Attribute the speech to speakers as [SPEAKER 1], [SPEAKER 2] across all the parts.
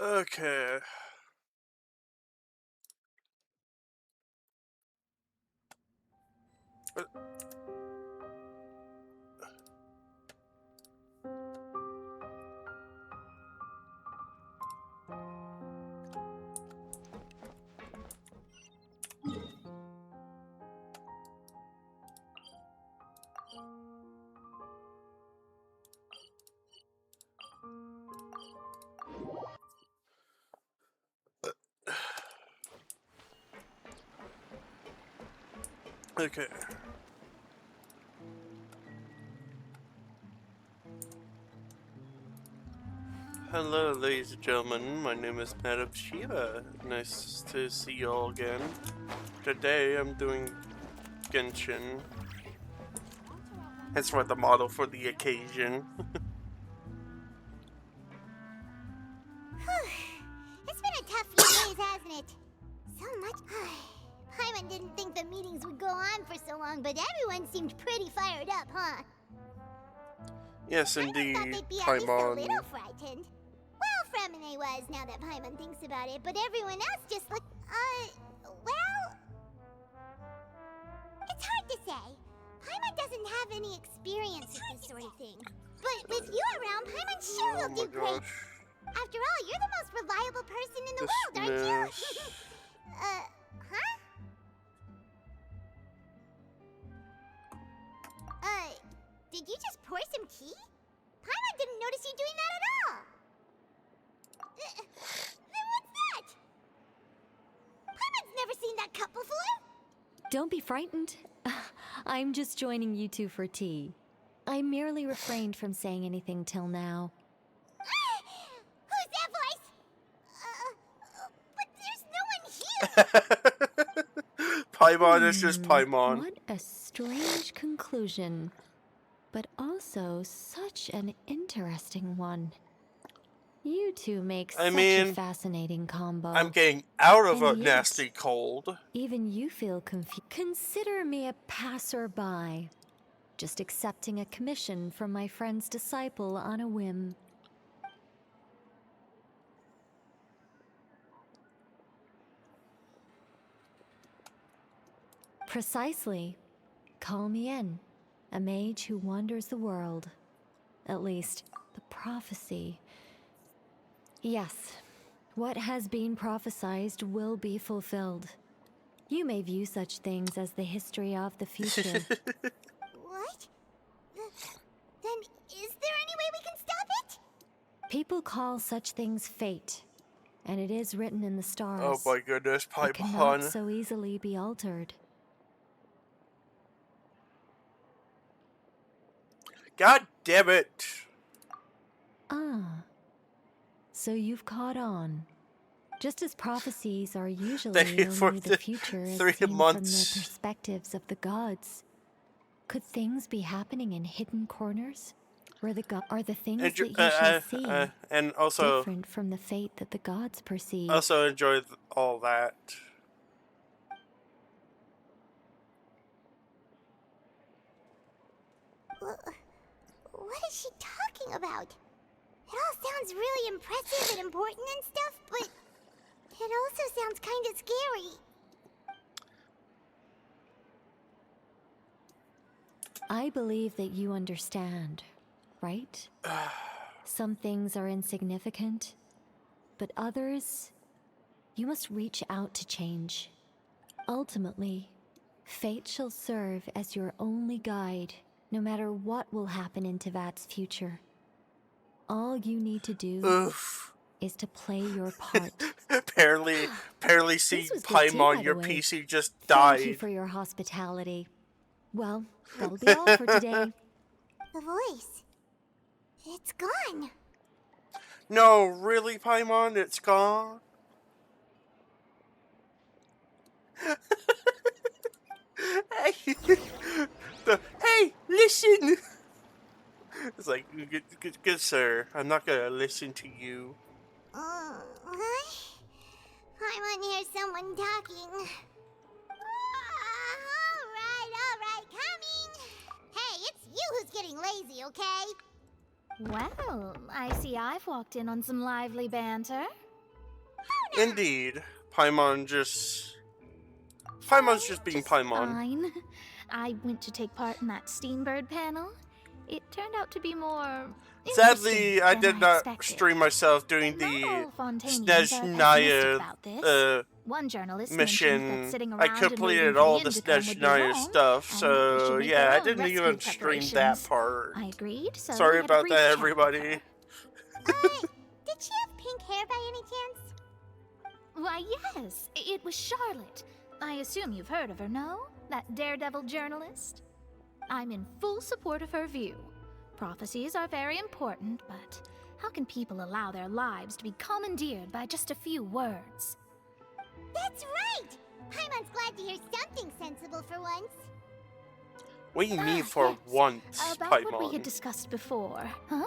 [SPEAKER 1] Okay. Okay. Hello, ladies and gentlemen. My name is Madam Shiva. Nice to see you all again. Today I'm doing Genshin. That's what the model for the occasion.
[SPEAKER 2] It's been a tough few days, hasn't it? So much. Paimon didn't think the meetings would go on for so long, but everyone seemed pretty fired up, huh?
[SPEAKER 1] Yes,
[SPEAKER 2] I thought
[SPEAKER 1] indeed,
[SPEAKER 2] they'd be at least a
[SPEAKER 1] Paimon.
[SPEAKER 2] little frightened. Well, Fremine was, now that Paimon thinks about it, but everyone else just looked, well... It's hard to say. Paimon doesn't have any experience with this sort of thing. But with you around, Paimon sure will do great. After all, you're the most reliable person in the world, aren't you? Huh? Did you just pour some tea? Paimon didn't notice you doing that at all. Then what's that? Paimon's never seen that cup before.
[SPEAKER 3] Don't be frightened. I'm just joining you two for tea. I merely refrained from saying anything till now.
[SPEAKER 2] Who's that voice? But there's no one here.
[SPEAKER 1] Paimon is just Paimon.
[SPEAKER 3] What a strange conclusion. But also such an interesting one. You two make such a fascinating combo.
[SPEAKER 1] I'm getting out of a
[SPEAKER 3] And yet,
[SPEAKER 1] nasty cold.
[SPEAKER 3] Even you feel confused. Consider me a passerby, just accepting a commission from my friend's disciple on a whim. Precisely. Call me in, a mage who wanders the world. At least, the prophecy. Yes, what has been prophesied will be fulfilled. You may view such things as the history of the future.
[SPEAKER 2] What? Then is there any way we can stop it?
[SPEAKER 3] People call such things fate, and it is written in the stars.
[SPEAKER 1] Oh my goodness,
[SPEAKER 3] It cannot
[SPEAKER 1] Paimon.
[SPEAKER 3] so easily be altered.
[SPEAKER 1] God damn it.
[SPEAKER 3] Ah, so you've caught on. Just as prophecies are usually
[SPEAKER 1] Thank you for
[SPEAKER 3] only the future as
[SPEAKER 1] 3
[SPEAKER 3] seen from the
[SPEAKER 1] months.
[SPEAKER 3] perspectives of the gods, could things be happening in hidden corners? Where are the things that you shall see
[SPEAKER 1] and also
[SPEAKER 3] different from the fate that the gods perceive?
[SPEAKER 1] also enjoy all that.
[SPEAKER 2] What is she talking about? It all sounds really impressive and important and stuff, but it also sounds kind of scary.
[SPEAKER 3] I believe that you understand, right? Some things are insignificant, but others, you must reach out to change. Ultimately, fate shall serve as your only guide, no matter what will happen in Tevat's future. All you need to do is to play your part.
[SPEAKER 1] apparently see
[SPEAKER 3] was good too, by
[SPEAKER 1] Paimon,
[SPEAKER 3] the
[SPEAKER 1] your
[SPEAKER 3] way.
[SPEAKER 1] PC just
[SPEAKER 3] Thank you
[SPEAKER 1] died.
[SPEAKER 3] for your hospitality. Well, that'll be all for today.
[SPEAKER 2] The voice. It's gone.
[SPEAKER 1] No, really, Paimon, it's gone. Hey, listen. It's like, good sir, I'm not gonna listen to you.
[SPEAKER 2] What? Paimon hears someone talking. Alright, coming. Hey, it's you who's getting lazy, okay?
[SPEAKER 4] Well, I see I've walked in on some lively banter.
[SPEAKER 2] now.
[SPEAKER 1] Indeed. Paimon's just being Paimon.
[SPEAKER 4] Fine. I went to take part in that Steambird panel. It turned out to be more
[SPEAKER 1] Sadly, I
[SPEAKER 4] than
[SPEAKER 1] did not
[SPEAKER 4] expected.
[SPEAKER 1] stream myself doing
[SPEAKER 4] Not
[SPEAKER 1] the
[SPEAKER 4] all Fontainians are pessimistic about this. One journalist mentioned that
[SPEAKER 1] mission.
[SPEAKER 4] sitting
[SPEAKER 1] I
[SPEAKER 4] around and waiting
[SPEAKER 1] completed
[SPEAKER 4] for
[SPEAKER 1] all
[SPEAKER 4] the
[SPEAKER 1] the
[SPEAKER 4] end to come would be
[SPEAKER 1] Snatchnaya
[SPEAKER 4] wrong,
[SPEAKER 1] stuff,
[SPEAKER 4] and
[SPEAKER 1] so
[SPEAKER 4] they should make
[SPEAKER 1] yeah,
[SPEAKER 4] their
[SPEAKER 1] I
[SPEAKER 4] own
[SPEAKER 1] didn't
[SPEAKER 4] rescue
[SPEAKER 1] even stream that
[SPEAKER 4] preparations.
[SPEAKER 1] part.
[SPEAKER 4] I agreed, so
[SPEAKER 1] Sorry
[SPEAKER 4] we had a
[SPEAKER 1] about
[SPEAKER 4] brief
[SPEAKER 1] that,
[SPEAKER 4] chat with
[SPEAKER 1] everybody.
[SPEAKER 4] her.
[SPEAKER 2] Did she have pink hair by any chance?
[SPEAKER 4] Why, yes, it was Charlotte. I assume you've heard of her, no? That daredevil journalist? I'm in full support of her view. Prophecies are very important, but how can people allow their lives to be commandeered by just a few words?
[SPEAKER 2] That's right! Paimon's glad to hear something sensible for once.
[SPEAKER 1] What do you mean for
[SPEAKER 4] Yes.
[SPEAKER 1] once,
[SPEAKER 4] About what we
[SPEAKER 1] Paimon?
[SPEAKER 4] had discussed before, huh?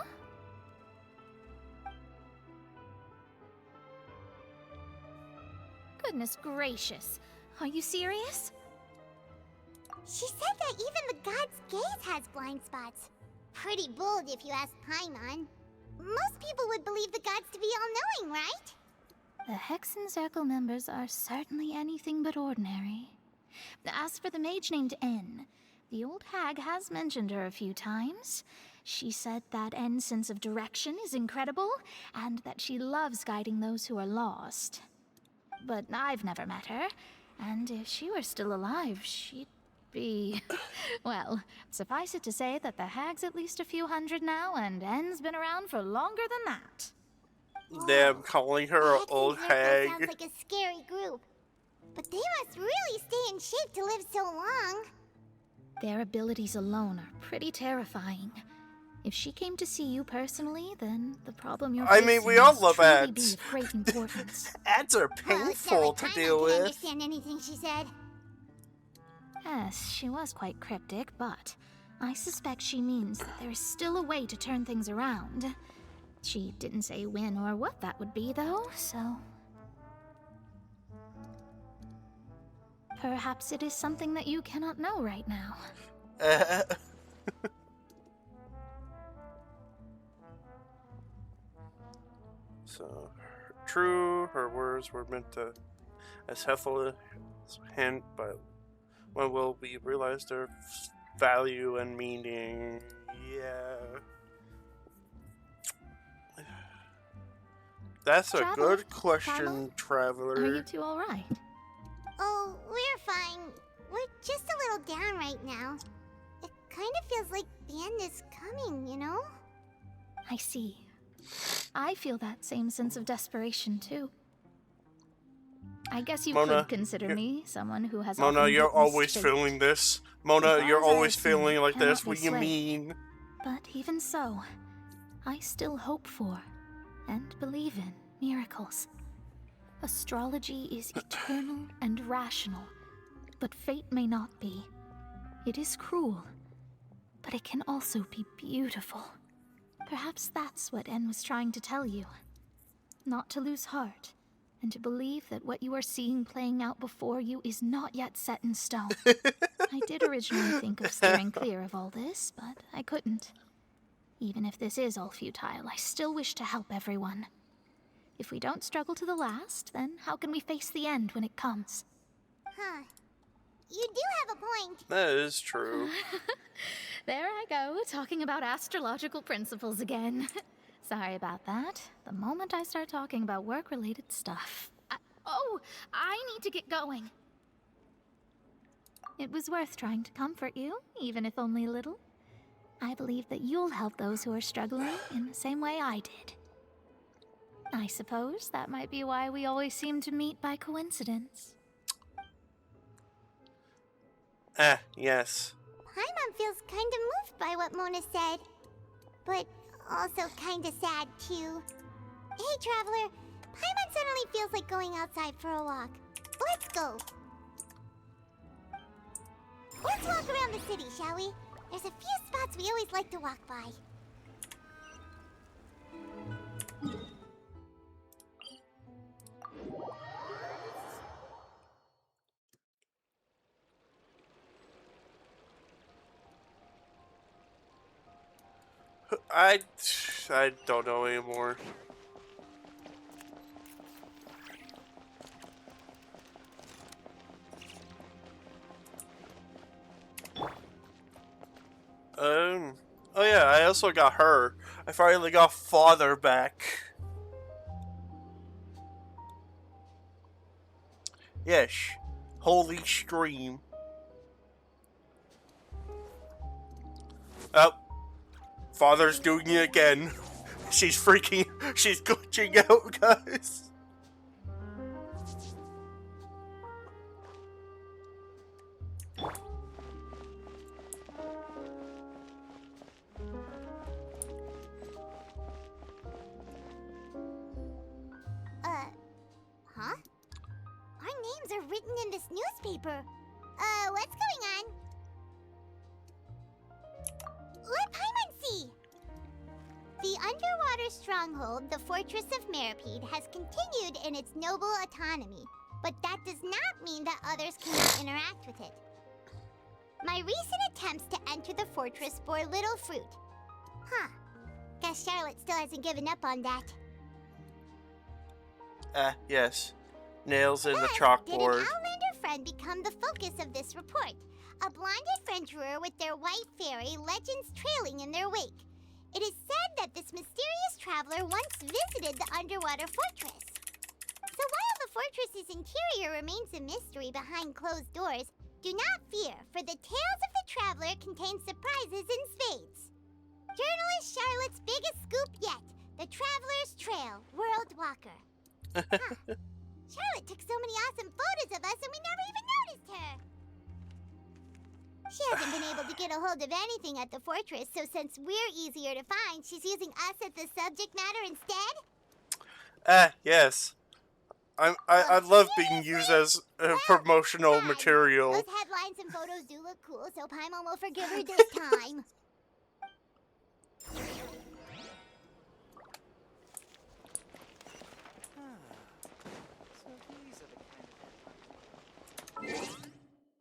[SPEAKER 4] Goodness gracious. Are you serious?
[SPEAKER 2] She said that even the god's gaze has blind spots. Pretty bold if you ask Paimon. Most people would believe the gods to be all-knowing, right?
[SPEAKER 4] The Hexen Circle members are certainly anything but ordinary. As for the mage named N, the old hag has mentioned her a few times. She said that N's sense of direction is incredible, and that she loves guiding those who are lost. But I've never met her, and if she were still alive, she'd be... Well, suffice it to say that the hag's at least a few hundred now, and N's been around for longer than that.
[SPEAKER 1] Them calling her an
[SPEAKER 2] Hexen
[SPEAKER 1] old
[SPEAKER 2] Circle
[SPEAKER 1] hag.
[SPEAKER 2] sounds like a scary group. But they must really stay in shape to live so long.
[SPEAKER 4] Their abilities alone are pretty terrifying. If she came to see you personally, then the problem you're
[SPEAKER 1] I
[SPEAKER 4] facing
[SPEAKER 1] mean, we all
[SPEAKER 4] must
[SPEAKER 1] love
[SPEAKER 4] truly
[SPEAKER 1] ads.
[SPEAKER 4] be of great importance.
[SPEAKER 1] Ads are
[SPEAKER 2] Well, it's not
[SPEAKER 1] painful
[SPEAKER 2] like
[SPEAKER 1] to
[SPEAKER 2] Paimon
[SPEAKER 1] deal
[SPEAKER 2] could
[SPEAKER 1] with.
[SPEAKER 2] understand anything she said.
[SPEAKER 4] Yes, she was quite cryptic, but I suspect she means that there is still a way to turn things around. She didn't say when or what that would be, though, so... Perhaps it is something that you cannot know right now.
[SPEAKER 1] So, true, her words were meant to as helpful a hint, but when will we realize their value and meaning? Yeah. That's a
[SPEAKER 4] Traveler?
[SPEAKER 1] good question,
[SPEAKER 4] Traveler? Are
[SPEAKER 1] Traveler.
[SPEAKER 4] you two alright?
[SPEAKER 2] Oh, we're fine. We're just a little down right now. It kind of feels like the end is coming, you know?
[SPEAKER 4] I see. I feel that same sense of desperation, too. I guess you
[SPEAKER 1] Mona,
[SPEAKER 4] could consider
[SPEAKER 1] you're-
[SPEAKER 4] me someone who has
[SPEAKER 1] Mona,
[SPEAKER 4] often
[SPEAKER 1] you're
[SPEAKER 4] witnessed
[SPEAKER 1] always
[SPEAKER 4] fate.
[SPEAKER 1] feeling this.
[SPEAKER 4] As
[SPEAKER 1] Mona,
[SPEAKER 4] far
[SPEAKER 1] you're
[SPEAKER 4] as I
[SPEAKER 1] always
[SPEAKER 4] have seen,
[SPEAKER 1] feeling like
[SPEAKER 4] cannot
[SPEAKER 1] this.
[SPEAKER 4] be
[SPEAKER 1] What do you
[SPEAKER 4] swayed.
[SPEAKER 1] mean?
[SPEAKER 4] But even so, I still hope for and believe in miracles. Astrology is eternal and rational, but fate may not be. It is cruel, but it can also be beautiful. Perhaps that's what N was trying to tell you. Not to lose heart, and to believe that what you are seeing playing out before you is not yet set in stone. I did originally think of steering clear of all this, but I couldn't. Even if this is all futile, I still wish to help everyone. If we don't struggle to the last, then how can we face the end when it comes?
[SPEAKER 2] Huh. You do have a point.
[SPEAKER 1] That is true.
[SPEAKER 4] There I go, talking about astrological principles again. Sorry about that. The moment I start talking about work-related stuff... I need to get going. It was worth trying to comfort you, even if only a little. I believe that you'll help those who are struggling in the same way I did. I suppose that might be why we always seem to meet by coincidence.
[SPEAKER 1] Yes.
[SPEAKER 2] Paimon feels kind of moved by what Mona said. But also kind of sad, too. Hey, Traveler. Paimon suddenly feels like going outside for a walk. Let's go. Let's walk around the city, shall we? There's a few spots we always like to walk by.
[SPEAKER 1] I don't know anymore. also got her. I finally got father back. Yes. Holy stream. Oh. Father's doing it again. She's glitching out, guys.
[SPEAKER 2] Huh? Our names are written in this newspaper. What's going on? Let Paimon see! The underwater stronghold, the Fortress of Meripede, has continued in its noble autonomy, but that does not mean that others cannot interact with it. My recent attempts to enter the fortress bore little fruit. Huh. Guess Charlotte still hasn't given up on that.
[SPEAKER 1] Yes. Nails in the
[SPEAKER 2] Thus,
[SPEAKER 1] chalkboard.
[SPEAKER 2] did an Outlander friend become the focus of this report? A blind adventurer with their white fairy, legends trailing in their wake. It is said that this mysterious traveler once visited the underwater fortress. So while the fortress's interior remains a mystery behind closed doors, do not fear, for the tales of the traveler contain surprises in spades. Journalist Charlotte's biggest scoop yet, the Traveler's Trail, World Walker. Huh. Charlotte took so many awesome photos of us and we never even noticed her. She hasn't been able to get a hold of anything at the fortress, so since we're easier to find, she's using us as the subject matter instead?
[SPEAKER 1] Yes. I love being used as promotional material.
[SPEAKER 2] Those headlines and photos do look cool, so Paimon will forgive her this time.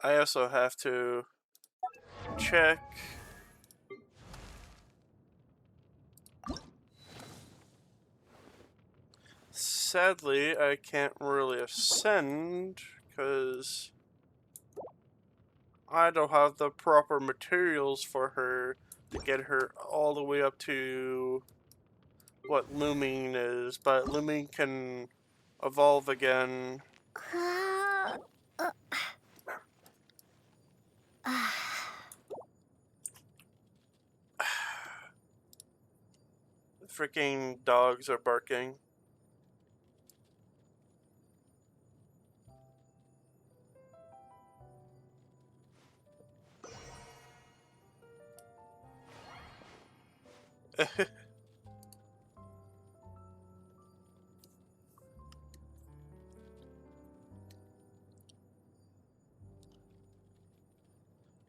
[SPEAKER 1] I also have to check. Sadly, I can't really ascend because I don't have the proper materials for her to get her all the way up to what Looming is, but Looming can evolve again. Freaking dogs are barking.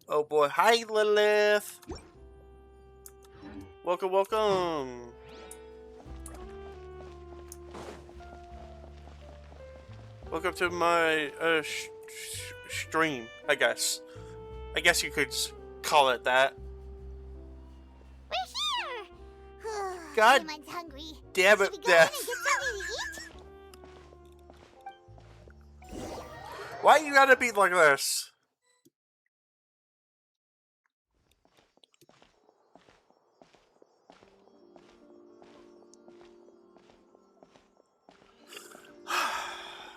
[SPEAKER 1] Oh boy, hi Lilith! Welcome, welcome! Welcome to my stream, I guess. I guess you could call it that.
[SPEAKER 2] We're here!
[SPEAKER 1] God
[SPEAKER 2] Paimon's hungry.
[SPEAKER 1] Damn it,
[SPEAKER 2] Should we go in
[SPEAKER 1] Death.
[SPEAKER 2] and get something to eat?
[SPEAKER 1] Why you gotta be like this?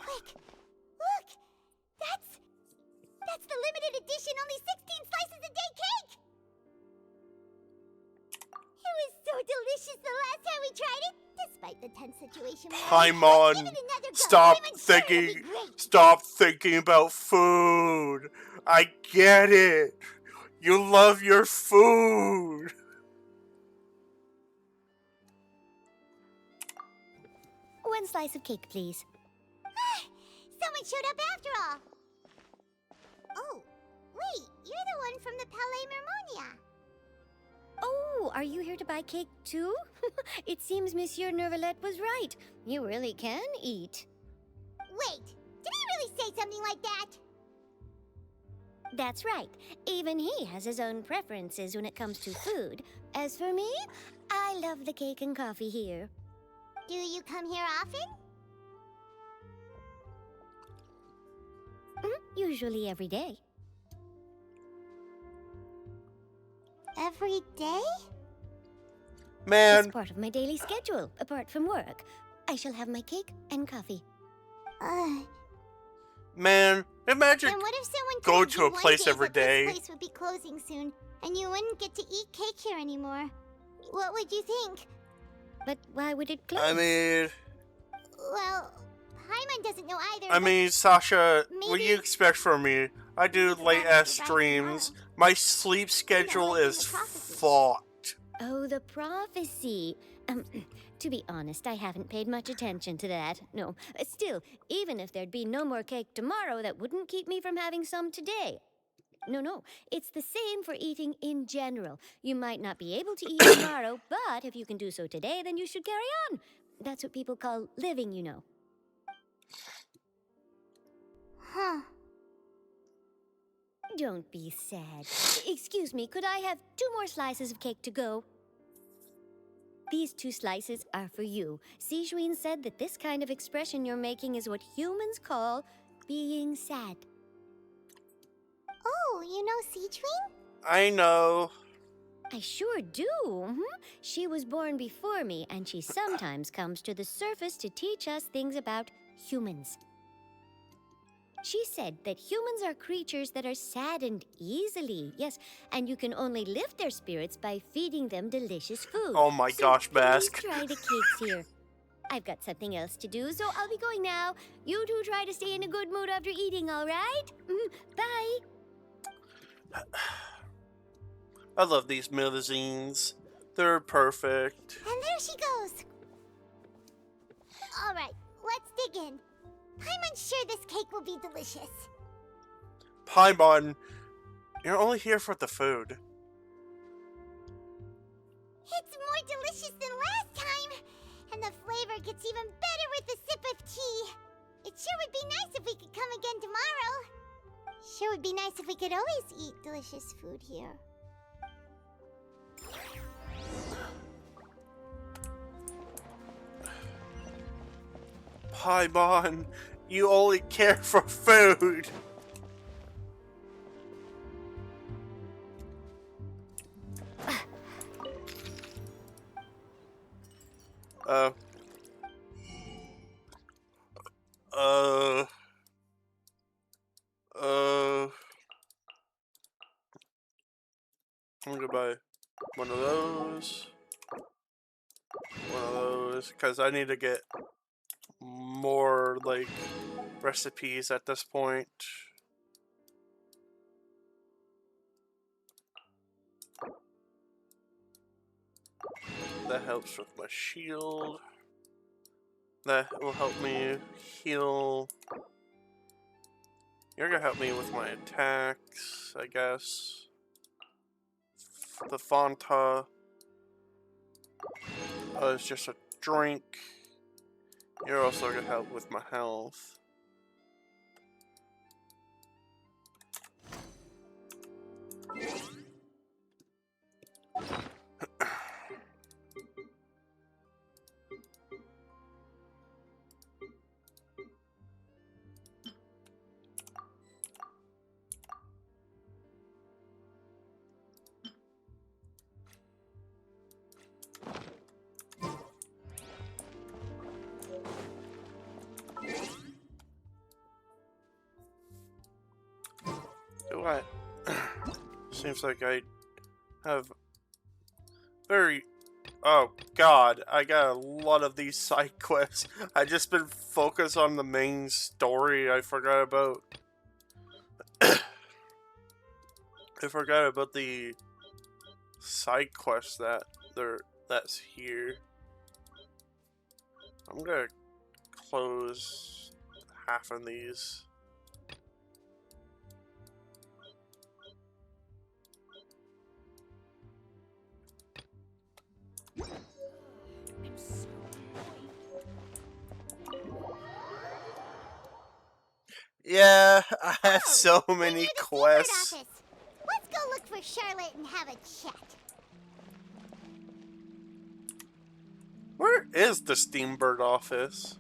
[SPEAKER 2] Quick! Look! That's the limited edition, only 16 slices a day cake! It was so delicious the last time we tried it, despite the tense situation we were in.
[SPEAKER 1] Paimon,
[SPEAKER 2] Let's give it another go.
[SPEAKER 1] stop
[SPEAKER 2] Paimon's sure it'll be
[SPEAKER 1] thinking.
[SPEAKER 2] great.
[SPEAKER 1] Stop thinking about food. I get it. You love your food.
[SPEAKER 2] One slice of cake, please. Someone showed up after all. Oh, wait, you're the one from the Palais Mermonia.
[SPEAKER 5] Oh, are you here to buy cake too? It seems Monsieur Nervalette was right. You really can eat.
[SPEAKER 2] Wait, did he really say something like that?
[SPEAKER 5] That's right. Even he has his own preferences when it comes to food. As for me, I love the cake and coffee here.
[SPEAKER 2] Do you come here often?
[SPEAKER 5] Usually every day.
[SPEAKER 2] Every day?
[SPEAKER 1] Man,
[SPEAKER 5] It's part of my daily schedule, apart from work. I shall have my cake and coffee.
[SPEAKER 1] man, imagine
[SPEAKER 2] Then what if someone
[SPEAKER 1] go
[SPEAKER 2] told
[SPEAKER 1] to
[SPEAKER 2] you
[SPEAKER 1] a
[SPEAKER 2] one
[SPEAKER 1] place
[SPEAKER 2] day
[SPEAKER 1] every
[SPEAKER 2] that
[SPEAKER 1] day.
[SPEAKER 2] this place would be closing soon, and you wouldn't get to eat cake here anymore? What would you think?
[SPEAKER 5] But why would it close?
[SPEAKER 1] I mean,
[SPEAKER 2] Well, Paimon doesn't know either. but
[SPEAKER 1] Sasha, what do you
[SPEAKER 2] maybe-
[SPEAKER 1] expect from me? I do
[SPEAKER 2] the
[SPEAKER 1] late ass
[SPEAKER 2] prophecy arrives
[SPEAKER 1] streams.
[SPEAKER 2] tomorrow.
[SPEAKER 1] My sleep schedule
[SPEAKER 2] like in
[SPEAKER 1] is
[SPEAKER 2] the prophecy.
[SPEAKER 1] fucked.
[SPEAKER 5] Oh, the prophecy. To be honest, I haven't paid much attention to that. No. Still, even if there'd be no more cake tomorrow, that wouldn't keep me from having some today. No. It's the same for eating in general. You might not be able to eat tomorrow, but if you can do so today, then you should carry on. That's what people call living, you know.
[SPEAKER 2] Huh.
[SPEAKER 5] Don't be sad. Excuse me, could I have 2 more slices of cake to go? These 2 slices are for you. Sijuin said that this kind of expression you're making is what humans call being sad.
[SPEAKER 2] Oh, you know Sijuin?
[SPEAKER 1] I know.
[SPEAKER 5] I sure do. She was born before me, and she sometimes comes to the surface to teach us things about humans. She said that humans are creatures that are saddened easily, yes, and you can only lift their spirits by feeding them delicious food.
[SPEAKER 1] Oh my gosh,
[SPEAKER 5] please
[SPEAKER 1] Mask.
[SPEAKER 5] try the cakes here. I've got something else to do, so I'll be going now. You two try to stay in a good mood after eating, all right? Bye.
[SPEAKER 1] I love these magazines. They're perfect.
[SPEAKER 2] And there she goes. All right, let's dig in. Paimon's sure this cake will be delicious.
[SPEAKER 1] Paimon, you're only here for the food.
[SPEAKER 2] It's more delicious than last time, and the flavor gets even better with a sip of tea. It sure would be nice if we could come again tomorrow. Sure would be nice if we could always eat delicious food here.
[SPEAKER 1] Paimon, you only care for food. I'm gonna buy one of those, because I need to get more, like, recipes at this point. That helps with my shield. That will help me heal. You're gonna help me with my attacks, I guess. The Fanta is just a drink. You're also gonna help with my health. What? Seems like I have very... Oh god, I got a lot of these side quests. I just been focused on the main story. I forgot about... I forgot about the side quests that's here. I'm gonna close half of these. Yeah, I have so many
[SPEAKER 2] Near the
[SPEAKER 1] quests.
[SPEAKER 2] Steamboat office. Let's go look for Charlotte and have a chat.
[SPEAKER 1] Where is the Steambird office?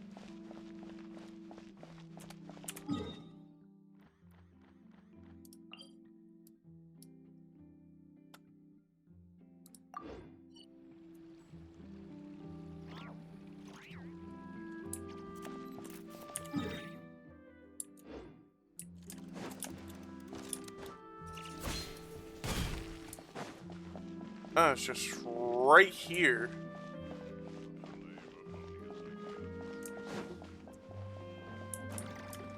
[SPEAKER 1] Oh, it's just right here.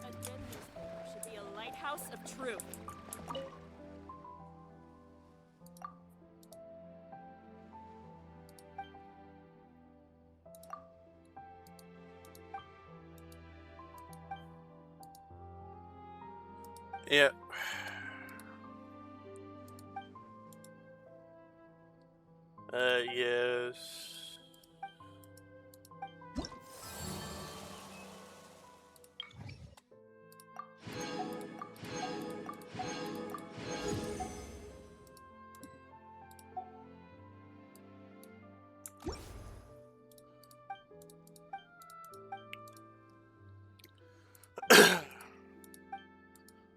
[SPEAKER 6] A dead newspaper should be a lighthouse of truth.
[SPEAKER 1] Yeah. Yes.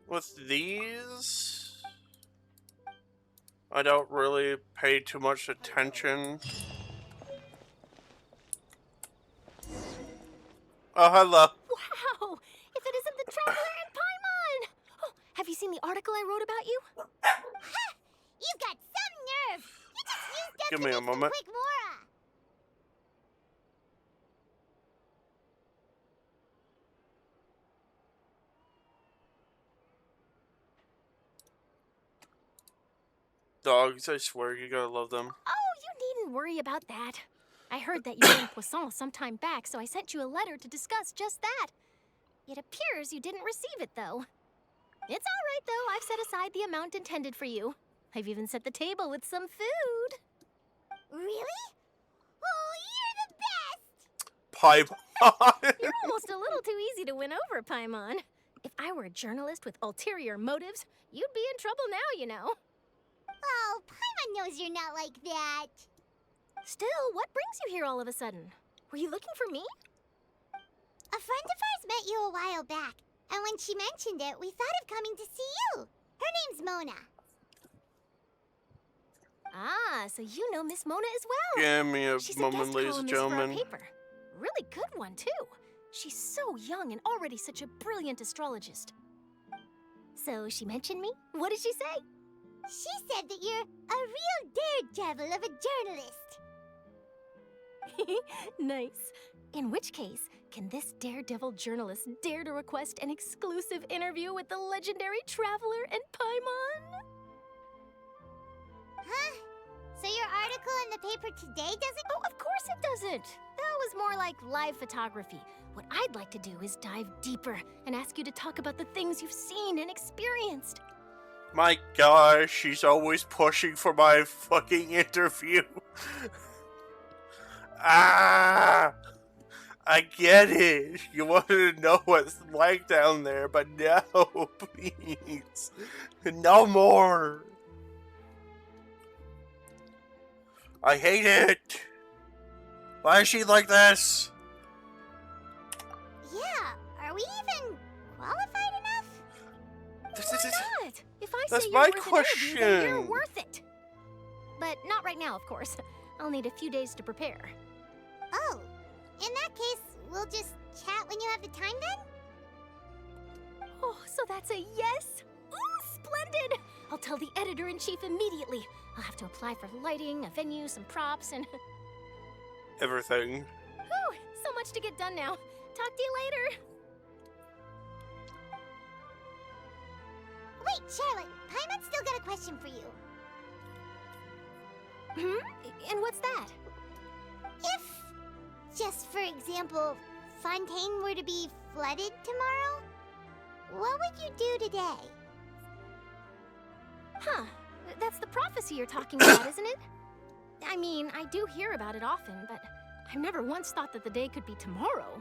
[SPEAKER 1] With these, I don't really pay too much attention. Oh, hello.
[SPEAKER 6] Wow! If it isn't the Traveler and Paimon! Oh, have you seen the article I wrote about you?
[SPEAKER 2] Ha! You've got some nerve! You just used them
[SPEAKER 1] Give
[SPEAKER 2] to
[SPEAKER 1] me
[SPEAKER 2] make
[SPEAKER 1] a
[SPEAKER 2] some
[SPEAKER 1] moment.
[SPEAKER 2] quick Mora!
[SPEAKER 1] Dogs, I swear, you gotta love them.
[SPEAKER 6] Oh, you needn't worry about that. I heard that you were in Poisson some time back, so I sent you a letter to discuss just that. It appears you didn't receive it, though. It's all right, though. I've set aside the amount intended for you. I've even set the table with some food.
[SPEAKER 2] Really? Oh, you're the best!
[SPEAKER 1] Paimon.
[SPEAKER 6] You're almost a little too easy to win over, Paimon. If I were a journalist with ulterior motives, you'd be in trouble now, you know.
[SPEAKER 2] Oh, Paimon knows you're not like that.
[SPEAKER 6] Still, what brings you here all of a sudden? Were you looking for me?
[SPEAKER 2] A friend of ours met you a while back, and when she mentioned it, we thought of coming to see you. Her name's Mona.
[SPEAKER 6] Ah, so you know Miss Mona as well.
[SPEAKER 1] Give me a
[SPEAKER 6] She's a
[SPEAKER 1] moment,
[SPEAKER 6] guest
[SPEAKER 1] ladies and
[SPEAKER 6] columnist for our
[SPEAKER 1] gentlemen.
[SPEAKER 6] paper. Really good one, too. She's so young and already such a brilliant astrologist. So she mentioned me? What did she say?
[SPEAKER 2] She said that you're a real daredevil of a journalist.
[SPEAKER 6] Nice. In which case, can this daredevil journalist dare to request an exclusive interview with the legendary Traveler and Paimon?
[SPEAKER 2] Huh? So your article in the paper today doesn't...
[SPEAKER 6] Oh, of course it doesn't. That was more like live photography. What I'd like to do is dive deeper and ask you to talk about the things you've seen and experienced.
[SPEAKER 1] My gosh, she's always pushing for my fucking interview. Ah! I get it. You wanted to know what it's like down there, but no, please. No more. I hate it. Why is she like this?
[SPEAKER 2] Yeah, are we even qualified enough?
[SPEAKER 1] This is
[SPEAKER 6] What? If I
[SPEAKER 1] That's
[SPEAKER 6] say
[SPEAKER 1] my
[SPEAKER 6] you're worth an interview, then you're
[SPEAKER 1] question.
[SPEAKER 6] worth it. But not right now, of course. I'll need a few days to prepare.
[SPEAKER 2] Oh, in that case, we'll just chat when you have the time then?
[SPEAKER 6] Oh, so that's a yes? Ooh, splendid! I'll tell the editor-in-chief immediately. I'll have to apply for lighting, a venue, some props, and...
[SPEAKER 1] everything.
[SPEAKER 6] Whew, so much to get done now. Talk to you later.
[SPEAKER 2] Wait, Charlotte, Paimon's still got a question for you.
[SPEAKER 6] And what's that?
[SPEAKER 2] If, just for example, Fontaine were to be flooded tomorrow, what would you do today?
[SPEAKER 6] Huh. That's the prophecy you're talking about, isn't it? I mean, I do hear about it often, but I've never once thought that the day could be tomorrow.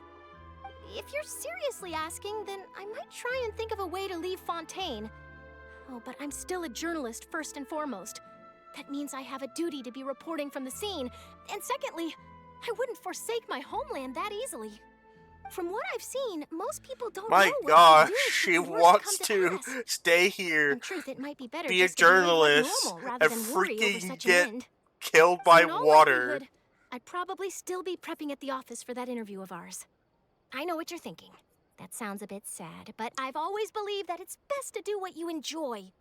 [SPEAKER 6] If you're seriously asking, then I might try and think of a way to leave Fontaine. Oh, but I'm still a journalist first and foremost. That means I have a duty to be reporting from the scene. And secondly, I wouldn't forsake my homeland that easily. From what I've seen, most people don't
[SPEAKER 1] My
[SPEAKER 6] know what
[SPEAKER 1] gosh,
[SPEAKER 6] to do
[SPEAKER 1] she
[SPEAKER 6] should the worst
[SPEAKER 1] wants
[SPEAKER 6] come
[SPEAKER 1] to
[SPEAKER 6] pass.
[SPEAKER 1] stay here,
[SPEAKER 6] In truth, it might be better
[SPEAKER 1] be a
[SPEAKER 6] just to behave like
[SPEAKER 1] journalist,
[SPEAKER 6] normal rather
[SPEAKER 1] and
[SPEAKER 6] than worry over
[SPEAKER 1] freaking
[SPEAKER 6] such
[SPEAKER 1] get
[SPEAKER 6] an end.
[SPEAKER 1] killed
[SPEAKER 6] So
[SPEAKER 1] by
[SPEAKER 6] in all
[SPEAKER 1] water.
[SPEAKER 6] likelihood, I'd probably still be prepping at the office for that interview of ours. I know what you're thinking. That sounds a bit sad, but I've always believed that it's best to do what you enjoy.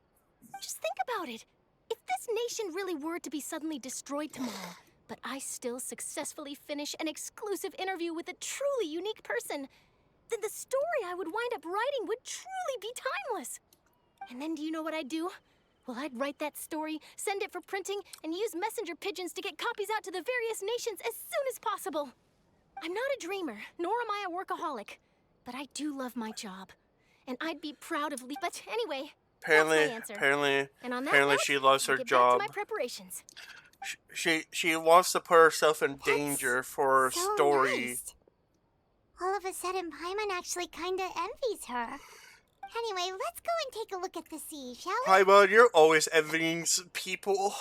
[SPEAKER 6] Just think about it. If this nation really were to be suddenly destroyed tomorrow, but I still successfully finish an exclusive interview with a truly unique person, then the story I would wind up writing would truly be timeless. And then do you know what I'd do? Well, I'd write that story, send it for printing, and use messenger pigeons to get copies out to the various nations as soon as possible. I'm not a dreamer, nor am I a workaholic, but I do love my job. And I'd be proud of But anyway, that's my answer. And on that note,
[SPEAKER 1] she loves her
[SPEAKER 6] get
[SPEAKER 1] job.
[SPEAKER 6] back to my preparations.
[SPEAKER 1] She wants to put herself in danger for her
[SPEAKER 2] so
[SPEAKER 1] story.
[SPEAKER 2] Nice. All of a sudden, Paimon actually kinda envies her. Anyway, let's go and take a look at the sea, shall we?
[SPEAKER 1] Paimon, you're always envying people.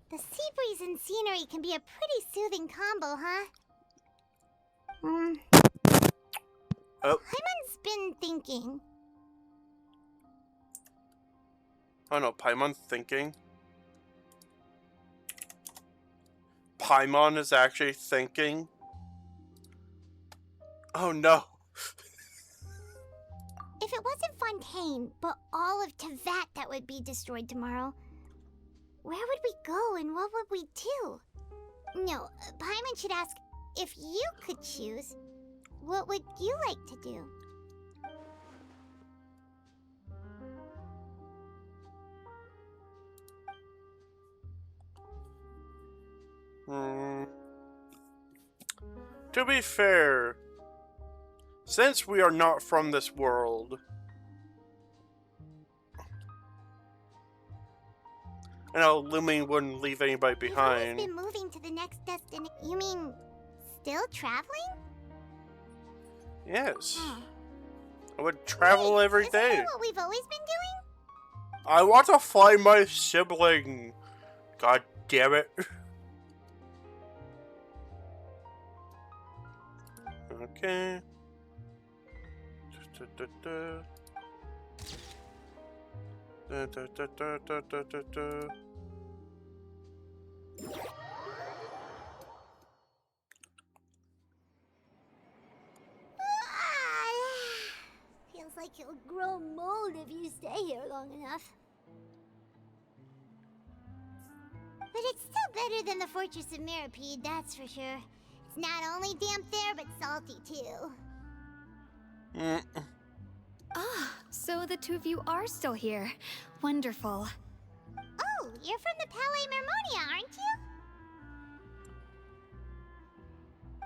[SPEAKER 2] The sea breeze and scenery can be a pretty soothing combo, huh?
[SPEAKER 1] Oh.
[SPEAKER 2] Paimon's been thinking.
[SPEAKER 1] Oh no, Paimon thinking. Paimon is actually thinking. Oh no.
[SPEAKER 2] If it wasn't Fontaine, but all of Tevat that would be destroyed tomorrow, where would we go and what would we do? No, Paimon should ask, if you could choose, what would you like to do?
[SPEAKER 1] To be fair, since we are not from this world, I know Lumine wouldn't leave anybody behind.
[SPEAKER 2] We've always been moving to the next destination. You mean, still traveling?
[SPEAKER 1] Yes. I would travel every
[SPEAKER 2] isn't
[SPEAKER 1] day.
[SPEAKER 2] that what we've always been doing?
[SPEAKER 1] I want to find my sibling. God damn it. Okay.
[SPEAKER 2] Feels like you'll grow mold if you stay here long enough. But it's still better than the Fortress of Mirapede, that's for sure. It's not only damp there, but salty too.
[SPEAKER 4] Ah, so the two of you are still here. Wonderful.
[SPEAKER 2] Oh, you're from the Palais Mermonia, aren't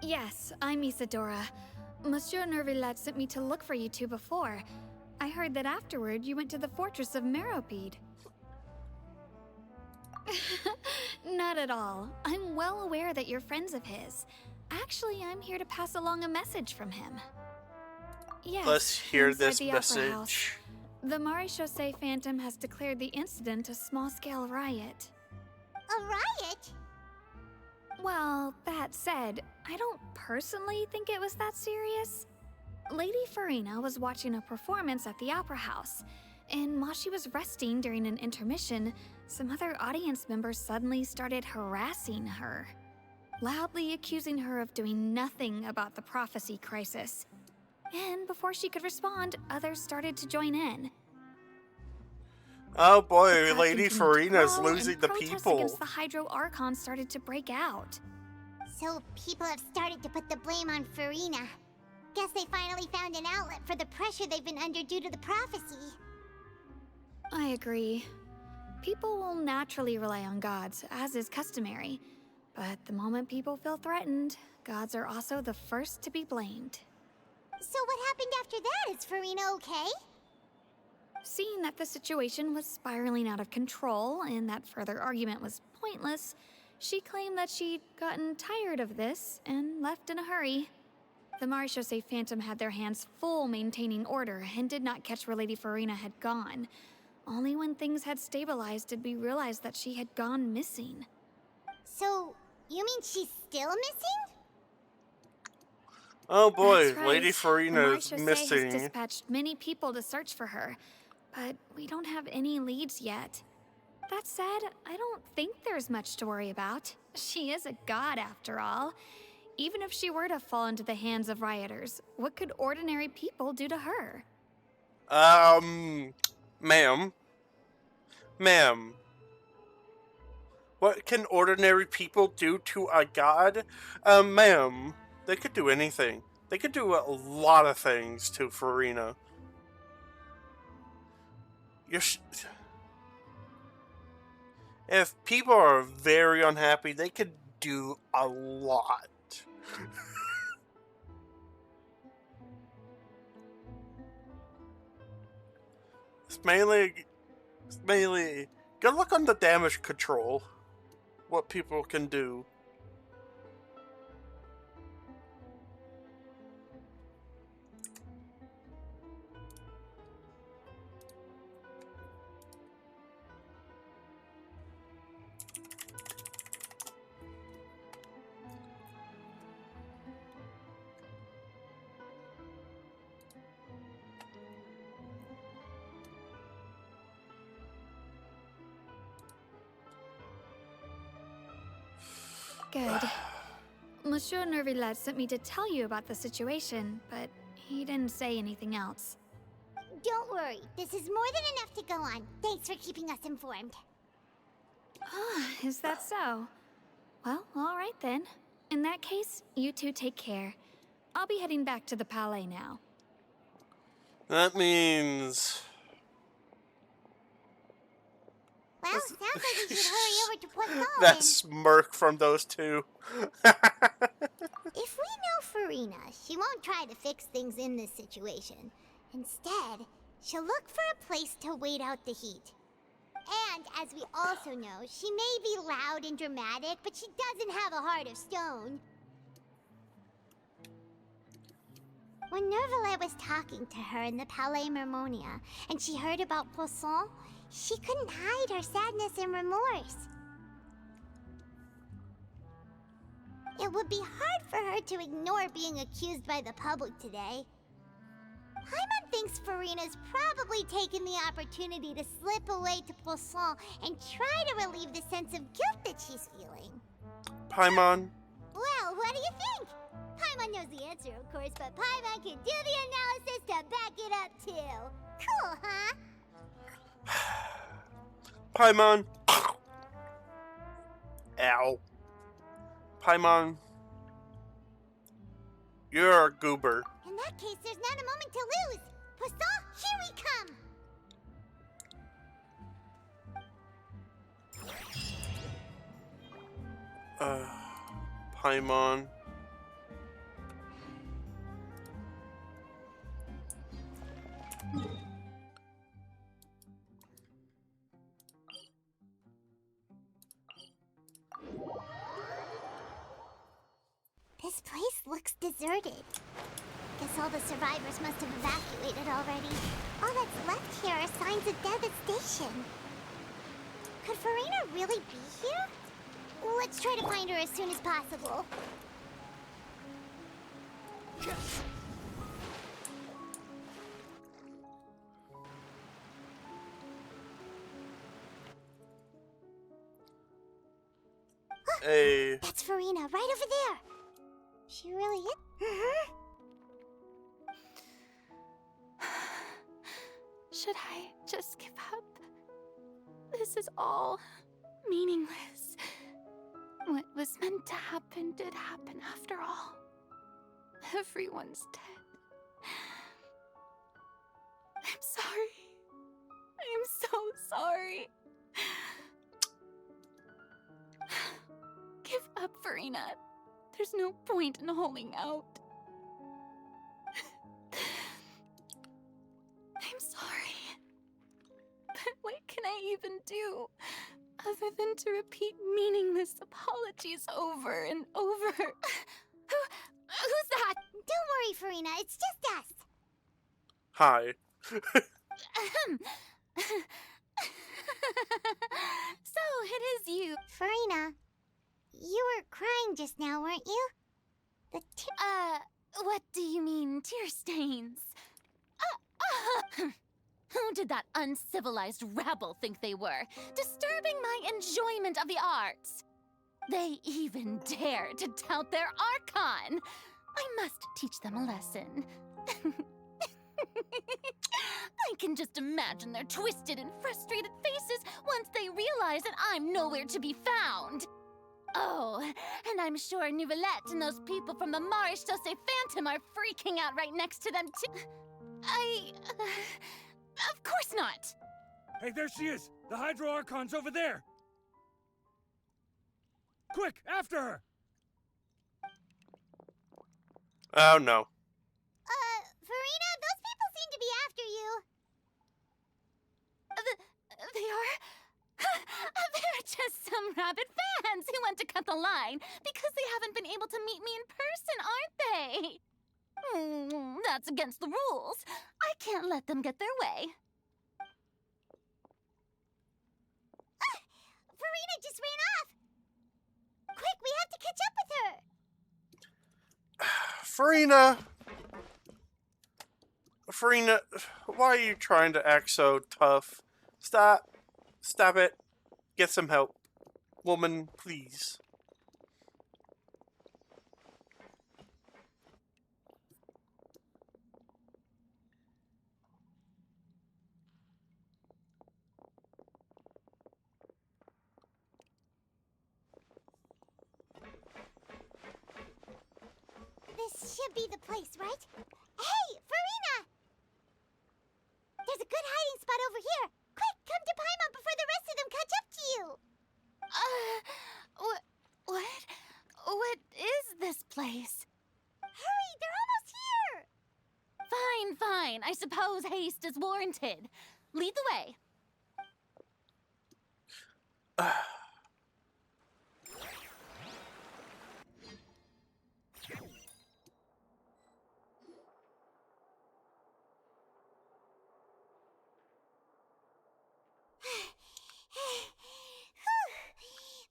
[SPEAKER 2] you?
[SPEAKER 4] Yes, I'm Isadora. Monsieur Nervillat sent me to look for you two before. I heard that afterward you went to the Fortress of Meropide. Not at all. I'm well aware that you're friends of his. Actually, I'm here to pass along a message from him. Yes,
[SPEAKER 1] let's hear
[SPEAKER 4] inside
[SPEAKER 1] this
[SPEAKER 4] the Opera House,
[SPEAKER 1] message.
[SPEAKER 4] the Maréchaussée Phantom has declared the incident a small-scale riot.
[SPEAKER 2] A riot?
[SPEAKER 4] Well, that said, I don't personally think it was that serious. Lady Farina was watching a performance at the Opera House, and while she was resting during an intermission, some other audience members suddenly started harassing her, loudly accusing her of doing nothing about the prophecy crisis. And before she could respond, others started to join in.
[SPEAKER 1] Oh boy,
[SPEAKER 4] The crowd
[SPEAKER 1] Lady
[SPEAKER 4] continued to
[SPEAKER 1] Farina's
[SPEAKER 4] grow,
[SPEAKER 1] losing
[SPEAKER 4] and
[SPEAKER 1] the
[SPEAKER 4] protests
[SPEAKER 1] people.
[SPEAKER 4] against the Hydro Archon started to break out.
[SPEAKER 2] So people have started to put the blame on Farina. Guess they finally found an outlet for the pressure they've been under due to the prophecy.
[SPEAKER 4] I agree. People will naturally rely on gods, as is customary. But the moment people feel threatened, gods are also the first to be blamed.
[SPEAKER 2] So what happened after that? Is Farina okay?
[SPEAKER 4] Seeing that the situation was spiraling out of control and that further argument was pointless, she claimed that she'd gotten tired of this and left in a hurry. The Maréchaussée Phantom had their hands full maintaining order and did not catch where Lady Farina had gone. Only when things had stabilized did we realize that she had gone missing.
[SPEAKER 2] So, you mean she's still missing?
[SPEAKER 1] Oh boy,
[SPEAKER 4] That's right.
[SPEAKER 1] Lady
[SPEAKER 4] The
[SPEAKER 1] Farina is
[SPEAKER 4] Maréchaussée
[SPEAKER 1] missing.
[SPEAKER 4] has dispatched many people to search for her, but we don't have any leads yet. That said, I don't think there's much to worry about. She is a god after all. Even if she were to fall into the hands of rioters, what could ordinary people do to her?
[SPEAKER 1] Ma'am. Ma'am. What can ordinary people do to a god? Ma'am. They could do anything. They could do a lot of things to Farina. If people are very unhappy, they could do a lot. It's mainly, good luck on the damage control. What people can do.
[SPEAKER 4] Good. Monsieur Nervillet sent me to tell you about the situation, but he didn't say anything else.
[SPEAKER 2] Don't worry, this is more than enough to go on. Thanks for keeping us informed.
[SPEAKER 4] Ah, is that so? Well, all right then. In that case, you two take care. I'll be heading back to the palais now.
[SPEAKER 1] That means...
[SPEAKER 2] Well, sounds like we should hurry over to Fontaine.
[SPEAKER 1] That smirk from those two.
[SPEAKER 2] If we know Farina, she won't try to fix things in this situation. Instead, she'll look for a place to wait out the heat. And, as we also know, she may be loud and dramatic, but she doesn't have a heart of stone. When Nervillet was talking to her in the Palais Mermonia, and she heard about Poisson, she couldn't hide her sadness and remorse. It would be hard for her to ignore being accused by the public today. Paimon thinks Farina's probably taken the opportunity to slip away to Poisson and try to relieve the sense of guilt that she's feeling.
[SPEAKER 1] Paimon.
[SPEAKER 2] Well, what do you think? Paimon knows the answer, of course, but Paimon can do the analysis to back it up, too. Cool, huh?
[SPEAKER 1] Paimon. Ow. Paimon. You're a goober.
[SPEAKER 2] In that case, there's not a moment to lose. Poisson, here we come!
[SPEAKER 1] Paimon.
[SPEAKER 2] This place looks deserted. Guess all the survivors must have evacuated already. All that's left here are signs of death at station. Could Farina really be here? Let's try to find her as soon as possible.
[SPEAKER 1] Hey.
[SPEAKER 2] That's Farina, right over there. She really is?
[SPEAKER 4] Should I just give up? This is all meaningless. What was meant to happen did happen after all. Everyone's dead. I'm sorry. I'm so sorry. Give up, Farina. There's no point in holding out. I'm sorry. But what can I even do other than to repeat meaningless apologies over and over? Who's that?
[SPEAKER 2] Don't worry, Farina. It's just us.
[SPEAKER 1] Hi.
[SPEAKER 4] So, it is you.
[SPEAKER 2] Farina, you were crying just now, weren't you?
[SPEAKER 4] What do you mean, tear stains? Who did that uncivilized rabble think they were? Disturbing my enjoyment of the arts. They even dare to tout their Archon! I must teach them a lesson. I can just imagine their twisted and frustrated faces once they realize that I'm nowhere to be found. Oh, and I'm sure Nouvellette and those people from the Maréchal Phantom are freaking out right next to them too. Of course not!
[SPEAKER 7] Hey, there she is! The Hydro Archon's over there! Quick, after her!
[SPEAKER 1] Oh no.
[SPEAKER 2] Farina, those people seem to be after you.
[SPEAKER 4] They are? They're just some rabid fans who want to cut the line because they haven't been able to meet me in person, aren't they? That's against the rules. I can't let them get their way.
[SPEAKER 2] Farina just ran off. Quick, we have to catch up with her.
[SPEAKER 1] Farina, why are you trying to act so tough? Stop it. Get some help. Woman, please.
[SPEAKER 2] This should be the place, right? Hey, Farina! There's a good hiding spot over here. Quick, come to Paimon before the rest of them catch up to you.
[SPEAKER 4] What is this place?
[SPEAKER 2] Hurry, they're almost here.
[SPEAKER 4] Fine. I suppose haste is warranted. Lead the way.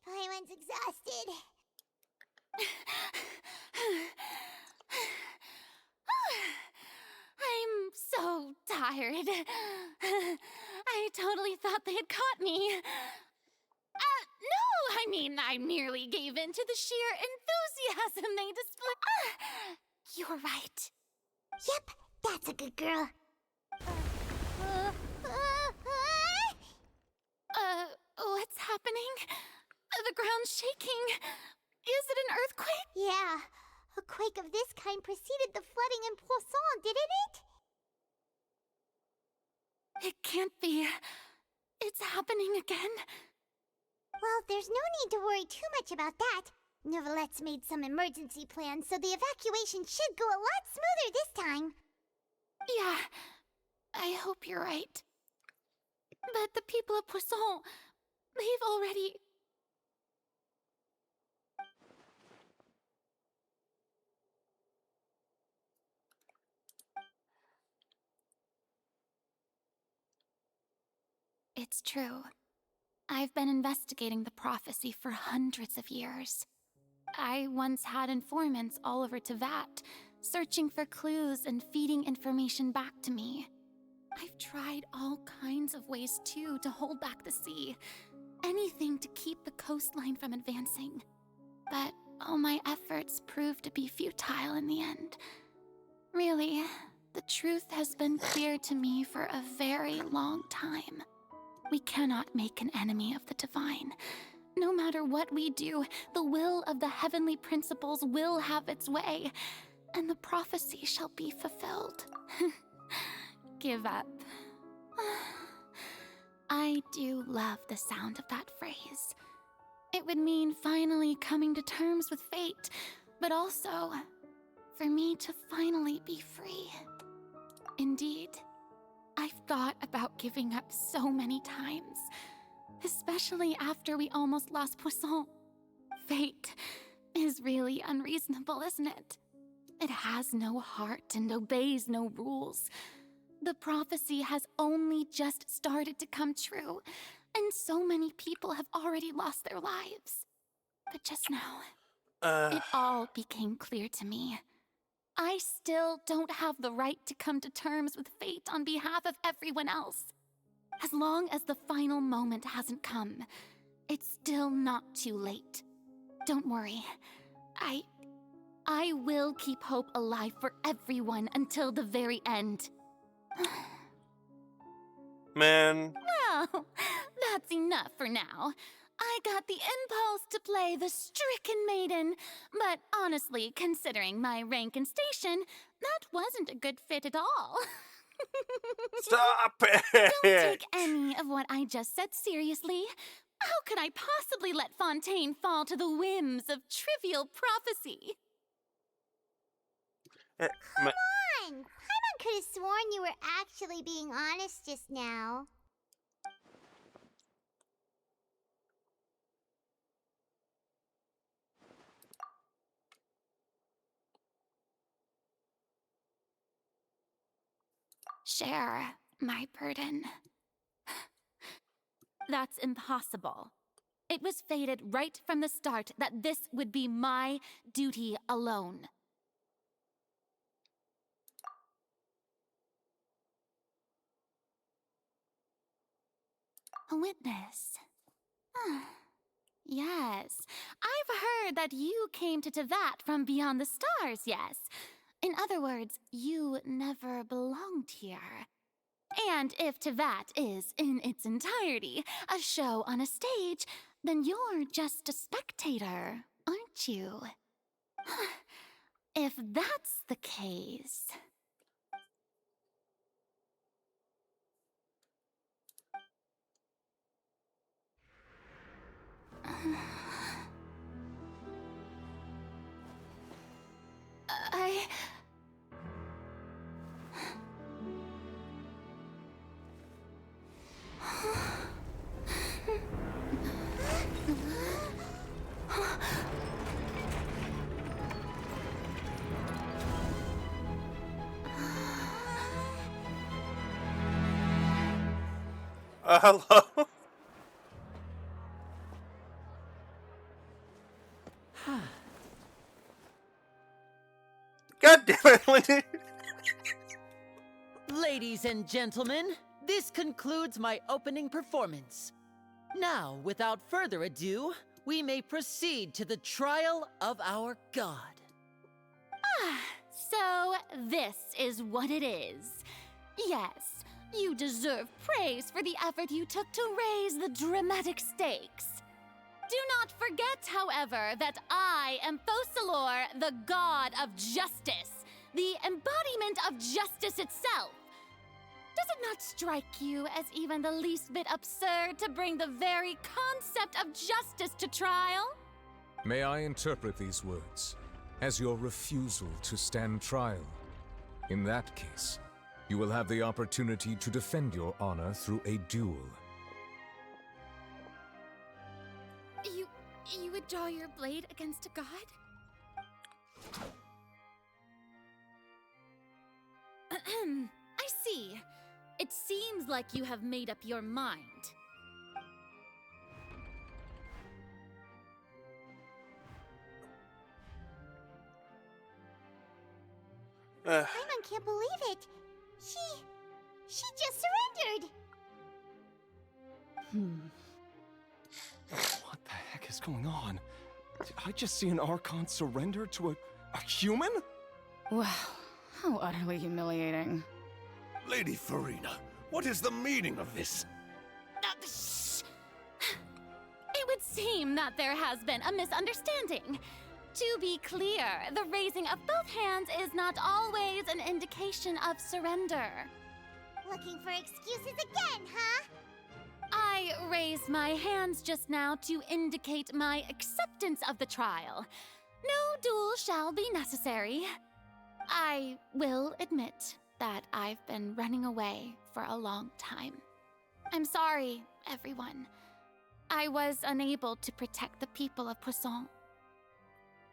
[SPEAKER 2] Paimon's exhausted.
[SPEAKER 4] I'm so tired. I totally thought they had caught me. No, I merely gave in to the sheer enthusiasm they display. You're right.
[SPEAKER 2] Yep, that's a good girl.
[SPEAKER 4] What's happening? The ground's shaking. Is it an earthquake?
[SPEAKER 2] Yeah, a quake of this kind preceded the flooding in Poisson, didn't it?
[SPEAKER 4] It can't be. It's happening again.
[SPEAKER 2] Well, there's no need to worry too much about that. Nouvellette's made some emergency plans, so the evacuation should go a lot smoother this time.
[SPEAKER 4] Yeah, I hope you're right. But the people of Poisson, they've already... It's true. I've been investigating the prophecy for hundreds of years. I once had informants all over Tevat, searching for clues and feeding information back to me. I've tried all kinds of ways, too, to hold back the sea. Anything to keep the coastline from advancing. But all my efforts proved to be futile in the end. Really, the truth has been clear to me for a very long time. We cannot make an enemy of the divine. No matter what we do, the will of the heavenly principles will have its way, and the prophecy shall be fulfilled. Give up. I do love the sound of that phrase. It would mean finally coming to terms with fate, but also for me to finally be free. Indeed, I've thought about giving up so many times, especially after we almost lost Poisson. Fate is really unreasonable, isn't it? It has no heart and obeys no rules. The prophecy has only just started to come true, and so many people have already lost their lives. But just now, it all became clear to me. I still don't have the right to come to terms with fate on behalf of everyone else. As long as the final moment hasn't come, it's still not too late. don't worry. I will keep hope alive for everyone until the very end.
[SPEAKER 1] Man.
[SPEAKER 4] Well, that's enough for now. I got the impulse to play the stricken maiden, but honestly, considering my rank and station, that wasn't a good fit at all.
[SPEAKER 1] Stop it!
[SPEAKER 4] Don't take any of what I just said seriously. How could I possibly let Fontaine fall to the whims of trivial prophecy?
[SPEAKER 1] Eh,
[SPEAKER 2] Come on! Paimon could have sworn you were actually being honest just now.
[SPEAKER 4] Share my burden. That's impossible. It was fated right from the start that this would be my duty alone. A witness. Yes, I've heard that you came to Tevat from beyond the stars, yes. In other words, you never belonged here. And if Tevat is, in its entirety, a show on a stage, then you're just a spectator, aren't you? If that's the case... I...
[SPEAKER 1] Hello? God damn it, Lindy.
[SPEAKER 8] Ladies and gentlemen, this concludes my opening performance. Now, without further ado, we may proceed to the trial of our god.
[SPEAKER 4] So this is what it is. Yes, you deserve praise for the effort you took to raise the dramatic stakes. Do not forget, however, that I am Focalor, the god of justice, the embodiment of justice itself. Does it not strike you as even the least bit absurd to bring the very concept of justice to trial?
[SPEAKER 9] May I interpret these words as your refusal to stand trial? In that case, you will have the opportunity to defend your honor through a duel.
[SPEAKER 4] You would draw your blade against a god? I see. It seems like you have made up your mind.
[SPEAKER 2] Paimon can't believe it. She just surrendered.
[SPEAKER 10] What the heck is going on? Did I just see an Archon surrender to a human?
[SPEAKER 11] Wow, how utterly humiliating.
[SPEAKER 7] Lady Farina, what is the meaning of this?
[SPEAKER 4] It would seem that there has been a misunderstanding. To be clear, the raising of both hands is not always an indication of surrender.
[SPEAKER 2] Looking for excuses again, huh?
[SPEAKER 4] I raised my hands just now to indicate my acceptance of the trial. No duel shall be necessary. I will admit that I've been running away for a long time. I'm sorry, everyone. I was unable to protect the people of Poisson.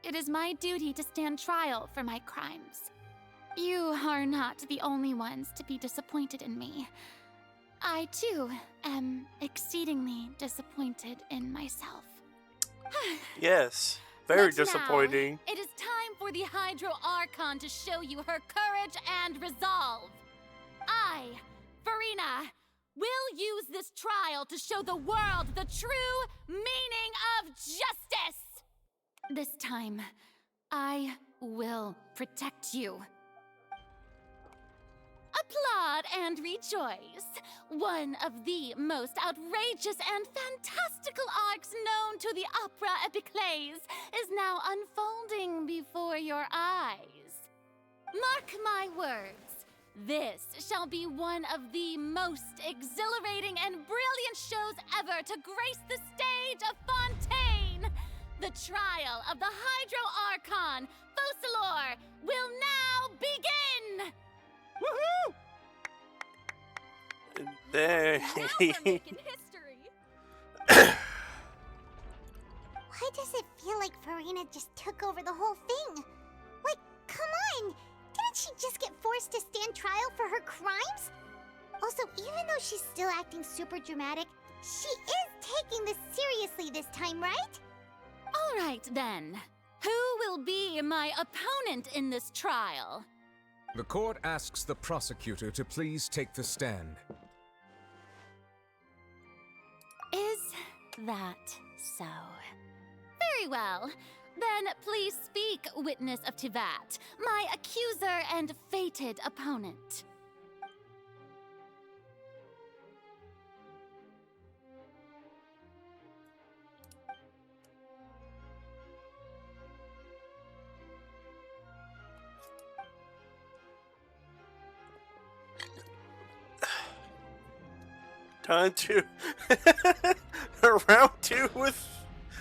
[SPEAKER 4] It is my duty to stand trial for my crimes. You are not the only ones to be disappointed in me. I, too, am exceedingly disappointed in myself.
[SPEAKER 1] Yes, very
[SPEAKER 4] But now,
[SPEAKER 1] disappointing.
[SPEAKER 4] it is time for the Hydro Archon to show you her courage and resolve. I, Farina, will use this trial to show the world the true meaning of justice!
[SPEAKER 11] This time, I will protect you. Applaud and rejoice! One of the most outrageous and fantastical arcs known to the opera epiclese is now unfolding before your eyes. Mark my words, this shall be one of the most exhilarating and brilliant shows ever to grace the stage of Fontaine! The trial of the Hydro Archon, Focalor, will now begin!
[SPEAKER 10] Woohoo!
[SPEAKER 1] There.
[SPEAKER 6] Now we're making history.
[SPEAKER 2] Why does it feel like Farina just took over the whole thing? Like, come on! Didn't she just get forced to stand trial for her crimes? Also, even though she's still acting super dramatic, she is taking this seriously this time, right?
[SPEAKER 11] All right, then. Who will be my opponent in this trial?
[SPEAKER 9] The court asks the prosecutor to please take the stand.
[SPEAKER 11] Is that so? Very well. Then please speak, witness of Tivat, my accuser and fated opponent.
[SPEAKER 1] Time to round 2 with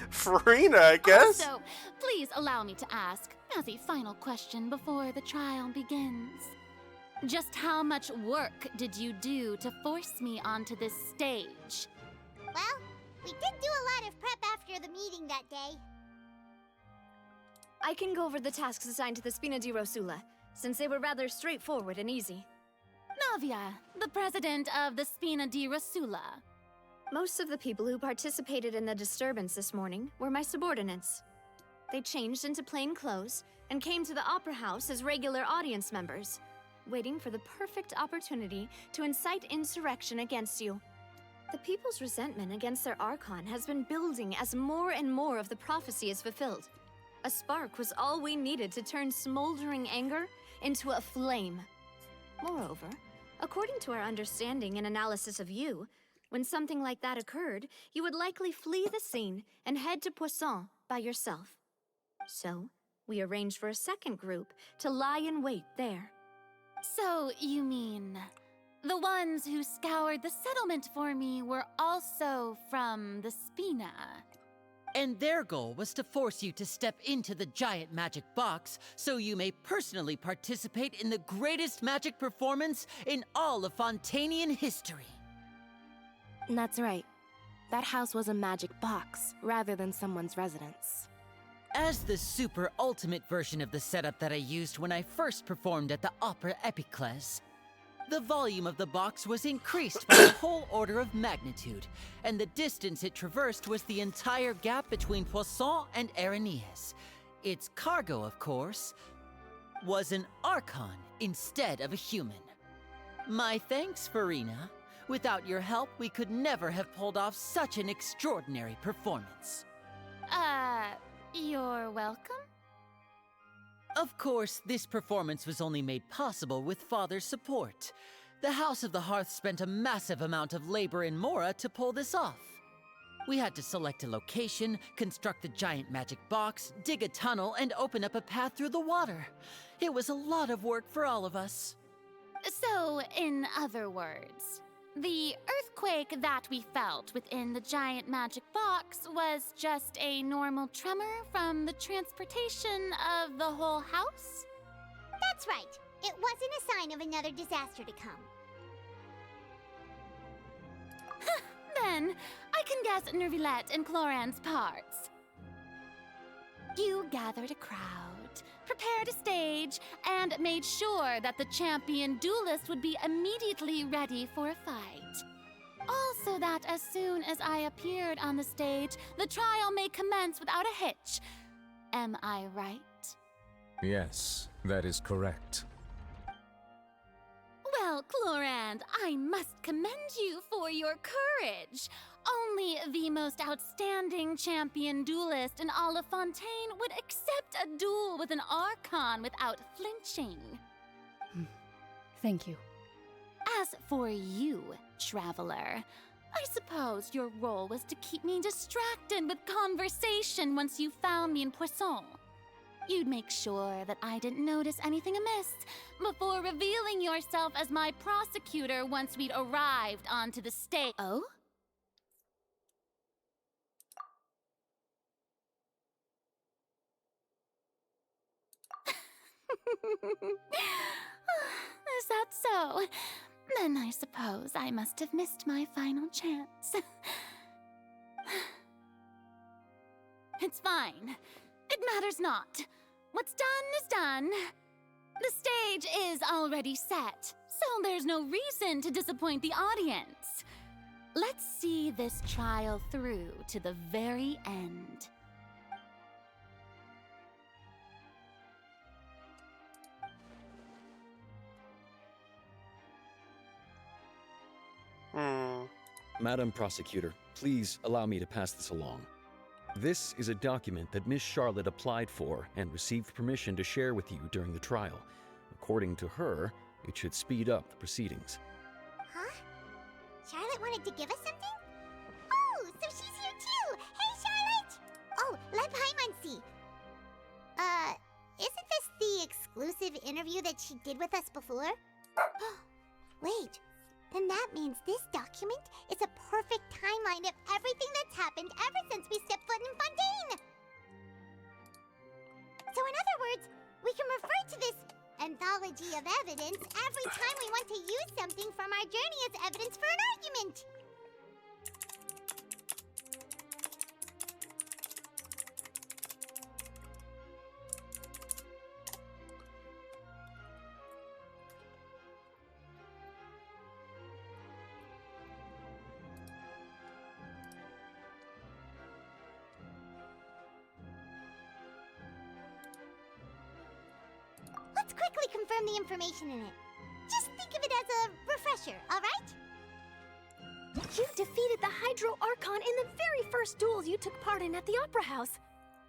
[SPEAKER 1] Farina, I guess.
[SPEAKER 11] Also, please allow me to ask, as a final question before the trial begins. Just how much work did you do to force me onto this stage?
[SPEAKER 2] Well, we did do a lot of prep after the meeting that day.
[SPEAKER 6] I can go over the tasks assigned to the Spina di Rosula, since they were rather straightforward and easy.
[SPEAKER 11] Navia, the president of the Spina di Rosula.
[SPEAKER 6] Most of the people who participated in the disturbance this morning were my subordinates. They changed into plain clothes and came to the Opera House as regular audience members, waiting for the perfect opportunity to incite insurrection against you. The people's resentment against their Archon has been building as more and more of the prophecy is fulfilled. A spark was all we needed to turn smoldering anger into a flame. Moreover, according to our understanding and analysis of you, when something like that occurred, you would likely flee the scene and head to Poisson by yourself. So, we arranged for a second group to lie in wait there.
[SPEAKER 11] So, you mean, the ones who scoured the settlement for me were also from the Spina?
[SPEAKER 8] And their goal was to force you to step into the giant magic box so you may personally participate in the greatest magic performance in all of Fontainian history.
[SPEAKER 12] That's right. That house was a magic box, rather than someone's residence.
[SPEAKER 8] As the super ultimate version of the setup that I used when I first performed at the Opera Epiclese, the volume of the box was increased by a whole order of magnitude, and the distance it traversed was the entire gap between Poisson and Aranias. Its cargo, of course, was an Archon instead of a human. My thanks, Farina. Without your help, we could never have pulled off such an extraordinary performance.
[SPEAKER 11] You're welcome?
[SPEAKER 8] Of course, this performance was only made possible with Father's support. The House of the Hearth spent a massive amount of labor in Mora to pull this off. We had to select a location, construct the giant magic box, dig a tunnel, and open up a path through the water. It was a lot of work for all of us.
[SPEAKER 11] So, in other words, the earthquake that we felt within the giant magic box was just a normal tremor from the transportation of the whole house?
[SPEAKER 2] That's right. It wasn't a sign of another disaster to come.
[SPEAKER 11] Then, I can guess Nervilette and Cloran's parts. You gathered a crowd, prepared a stage, and made sure that the champion duelist would be immediately ready for a fight. Also that as soon as I appeared on the stage, the trial may commence without a hitch. Am I right?
[SPEAKER 9] Yes, that is correct.
[SPEAKER 11] Well, Clorand, I must commend you for your courage. Only the most outstanding champion duelist in all of Fontaine would accept a duel with an Archon without flinching.
[SPEAKER 13] Thank you.
[SPEAKER 11] As for you, Traveler, I suppose your role was to keep me distracted with conversation once you found me in Poisson. You'd make sure that I didn't notice anything amiss before revealing yourself as my prosecutor once we'd arrived onto the stage. Oh? Is that so? Then I suppose I must have missed my final chance. It's fine. It matters not. What's done is done. The stage is already set, so there's no reason to disappoint the audience. Let's see this trial through to the very end.
[SPEAKER 10] Madam Prosecutor, please allow me to pass this along. This is a document that Miss Charlotte applied for and received permission to share with you during the trial. According to her, it should speed up the proceedings.
[SPEAKER 2] Huh? Charlotte wanted to give us something? Oh, so she's here too! Hey, Charlotte! Oh, let Paimon see. Isn't this the exclusive interview that she did with us before? Wait, then that means this document is a perfect timeline of everything that's happened ever since we stepped foot in Fontaine! So in other words, we can refer to this anthology of evidence every time we want to use something from our journey as evidence for an argument! Let's quickly confirm the information in it. Just think of it as a refresher, alright?
[SPEAKER 6] You defeated the Hydro Archon in the very first duels you took part in at the Opera House.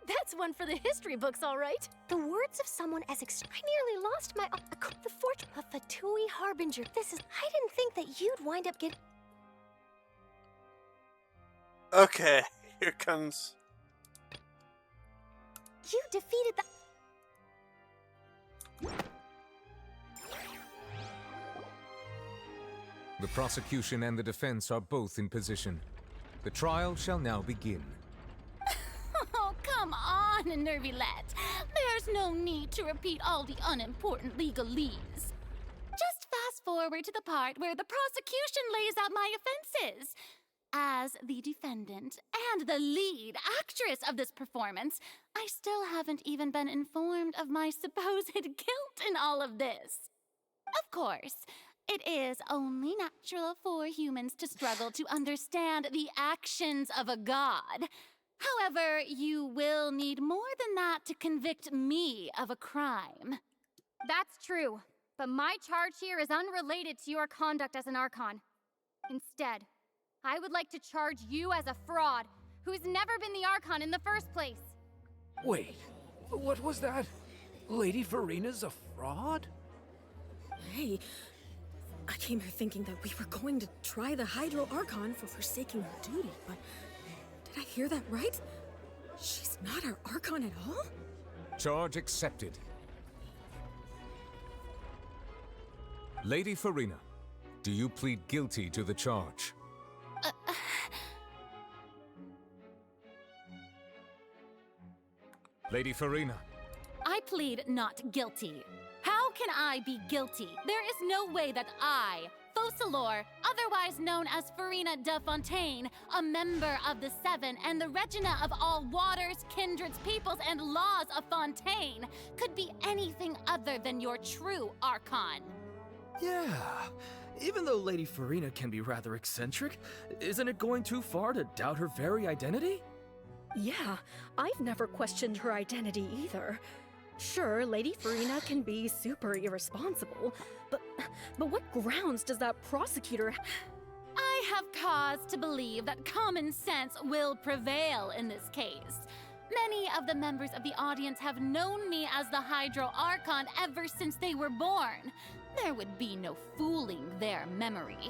[SPEAKER 6] That's one for the history books, all right. The words of someone as I nearly lost my... the fortune of Fatui Harbinger. I didn't think that you'd wind up getting...
[SPEAKER 1] Okay, here comes...
[SPEAKER 6] You defeated the...
[SPEAKER 9] The prosecution and the defense are both in position. The trial shall now begin.
[SPEAKER 11] Oh, come on, Nervilette. There's no need to repeat all the unimportant legalese. Just fast forward to the part where the prosecution lays out my offenses. As the defendant and the lead actress of this performance, I still haven't even been informed of my supposed guilt in all of this. Of course, it is only natural for humans to struggle to understand the actions of a god. However, you will need more than that to convict me of a crime.
[SPEAKER 14] That's true, but my charge here is unrelated to your conduct as an Archon. Instead, I would like to charge you as a fraud who's never been the Archon in the first place.
[SPEAKER 15] Wait, what was that? Lady Farina's a fraud?
[SPEAKER 12] Hey, I came here thinking that we were going to try the Hydro Archon for forsaking her duty, but did I hear that right? She's not our Archon at all?
[SPEAKER 9] Charge accepted. Lady Farina, do you plead guilty to the charge? Lady Farina.
[SPEAKER 11] I plead not guilty. How can I be guilty? There is no way that I, Focalor, otherwise known as Farina de Fontaine, a member of the Seven and the Regina of all waters, kindreds, peoples, and laws of Fontaine, could be anything other than your true Archon.
[SPEAKER 15] Yeah, even though Lady Farina can be rather eccentric, isn't it going too far to doubt her very identity?
[SPEAKER 16] Yeah, I've never questioned her identity either.
[SPEAKER 12] Sure, Lady Farina can be super irresponsible, but what grounds does that prosecutor
[SPEAKER 11] I have cause to believe that common sense will prevail in this case. Many of the members of the audience have known me as the Hydro Archon ever since they were born. There would be no fooling their memory.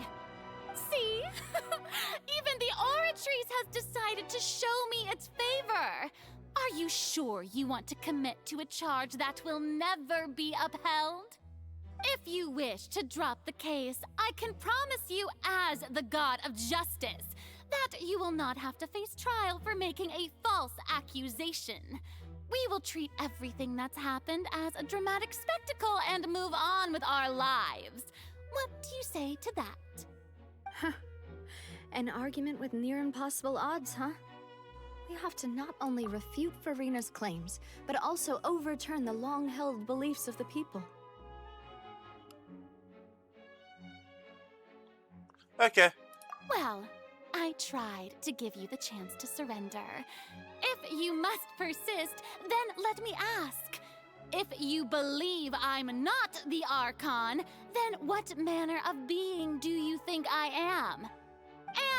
[SPEAKER 11] See? Even the Oratrice has decided to show me its favor. Are you sure you want to commit to a charge that will never be upheld? If you wish to drop the case, I can promise you as the God of Justice that you will not have to face trial for making a false accusation. We will treat everything that's happened as a dramatic spectacle and move on with our lives. What do you say to that?
[SPEAKER 6] Huh. An argument with near impossible odds, huh? We have to not only refute Farina's claims, but also overturn the long-held beliefs of the people.
[SPEAKER 1] Okay.
[SPEAKER 11] Well, I tried to give you the chance to surrender. If you must persist, then let me ask. If you believe I'm not the Archon, then what manner of being do you think I am?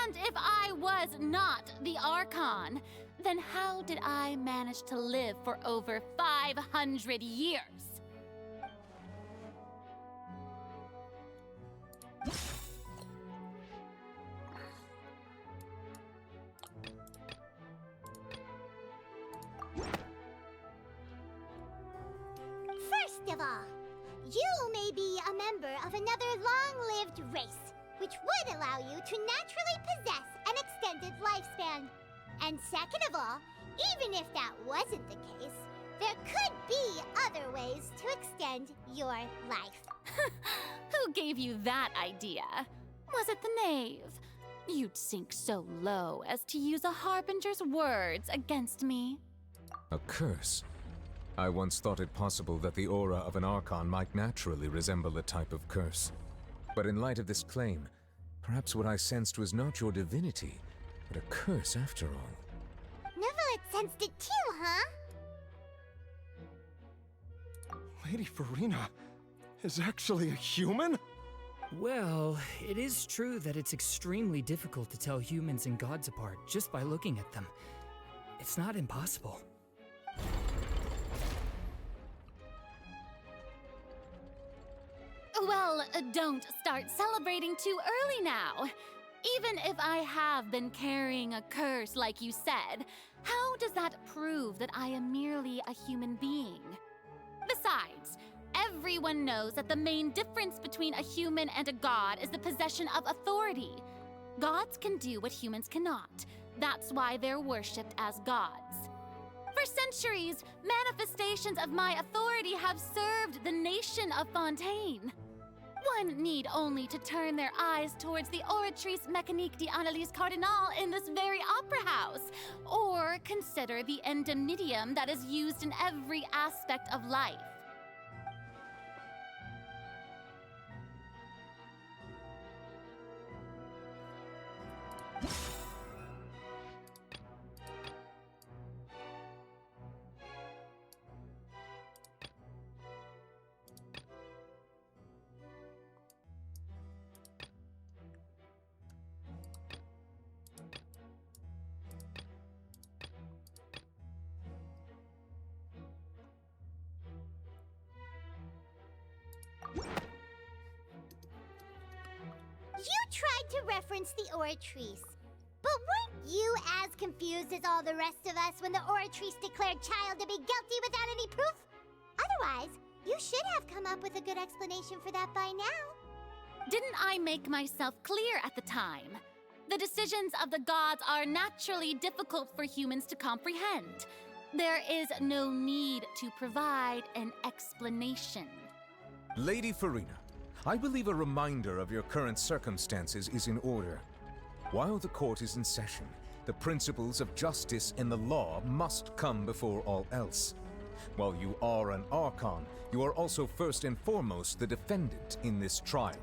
[SPEAKER 11] And if I was not the Archon, then how did I manage to live for over 500 years?
[SPEAKER 2] First of all, you may be a member of another long-lived race, which would allow you to naturally possess an extended lifespan. And second of all, even if that wasn't the case, there could be other ways to extend your life.
[SPEAKER 11] Who gave you that idea? Was it the knave? You'd sink so low as to use a harbinger's words against me.
[SPEAKER 9] A curse? I once thought it possible that the aura of an Archon might naturally resemble a type of curse. But in light of this claim, perhaps what I sensed was not your divinity, but a curse after all.
[SPEAKER 2] Neverlet sensed it too, huh?
[SPEAKER 7] Lady Farina is actually a human?
[SPEAKER 15] Well, it is true that it's extremely difficult to tell humans and gods apart just by looking at them. It's not impossible.
[SPEAKER 11] Well, don't start celebrating too early now. Even if I have been carrying a curse like you said, how does that prove that I am merely a human being? Besides, everyone knows that the main difference between a human and a god is the possession of authority. Gods can do what humans cannot. That's why they're worshipped as gods. For centuries, manifestations of my authority have served the nation of Fontaine. One need only to turn their eyes towards the Oratrice Mécanique d'Analyse Cardinal in this very opera house, or consider the endemnitium that is used in every aspect of life.
[SPEAKER 2] You tried to reference the Oratrice, but weren't you as confused as all the rest of us when the Oratrice declared Child to be guilty without any proof? Otherwise, you should have come up with a good explanation for that by now.
[SPEAKER 11] Didn't I make myself clear at the time? The decisions of the gods are naturally difficult for humans to comprehend. There is no need to provide an explanation.
[SPEAKER 9] Lady Farina, I believe a reminder of your current circumstances is in order. While the court is in session, the principles of justice and the law must come before all else. While you are an Archon, you are also first and foremost the defendant in this trial.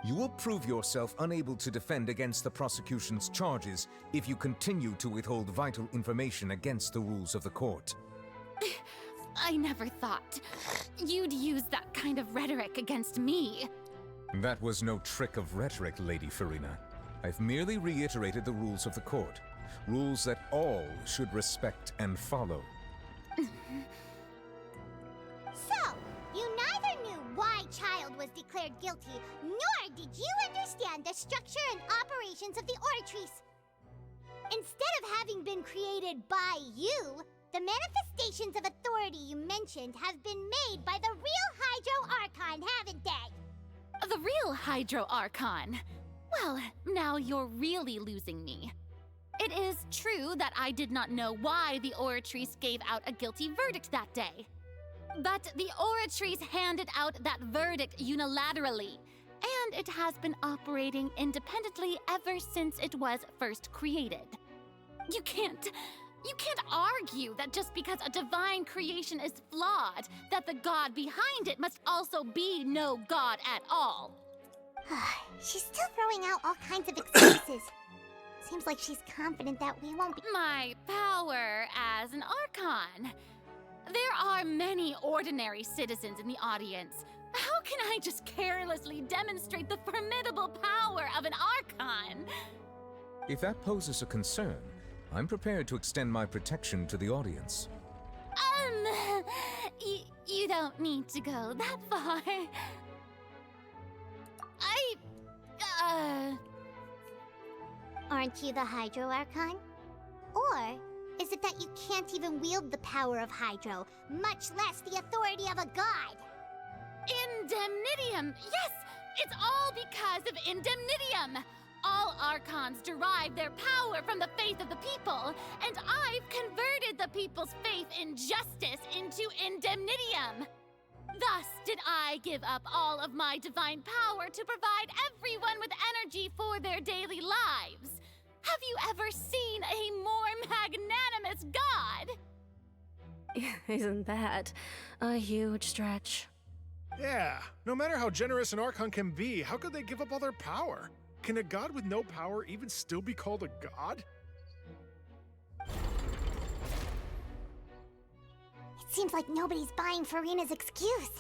[SPEAKER 9] You will prove yourself unable to defend against the prosecution's charges if you continue to withhold vital information against the rules of the court.
[SPEAKER 11] I never thought you'd use that kind of rhetoric against me.
[SPEAKER 9] That was no trick of rhetoric, Lady Farina. I've merely reiterated the rules of the court. Rules that all should respect and follow.
[SPEAKER 2] So, you neither knew why Child was declared guilty, nor did you understand the structure and operations of the Oratrice. Instead of having been created by you, the manifestations of authority you mentioned have been made by the real Hydro Archon, haven't they?
[SPEAKER 11] The real Hydro Archon? Well, now you're really losing me. It is true that I did not know why the Oratrice gave out a guilty verdict that day. But the Oratrice handed out that verdict unilaterally, and it has been operating independently ever since it was first created. You can't argue that just because a divine creation is flawed, that the god behind it must also be no god at all.
[SPEAKER 2] She's still throwing out all kinds of excuses. Seems like she's confident that we won't be—
[SPEAKER 11] My power as an Archon. There are many ordinary citizens in the audience. How can I just carelessly demonstrate the formidable power of an Archon?
[SPEAKER 9] If that poses a concern, I'm prepared to extend my protection to the audience.
[SPEAKER 11] You don't need to go that far.
[SPEAKER 2] Aren't you the Hydro Archon? Or is it that you can't even wield the power of Hydro, much less the authority of a god?
[SPEAKER 11] Indemnitium! Yes! It's all because of Indemnitium! All Archons derive their power from the faith of the people, and I've converted the people's faith in justice into Indemnitium! Thus did I give up all of my divine power to provide everyone with energy for their daily lives. Have you ever seen a more magnanimous god?
[SPEAKER 6] Isn't that a huge stretch?
[SPEAKER 13] Yeah, no matter how generous an Archon can be, how could they give up all their power? Can a god with no power even still be called a god?
[SPEAKER 2] It seems like nobody's buying Farina's excuse.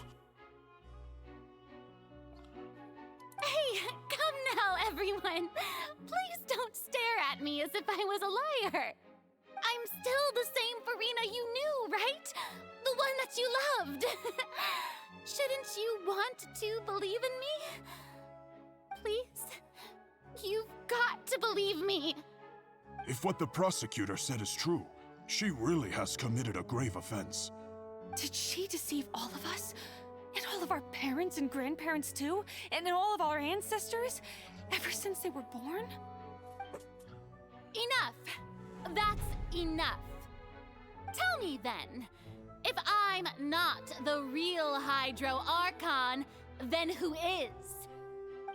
[SPEAKER 11] Hey, come now, everyone. Please don't stare at me as if I was a liar. I'm still the same Farina you knew, right? The one that you loved. Shouldn't you want to believe in me? Please? You've got to believe me.
[SPEAKER 7] If what the prosecutor said is true, she really has committed a grave offense.
[SPEAKER 12] Did she deceive all of us? And all of our parents and grandparents too? And all of our ancestors? Ever since they were born?
[SPEAKER 11] Enough. That's enough. Tell me then, if I'm not the real Hydro Archon, then who is?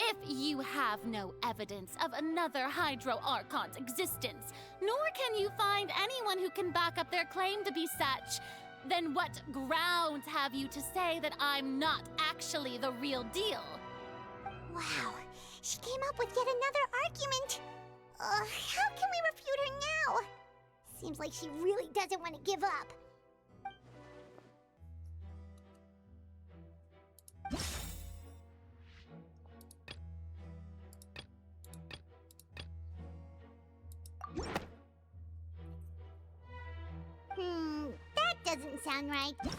[SPEAKER 11] If you have no evidence of another Hydro Archon's existence, nor can you find anyone who can back up their claim to be such, then what grounds have you to say that I'm not actually the real deal?
[SPEAKER 2] Wow, she came up with yet another argument. How can we refute her now? Seems like she really doesn't want to give up. That doesn't sound right. That...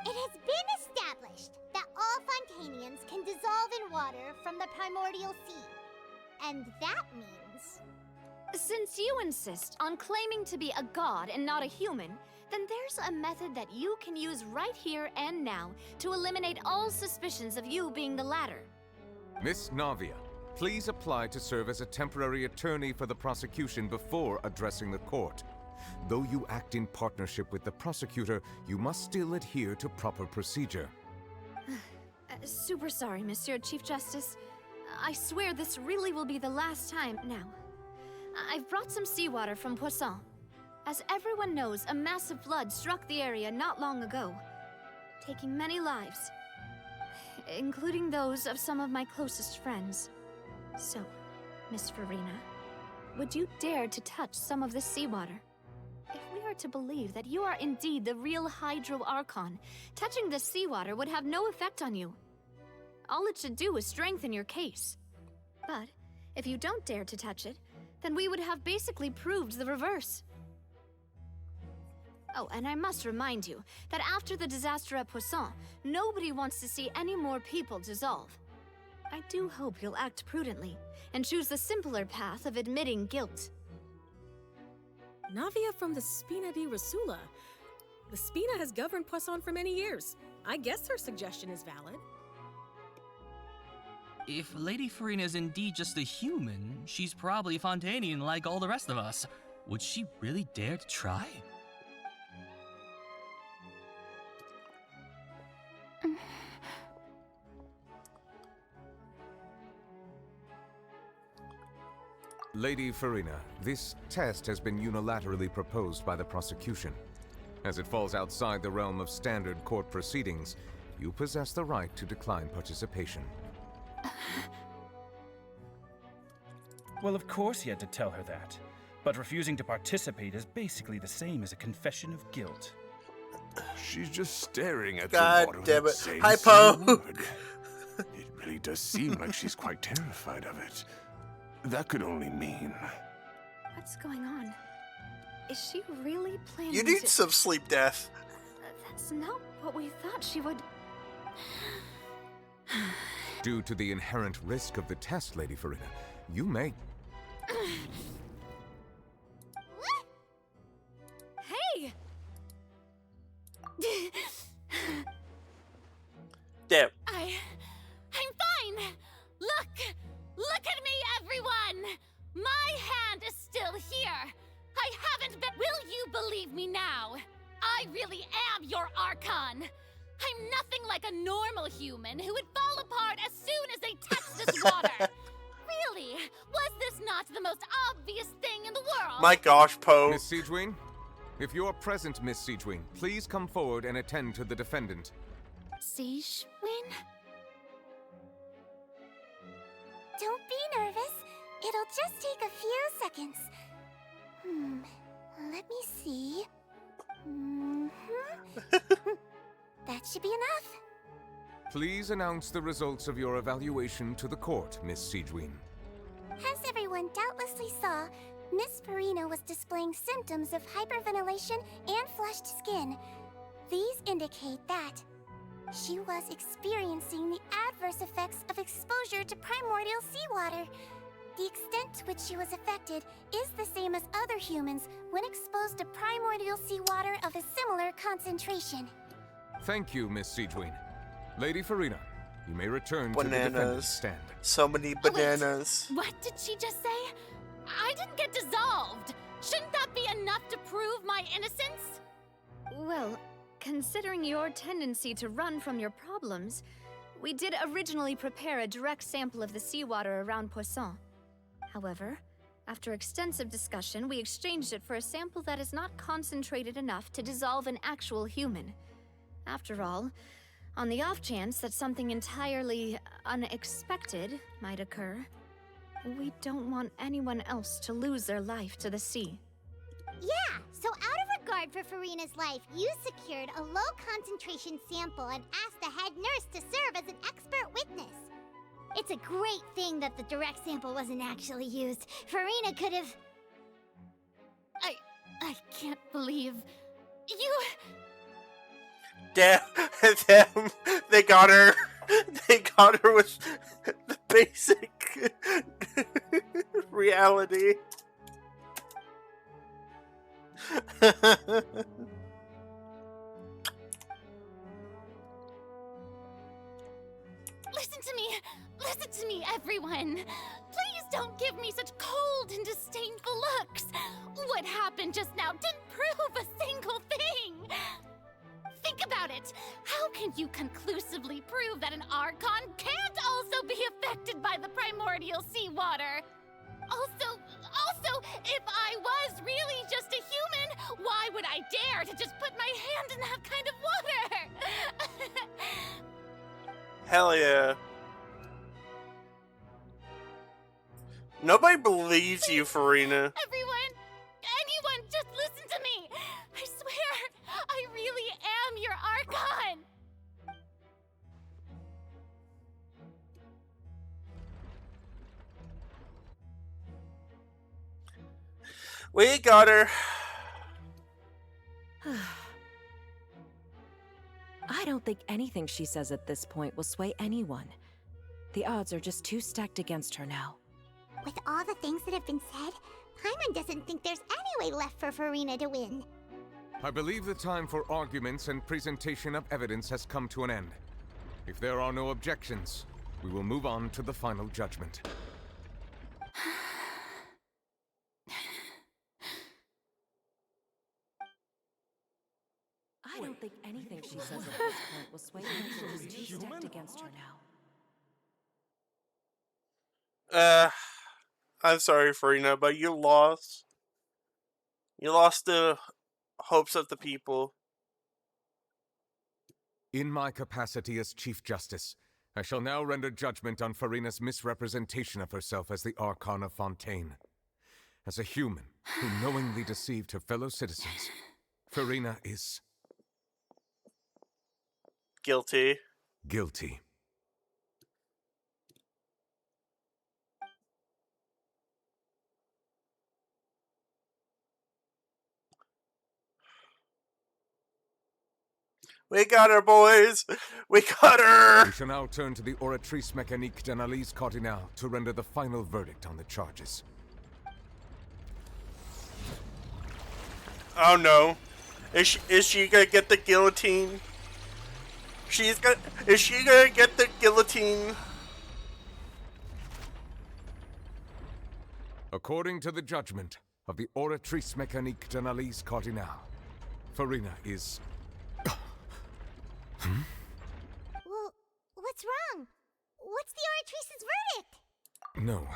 [SPEAKER 2] It has been established that all Fontainians can dissolve in water from the primordial sea. And that means...
[SPEAKER 16] Since you insist on claiming to be a god and not a human, then there's a method that you can use right here and now to eliminate all suspicions of you being the latter.
[SPEAKER 9] Miss Navia, please apply to serve as a temporary attorney for the prosecution before addressing the court. Though you act in partnership with the prosecutor, you must still adhere to proper procedure.
[SPEAKER 16] Super sorry, Monsieur Chief Justice. I swear this really will be the last time now. I've brought some seawater from Poisson. As everyone knows, a massive flood struck the area not long ago, taking many lives, including those of some of my closest friends. So, Miss Farina, would you dare to touch some of this seawater? If we are to believe that you are indeed the real Hydro Archon, touching this seawater would have no effect on you. All it should do is strengthen your case. But if you don't dare to touch it, then we would have basically proved the reverse. Oh, and I must remind you that after the disaster at Poisson, nobody wants to see any more people dissolve. I do hope you'll act prudently and choose the simpler path of admitting guilt.
[SPEAKER 12] Navia from the Spina di Rasula. The Spina has governed Poisson for many years. I guess her suggestion is valid.
[SPEAKER 17] If Lady Farina is indeed just a human, she's probably Fontainian like all the rest of us. Would she really dare to try?
[SPEAKER 9] Lady Farina, this test has been unilaterally proposed by the prosecution. As it falls outside the realm of standard court proceedings, you possess the right to decline participation.
[SPEAKER 18] Well, of course he had to tell her that. But refusing to participate is basically the same as a confession of guilt.
[SPEAKER 7] She's just staring at
[SPEAKER 1] God
[SPEAKER 7] the water.
[SPEAKER 1] damn it.
[SPEAKER 7] Saying
[SPEAKER 1] Hypo!
[SPEAKER 7] some word. It really does seem like she's quite terrified of it. That could only mean...
[SPEAKER 16] What's going on? Is she really planning
[SPEAKER 1] You need
[SPEAKER 16] to...
[SPEAKER 1] some sleep death.
[SPEAKER 16] That's not what we thought she would...
[SPEAKER 9] Due to the inherent risk of the test, Lady Farina, you may...
[SPEAKER 16] Hey!
[SPEAKER 1] Damn.
[SPEAKER 11] I'm fine! Look at me, everyone! My hand is still here! I haven't been— Will you believe me now? I really am your Archon! I'm nothing like a normal human who would fall apart as soon as they touch this water! Really? Was this not the most obvious thing in the world?
[SPEAKER 1] My gosh, Poe.
[SPEAKER 9] Miss Siegewin? If you're present, Miss Siegewin, please come forward and attend to the defendant.
[SPEAKER 16] Siegewin?
[SPEAKER 2] Don't be nervous. It'll just take a few seconds. Let me see. That should be enough.
[SPEAKER 9] Please announce the results of your evaluation to the court, Miss Siegewin.
[SPEAKER 2] As everyone doubtlessly saw, Miss Farina was displaying symptoms of hyperventilation and flushed skin. These indicate that she was experiencing the adverse effects of exposure to primordial seawater. The extent to which she was affected is the same as other humans when exposed to primordial seawater of a similar concentration.
[SPEAKER 9] Thank you, Miss Siegewin. Lady Farina, you may return to the defendant's stand.
[SPEAKER 1] So many bananas.
[SPEAKER 11] Wait, what did she just say? I didn't get dissolved! Shouldn't that be enough to prove my innocence?
[SPEAKER 16] Well, considering your tendency to run from your problems, we did originally prepare a direct sample of the seawater around Poisson. However, after extensive discussion, we exchanged it for a sample that is not concentrated enough to dissolve an actual human. After all, on the off chance that something entirely unexpected might occur, we don't want anyone else to lose their life to the sea.
[SPEAKER 2] Yeah, so out of regard for Farina's life, you secured a low-concentration sample and asked the head nurse to serve as an expert witness. It's a great thing that the direct sample wasn't actually used. Farina could have...
[SPEAKER 11] I can't believe... You...
[SPEAKER 1] Damn, they got her. They got her with the basic reality.
[SPEAKER 11] Listen to me, everyone. Please don't give me such cold and disdainful looks. What happened just now didn't prove a single thing. Think about it. How can you conclusively prove that an Archon can't also be affected by the primordial seawater? Also, Also, if I was really just a human, why would I dare to just put my hand in that kind of water?
[SPEAKER 1] Hell yeah. Nobody believes you, Farina.
[SPEAKER 11] Everyone, anyone, just listen to me. I swear, I really am your Archon.
[SPEAKER 1] We got her.
[SPEAKER 19] I don't think anything she says at this point will sway anyone. The odds are just too stacked against her now.
[SPEAKER 2] With all the things that have been said, Paimon doesn't think there's any way left for Farina to win.
[SPEAKER 9] I believe the time for arguments and presentation of evidence has come to an end. If there are no objections, we will move on to the final judgment.
[SPEAKER 19] I don't think anything she says at this point will sway anyone. She's too stacked against her now.
[SPEAKER 1] I'm sorry, Farina, but you lost. You lost the hopes of the people.
[SPEAKER 9] In my capacity as Chief Justice, I shall now render judgment on Farina's misrepresentation of herself as the Archon of Fontaine. As a human who knowingly deceived her fellow citizens, Farina is...
[SPEAKER 1] guilty.
[SPEAKER 9] Guilty.
[SPEAKER 1] We got her, boys! We got her!
[SPEAKER 9] We shall now turn to the Oratrice Mécanique d'Analyse Cardinal to render the final verdict on the charges.
[SPEAKER 1] Oh no. Is she gonna get the guillotine? Is she gonna get the guillotine?
[SPEAKER 9] According to the judgment of the Oratrice Mécanique d'Analyse Cardinal, Farina is...
[SPEAKER 2] Well, what's wrong? What's the Oratrice's verdict?
[SPEAKER 9] No,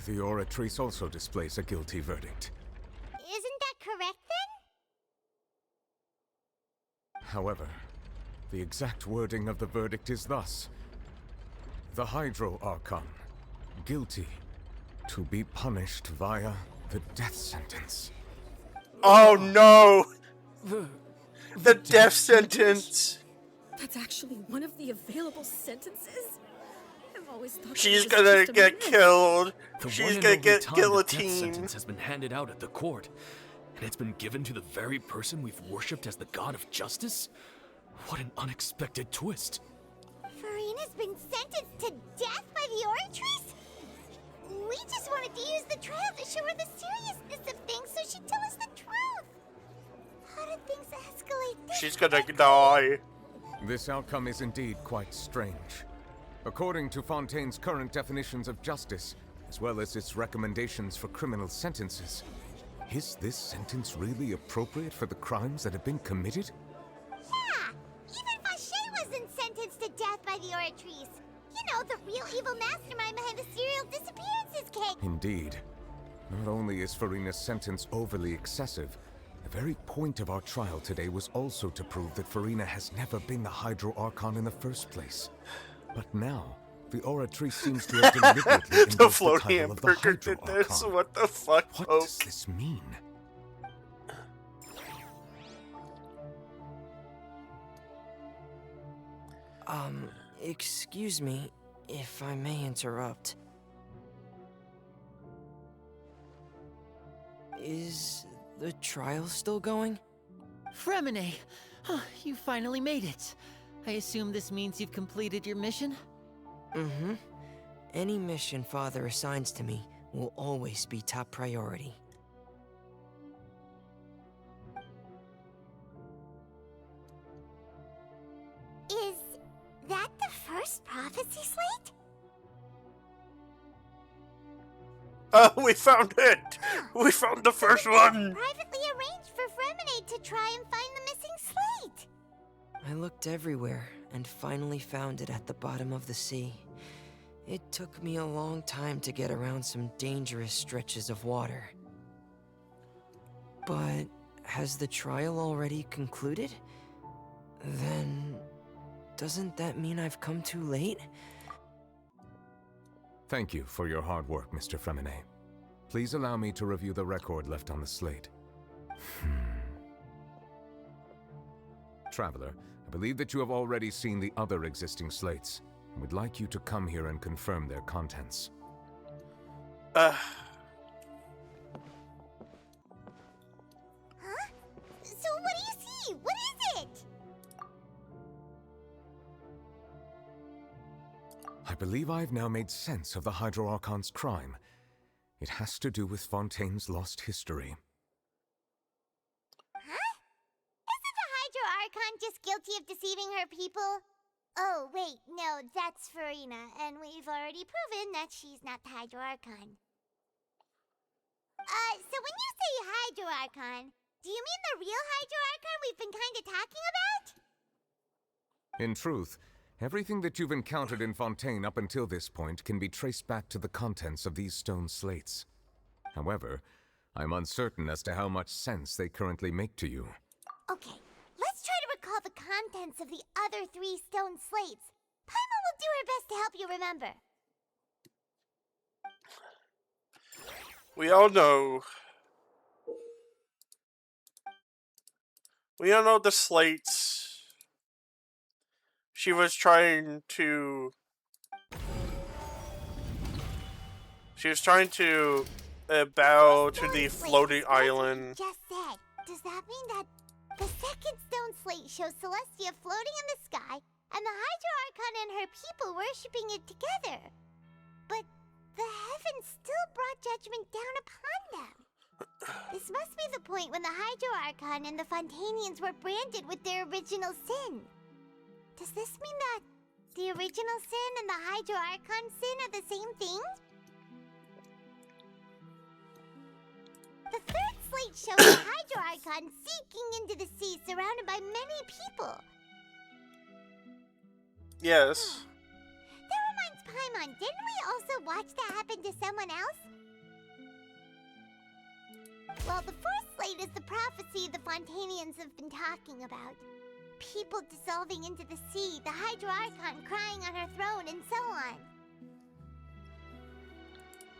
[SPEAKER 9] the Oratrice also displays a guilty verdict.
[SPEAKER 2] Isn't that correct then?
[SPEAKER 9] However, the exact wording of the verdict is thus. The Hydro Archon, guilty, to be punished via the death sentence.
[SPEAKER 1] Oh no! The death sentence!
[SPEAKER 12] That's actually one of the available sentences? I've always thought
[SPEAKER 1] she's gonna get killed. She's gonna get guillotined.
[SPEAKER 20] The death sentence has been handed out at the court, and it's been given to the very person we've worshipped as the god of justice? What an unexpected twist.
[SPEAKER 2] Farina's been sentenced to death by the Oratrice? We just wanted to use the trial to show her the seriousness of things so she'd tell us the truth. How did things escalate this
[SPEAKER 1] She's gonna die.
[SPEAKER 9] This outcome is indeed quite strange. According to Fontaine's current definitions of justice, as well as its recommendations for criminal sentences, is this sentence really appropriate for the crimes that have been committed?
[SPEAKER 2] Yeah! Even Vache wasn't sentenced to death by the Oratrice. You know, the real evil mastermind behind the serial disappearances case.
[SPEAKER 9] Indeed. Not only is Farina's sentence overly excessive, the very point of our trial today was also to prove that Farina has never been the Hydro Archon in the first place. But now, the Oratrice seems to have deliberately invoked
[SPEAKER 1] the float
[SPEAKER 9] the title of the
[SPEAKER 1] hamburger
[SPEAKER 9] Hydro
[SPEAKER 1] did this.
[SPEAKER 9] Archon.
[SPEAKER 1] What the fuck?
[SPEAKER 9] What does this mean?
[SPEAKER 21] Excuse me, if I may interrupt. Is the trial still going?
[SPEAKER 8] Fremine! Oh, you finally made it. I assume this means you've completed your mission?
[SPEAKER 21] Mm-hmm. Any mission Father assigns to me will always be top priority.
[SPEAKER 2] Is that the first prophecy slate?
[SPEAKER 1] We found it! We found the first one!
[SPEAKER 2] Privately arranged for Fremine to try and find the missing slate.
[SPEAKER 21] I looked everywhere and finally found it at the bottom of the sea. It took me a long time to get around some dangerous stretches of water. But has the trial already concluded? Then doesn't that mean I've come too late?
[SPEAKER 9] Thank you for your hard work, Mr. Freminet. Please allow me to review the record left on the slate. Traveler, I believe that you have already seen the other existing slates, and would like you to come here and confirm their contents.
[SPEAKER 2] Huh? So what do you see? What is it?
[SPEAKER 9] I believe I've now made sense of the Hydro Archon's crime. It has to do with Fontaine's lost history.
[SPEAKER 2] Huh? Isn't the Hydro Archon just guilty of deceiving her people? Oh, wait, no, that's Farina, and we've already proven that she's not the Hydro Archon. So when you say Hydro Archon, do you mean the real Hydro Archon we've been kinda talking about?
[SPEAKER 9] In truth, everything that you've encountered in Fontaine up until this point can be traced back to the contents of these stone slates. However, I'm uncertain as to how much sense they currently make to you.
[SPEAKER 2] Okay, let's try to recall the contents of the other 3 stone slates. Paimon will do her best to help you remember.
[SPEAKER 1] We all know the slates. She was trying to bow to the floating island.
[SPEAKER 2] Just said. Does that mean that the second stone slate shows Celestia floating in the sky and the Hydro Archon and her people worshipping it together? But the heavens still brought judgment down upon them. This must be the point when the Hydro Archon and the Fontainians were branded with their original sin. Does this mean that the original sin and the Hydro Archon sin are the same thing? The third slate shows the Hydro Archon sinking into the sea surrounded by many people.
[SPEAKER 1] Yes.
[SPEAKER 2] That reminds Paimon, didn't we also watch that happen to someone else? Well, the fourth slate is the prophecy the Fontainians have been talking about. People dissolving into the sea, the Hydro Archon crying on her throne, and so on.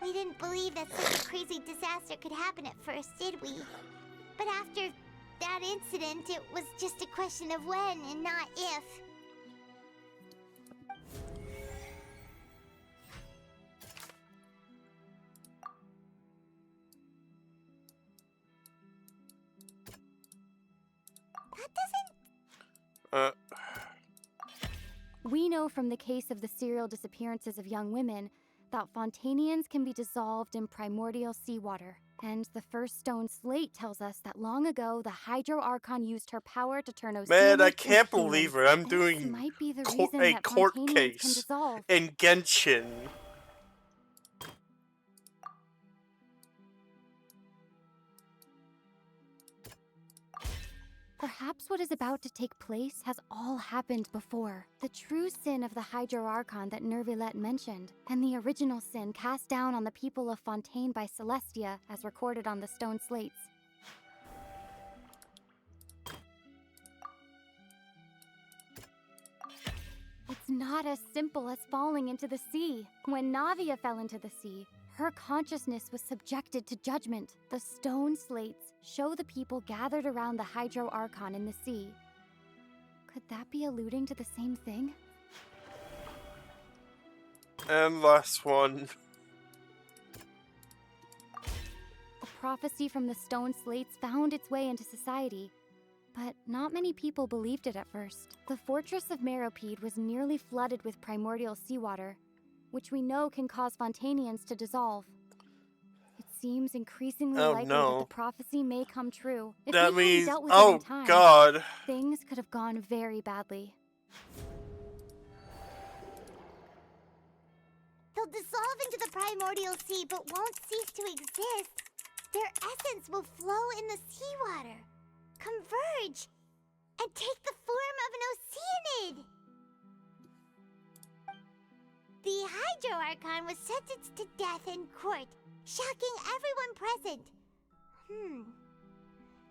[SPEAKER 2] We didn't believe that such a crazy disaster could happen at first, did we? But after that incident, it was just a question of when and not if.
[SPEAKER 14] We know from the case of the serial disappearances of young women that Fontainians can be dissolved in primordial seawater. And the first stone slate tells us that long ago, the Hydro Archon used her power to turn Oceanians
[SPEAKER 1] Man, I
[SPEAKER 14] into
[SPEAKER 1] can't
[SPEAKER 14] humans.
[SPEAKER 1] believe it. I'm
[SPEAKER 14] This
[SPEAKER 1] doing
[SPEAKER 14] might be the
[SPEAKER 1] a
[SPEAKER 14] reason that
[SPEAKER 1] court
[SPEAKER 14] Fontainians can
[SPEAKER 1] case
[SPEAKER 14] dissolve.
[SPEAKER 1] in Genshin.
[SPEAKER 14] Perhaps what is about to take place has all happened before. The true sin of the Hydro Archon that Nervilette mentioned, and the original sin cast down on the people of Fontaine by Celestia, as recorded on the stone slates. It's not as simple as falling into the sea. When Navia fell into the sea, her consciousness was subjected to judgment. The stone slates show the people gathered around the Hydro Archon in the sea. Could that be alluding to the same thing?
[SPEAKER 1] And last one.
[SPEAKER 14] The prophecy from the stone slates found its way into society, but not many people believed it at first. The fortress of Meropide was nearly flooded with primordial seawater, which we know can cause Fontainians to dissolve. It seems increasingly likely that the prophecy may come true. If
[SPEAKER 1] That
[SPEAKER 14] we hadn't
[SPEAKER 1] means,
[SPEAKER 14] dealt with it in time,
[SPEAKER 1] God.
[SPEAKER 14] things could have gone very badly.
[SPEAKER 2] They'll dissolve into the primordial sea but won't cease to exist. Their essence will flow in the seawater, converge, and take the form of an oceanid. The Hydro Archon was sentenced to death in court, shocking everyone present.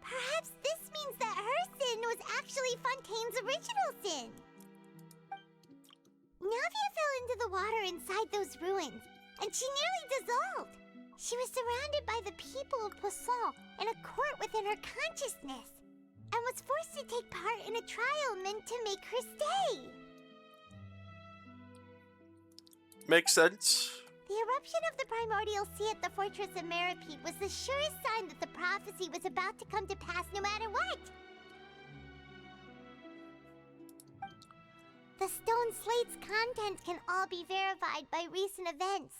[SPEAKER 2] Perhaps this means that her sin was actually Fontaine's original sin. Navia fell into the water inside those ruins, and she nearly dissolved. She was surrounded by the people of Poisson in a court within her consciousness, and was forced to take part in a trial meant to make her stay.
[SPEAKER 1] Makes sense.
[SPEAKER 2] The eruption of the primordial sea at the fortress of Meripede was the surest sign that the prophecy was about to come to pass no matter what. The stone slate's contents can all be verified by recent events.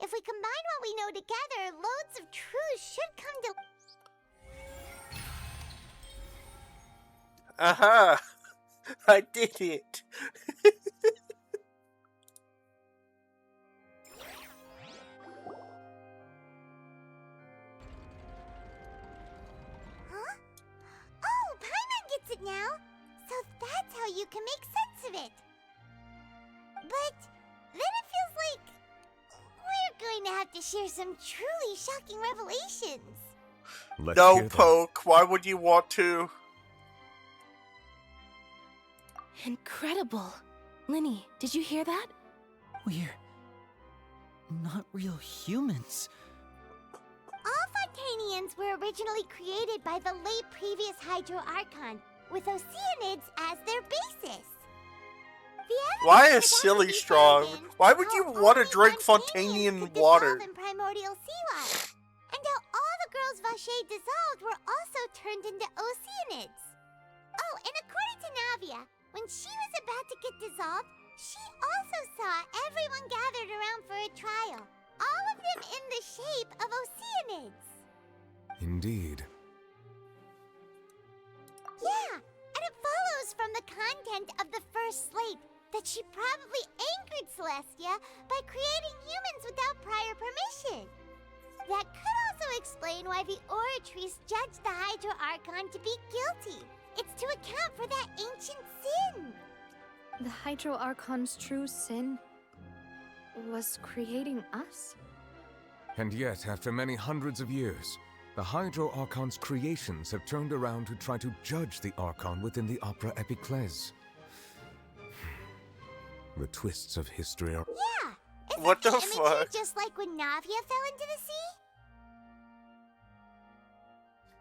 [SPEAKER 2] If we combine what we know together, loads of truths should come to...
[SPEAKER 1] Aha! I did it!
[SPEAKER 2] Huh? Oh, Paimon gets it now! So that's how you can make sense of it! But then it feels like we're going to have to share some truly shocking revelations.
[SPEAKER 9] Let's
[SPEAKER 1] No,
[SPEAKER 9] hear them.
[SPEAKER 1] Poke, why would you want to?
[SPEAKER 12] Incredible. Linny, did you hear that?
[SPEAKER 8] We're not real humans.
[SPEAKER 2] All Fontainians were originally created by the late previous Hydro Archon, with Oceanids as their basis.
[SPEAKER 1] Why is Silly strong? Why would you want to drink Fontainian water?
[SPEAKER 2] In primordial seawater. And how all the girls Vacher dissolved were also turned into Oceanids. Oh, and according to Navia, when she was about to get dissolved, she also saw everyone gathered around for a trial. All of them in the shape of Oceanids.
[SPEAKER 9] Indeed.
[SPEAKER 2] Yeah, and it follows from the content of the first slate that she probably angered Celestia by creating humans without prior permission. That could also explain why the Oratrice judged the Hydro Archon to be guilty. It's to account for that ancient sin.
[SPEAKER 16] The Hydro Archon's true sin was creating us?
[SPEAKER 9] And yet, after many hundreds of years, the Hydro Archon's creations have turned around to try to judge the Archon within the Opera Epiclese. The twists of history are...
[SPEAKER 2] Yeah! Isn't
[SPEAKER 1] What the
[SPEAKER 2] image here
[SPEAKER 1] fuck?
[SPEAKER 2] just like when Navia fell into the sea?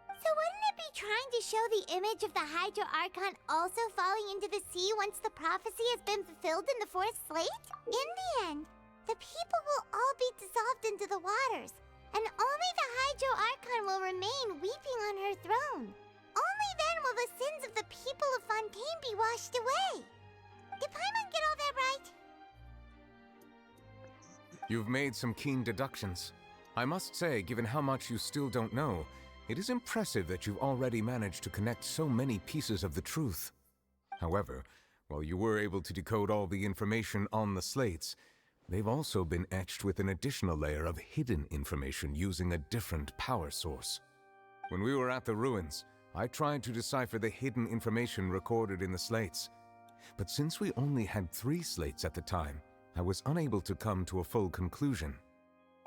[SPEAKER 2] So wouldn't it be trying to show the image of the Hydro Archon also falling into the sea once the prophecy has been fulfilled in the fourth slate? In the end, the people will all be dissolved into the waters, and only the Hydro Archon will remain weeping on her throne. Only then will the sins of the people of Fontaine be washed away. Did Paimon get all that right?
[SPEAKER 9] You've made some keen deductions. I must say, given how much you still don't know, it is impressive that you've already managed to connect so many pieces of the truth. However, while you were able to decode all the information on the slates, they've also been etched with an additional layer of hidden information using a different power source. When we were at the ruins, I tried to decipher the hidden information recorded in the slates. But since we only had 3 slates at the time, I was unable to come to a full conclusion.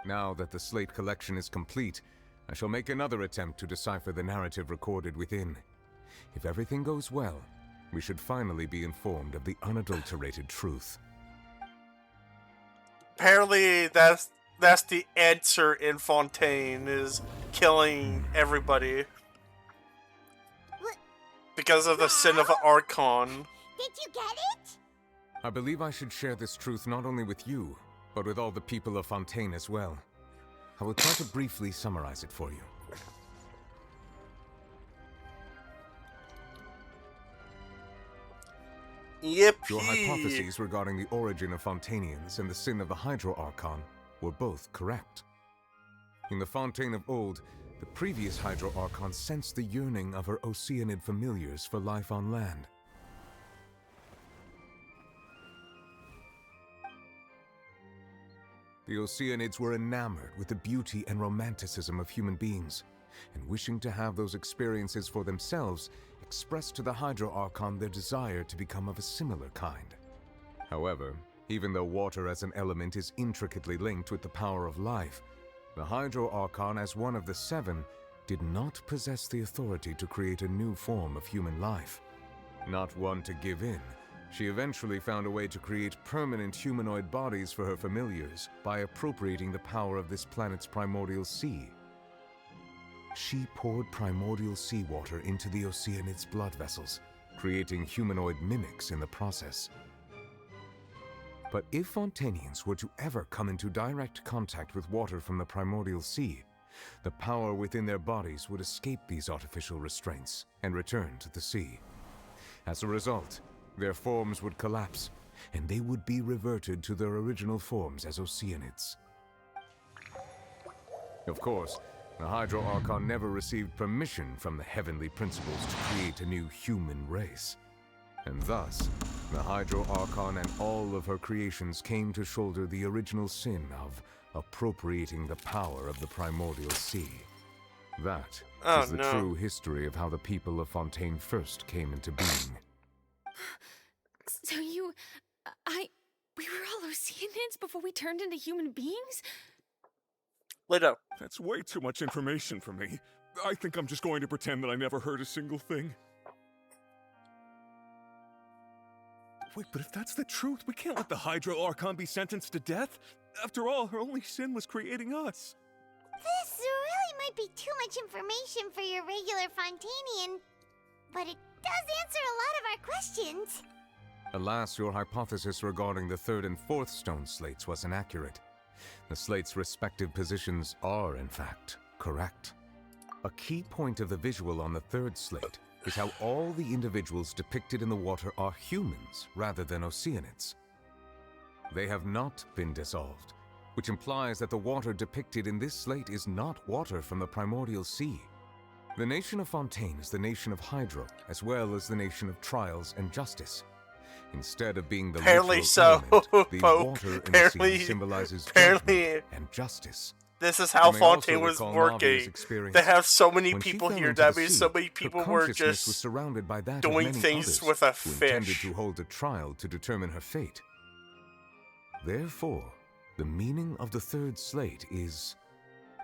[SPEAKER 9] Now that the slate collection is complete, I shall make another attempt to decipher the narrative recorded within. If everything goes well, we should finally be informed of the unadulterated truth.
[SPEAKER 1] Apparently, that's the answer in Fontaine, is killing everybody. Because of the sin of the Archon.
[SPEAKER 2] Did you get it?
[SPEAKER 9] I believe I should share this truth not only with you, but with all the people of Fontaine as well. I will try to briefly summarize it for you.
[SPEAKER 1] Yippee!
[SPEAKER 9] Your hypotheses regarding the origin of Fontainians and the sin of the Hydro Archon were both correct. In the Fontaine of old, the previous Hydro Archon sensed the yearning of her Oceanid familiars for life on land. The Oceanids were enamored with the beauty and romanticism of human beings, and wishing to have those experiences for themselves, expressed to the Hydro Archon their desire to become of a similar kind. However, Even though water as an element is intricately linked with the power of life, the Hydro Archon, as one of the 7, did not possess the authority to create a new form of human life. Not one to give in, she eventually found a way to create permanent humanoid bodies for her familiars by appropriating the power of this planet's primordial sea. She poured primordial seawater into the Oceanids' blood vessels, creating humanoid mimics in the process. But if Fontainians were to ever come into direct contact with water from the primordial sea, the power within their bodies would escape these artificial restraints and return to the sea. As a result, their forms would collapse, and they would be reverted to their original forms as Oceanids. Of course, the Hydro Archon never received permission from the heavenly principles to create a new human race. And thus, the Hydro Archon and all of her creations came to shoulder the original sin of appropriating the power of the primordial sea. That is the true history of how the people of Fontaine first came into being.
[SPEAKER 12] So we were all Oceanids before we turned into human beings?
[SPEAKER 1] Leto.
[SPEAKER 7] That's way too much information for me. I think I'm just going to pretend that I never heard a single thing. Wait, but if that's the truth, we can't let the Hydro Archon be sentenced to death. After all, her only sin was creating us.
[SPEAKER 2] This really might be too much information for your regular Fontainian, but it does answer a lot of our questions.
[SPEAKER 9] Alas, your hypothesis regarding the 3rd and 4th stone slates was inaccurate. The slates' respective positions are, in fact, correct. A key point of the visual on the 3rd slate is how all the individuals depicted in the water are humans rather than Oceanids. They have not been dissolved, which implies that the water depicted in this slate is not water from the primordial sea. The nation of Fontaine is the nation of Hydro, as well as the nation of Trials and Justice. Instead of being the
[SPEAKER 1] apparently
[SPEAKER 9] literal
[SPEAKER 1] so,
[SPEAKER 9] element, the
[SPEAKER 1] Pope.
[SPEAKER 9] water in
[SPEAKER 1] Apparently,
[SPEAKER 9] the sea symbolizes
[SPEAKER 1] apparently,
[SPEAKER 9] judgment and justice.
[SPEAKER 1] This is how
[SPEAKER 9] You may also
[SPEAKER 1] Fontaine was
[SPEAKER 9] recall
[SPEAKER 1] working.
[SPEAKER 9] Navia's experience.
[SPEAKER 1] They have so many
[SPEAKER 9] When she
[SPEAKER 1] people
[SPEAKER 9] fell
[SPEAKER 1] here.
[SPEAKER 9] into
[SPEAKER 1] That
[SPEAKER 9] the
[SPEAKER 1] means
[SPEAKER 9] sea,
[SPEAKER 1] so many
[SPEAKER 9] her
[SPEAKER 1] people were
[SPEAKER 9] consciousness
[SPEAKER 1] just
[SPEAKER 9] was surrounded by that of
[SPEAKER 1] doing
[SPEAKER 9] many
[SPEAKER 1] things
[SPEAKER 9] others
[SPEAKER 1] with a
[SPEAKER 9] who intended
[SPEAKER 1] fish.
[SPEAKER 9] to hold a trial to determine her fate. Therefore, the meaning of the 3rd slate is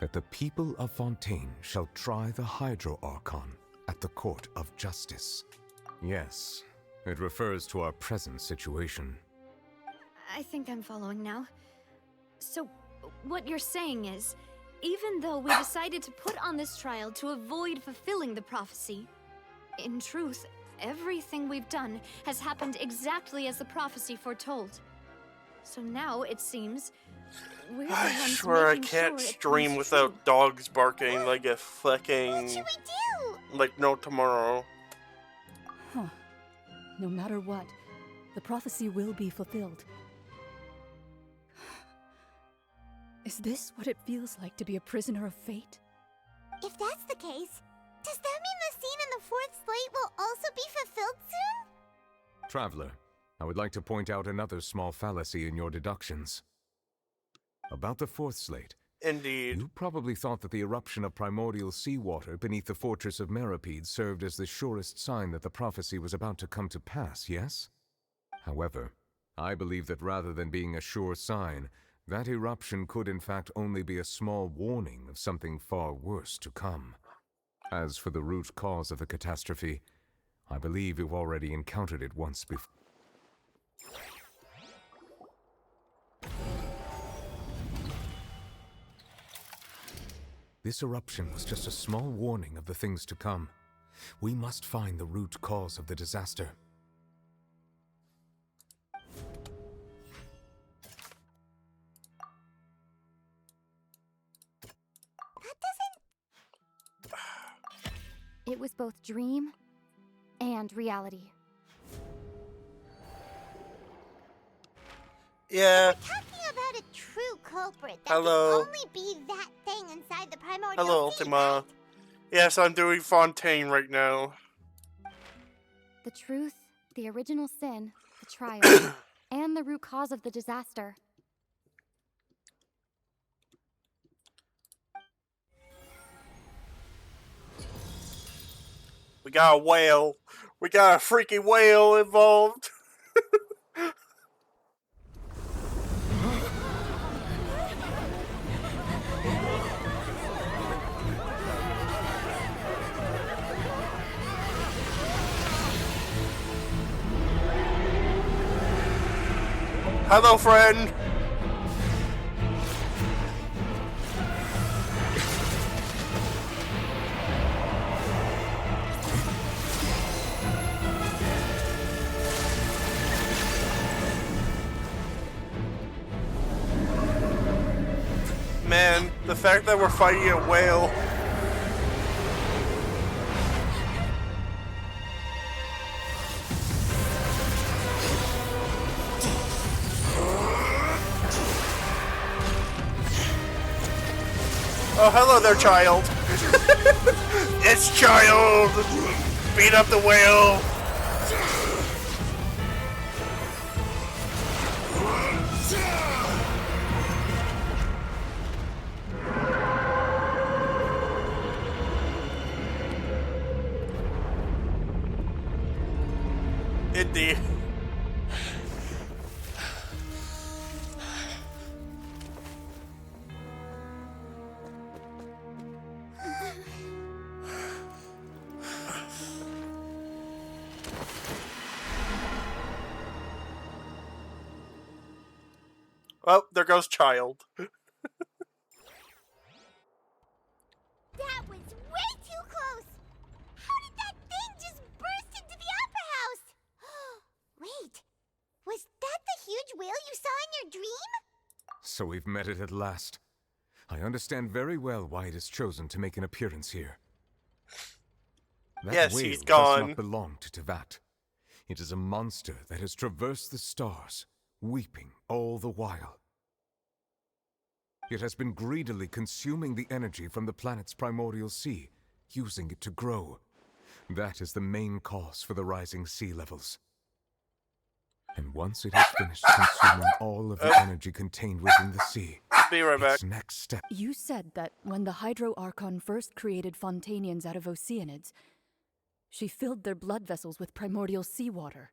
[SPEAKER 9] that the people of Fontaine shall try the Hydro Archon at the court of justice. Yes, it refers to our present situation.
[SPEAKER 16] I think I'm following now. So, what you're saying is, even though we decided to put on this trial to avoid fulfilling the prophecy, in truth, everything we've done has happened exactly as the prophecy foretold. So now, it seems, we're the
[SPEAKER 1] I
[SPEAKER 16] ones
[SPEAKER 1] swear I
[SPEAKER 16] making
[SPEAKER 1] can't
[SPEAKER 16] sure it
[SPEAKER 1] stream
[SPEAKER 16] comes
[SPEAKER 1] without
[SPEAKER 16] true.
[SPEAKER 1] dogs barking like a fucking.
[SPEAKER 2] What should we do?
[SPEAKER 1] Like no tomorrow.
[SPEAKER 3] Huh. No matter what, the prophecy will be fulfilled. Is this what it feels like to be a prisoner of fate?
[SPEAKER 2] If that's the case, does that mean the scene in the 4th slate will also be fulfilled soon?
[SPEAKER 9] Traveler, I would like to point out another small fallacy in your deductions. About the 4th slate.
[SPEAKER 1] Indeed.
[SPEAKER 9] You probably thought that the eruption of primordial seawater beneath the fortress of Meripede served as the surest sign that the prophecy was about to come to pass, yes? However, I believe that rather than being a sure sign, that eruption could in fact only be a small warning of something far worse to come. As for the root cause of the catastrophe, I believe you've already encountered it once before. This eruption was just a small warning of the things to come. We must find the root cause of the disaster.
[SPEAKER 14] It was both dream and reality.
[SPEAKER 1] Yeah.
[SPEAKER 2] We're talking about a true culprit that
[SPEAKER 1] Hello.
[SPEAKER 2] can only be that thing inside the primordial
[SPEAKER 1] Hello,
[SPEAKER 2] sea,
[SPEAKER 1] Ultima.
[SPEAKER 2] right?
[SPEAKER 1] Yes, I'm doing Fontaine right now.
[SPEAKER 14] The truth, the original sin, the trial, and the root cause of the disaster.
[SPEAKER 1] We got a whale. We got a freaking whale involved. Hello, friend. Man, the fact that we're fighting a whale. Oh, hello there, child. It's child. Beat up the whale. Indeed. Oh, there goes child.
[SPEAKER 2] That was way too close! How did that thing just burst into the Opera House? Wait, was that the huge whale you saw in your dream?
[SPEAKER 9] So we've met it at last. I understand very well why it has chosen to make an appearance here. That
[SPEAKER 1] Yes,
[SPEAKER 9] whale
[SPEAKER 1] he's
[SPEAKER 9] does
[SPEAKER 1] gone.
[SPEAKER 9] not belong to Tevat. It is a monster that has traversed the stars, weeping all the while. It has been greedily consuming the energy from the planet's primordial sea, using it to grow. That is the main cause for the rising sea levels. And once it has finished consuming all of the energy contained within the sea,
[SPEAKER 1] Be right back.
[SPEAKER 9] its next step...
[SPEAKER 3] You said that when the Hydro Archon first created Fontainians out of Oceanids, she filled their blood vessels with primordial seawater.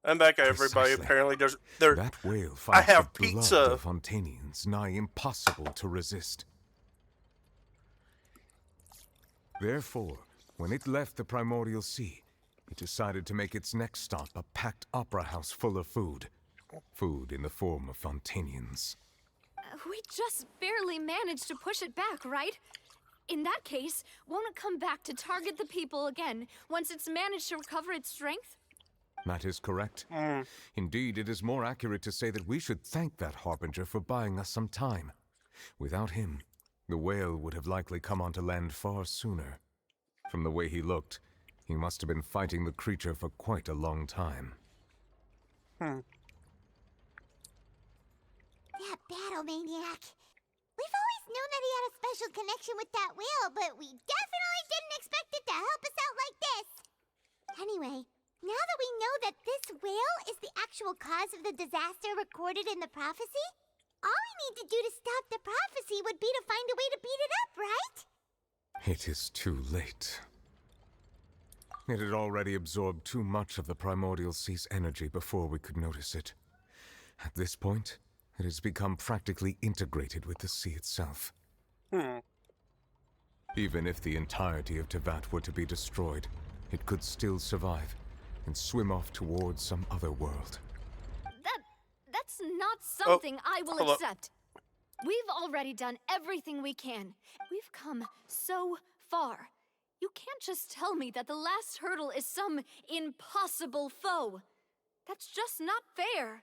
[SPEAKER 1] I'm back, everybody.
[SPEAKER 9] Precisely.
[SPEAKER 1] Apparently,
[SPEAKER 9] That whale
[SPEAKER 1] I
[SPEAKER 9] finds
[SPEAKER 1] have
[SPEAKER 9] the blood
[SPEAKER 1] pizza.
[SPEAKER 9] of Fontainians nigh impossible to resist. Therefore, when it left the primordial sea, it decided to make its next stop a packed opera house full of food. Food in the form of Fontainians.
[SPEAKER 16] We just barely managed to push it back, right? In that case, won't it come back to target the people again once it's managed to recover its strength?
[SPEAKER 9] That is correct. Indeed, it is more accurate to say that we should thank that Harbinger for buying us some time. Without him, the whale would have likely come onto land far sooner. From the way he looked, he must have been fighting the creature for quite a long time.
[SPEAKER 2] That battle maniac. We've always known that he had a special connection with that whale, but we definitely didn't expect it to help us out like this. Anyway, now that we know that this whale is the actual cause of the disaster recorded in the prophecy, all we need to do to stop the prophecy would be to find a way to beat it up, right?
[SPEAKER 9] It is too late. It had already absorbed too much of the primordial sea's energy before we could notice it. At this point, it has become practically integrated with the sea itself. Even if the entirety of Tevat were to be destroyed, it could still survive and swim off towards some other world.
[SPEAKER 16] That's not something I will
[SPEAKER 9] hello.
[SPEAKER 16] accept. We've already done everything we can. We've come so far. You can't just tell me that the last hurdle is some impossible foe. That's just not fair.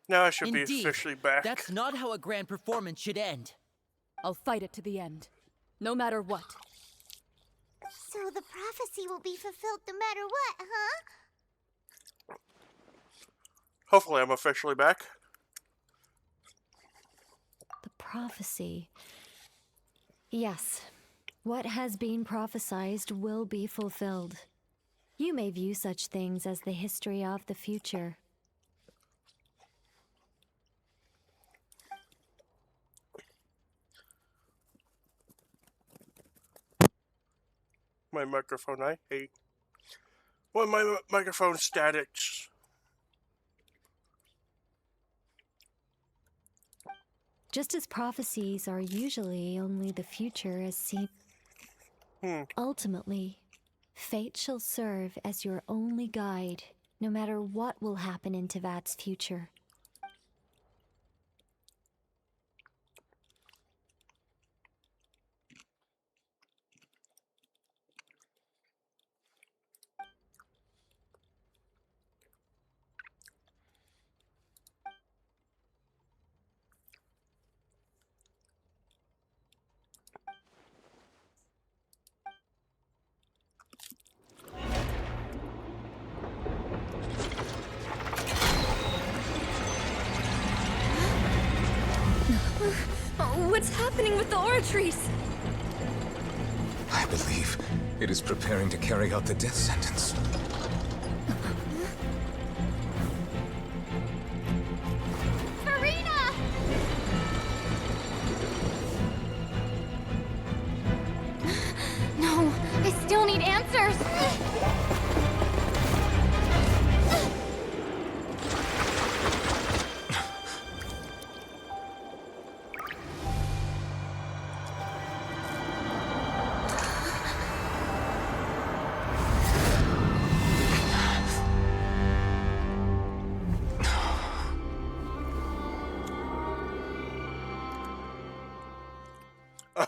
[SPEAKER 1] Now I should
[SPEAKER 8] Indeed,
[SPEAKER 1] be officially back.
[SPEAKER 8] That's not how a grand performance should end.
[SPEAKER 3] I'll fight it to the end, no matter what.
[SPEAKER 2] So the prophecy will be fulfilled no matter what, huh?
[SPEAKER 1] Hopefully I'm officially back.
[SPEAKER 5] The prophecy. Yes. What has been prophesied will be fulfilled. You may view such things as the history of the future.
[SPEAKER 1] My microphone, I hate. When my microphone statics.
[SPEAKER 5] Just as prophecies are usually only the future as seen. Ultimately, fate shall serve as your only guide, no matter what will happen in Tevat's future.
[SPEAKER 12] What's happening with the aura trees?
[SPEAKER 9] I believe it is preparing to carry out the death sentence.
[SPEAKER 14] Farina! No, I still need answers.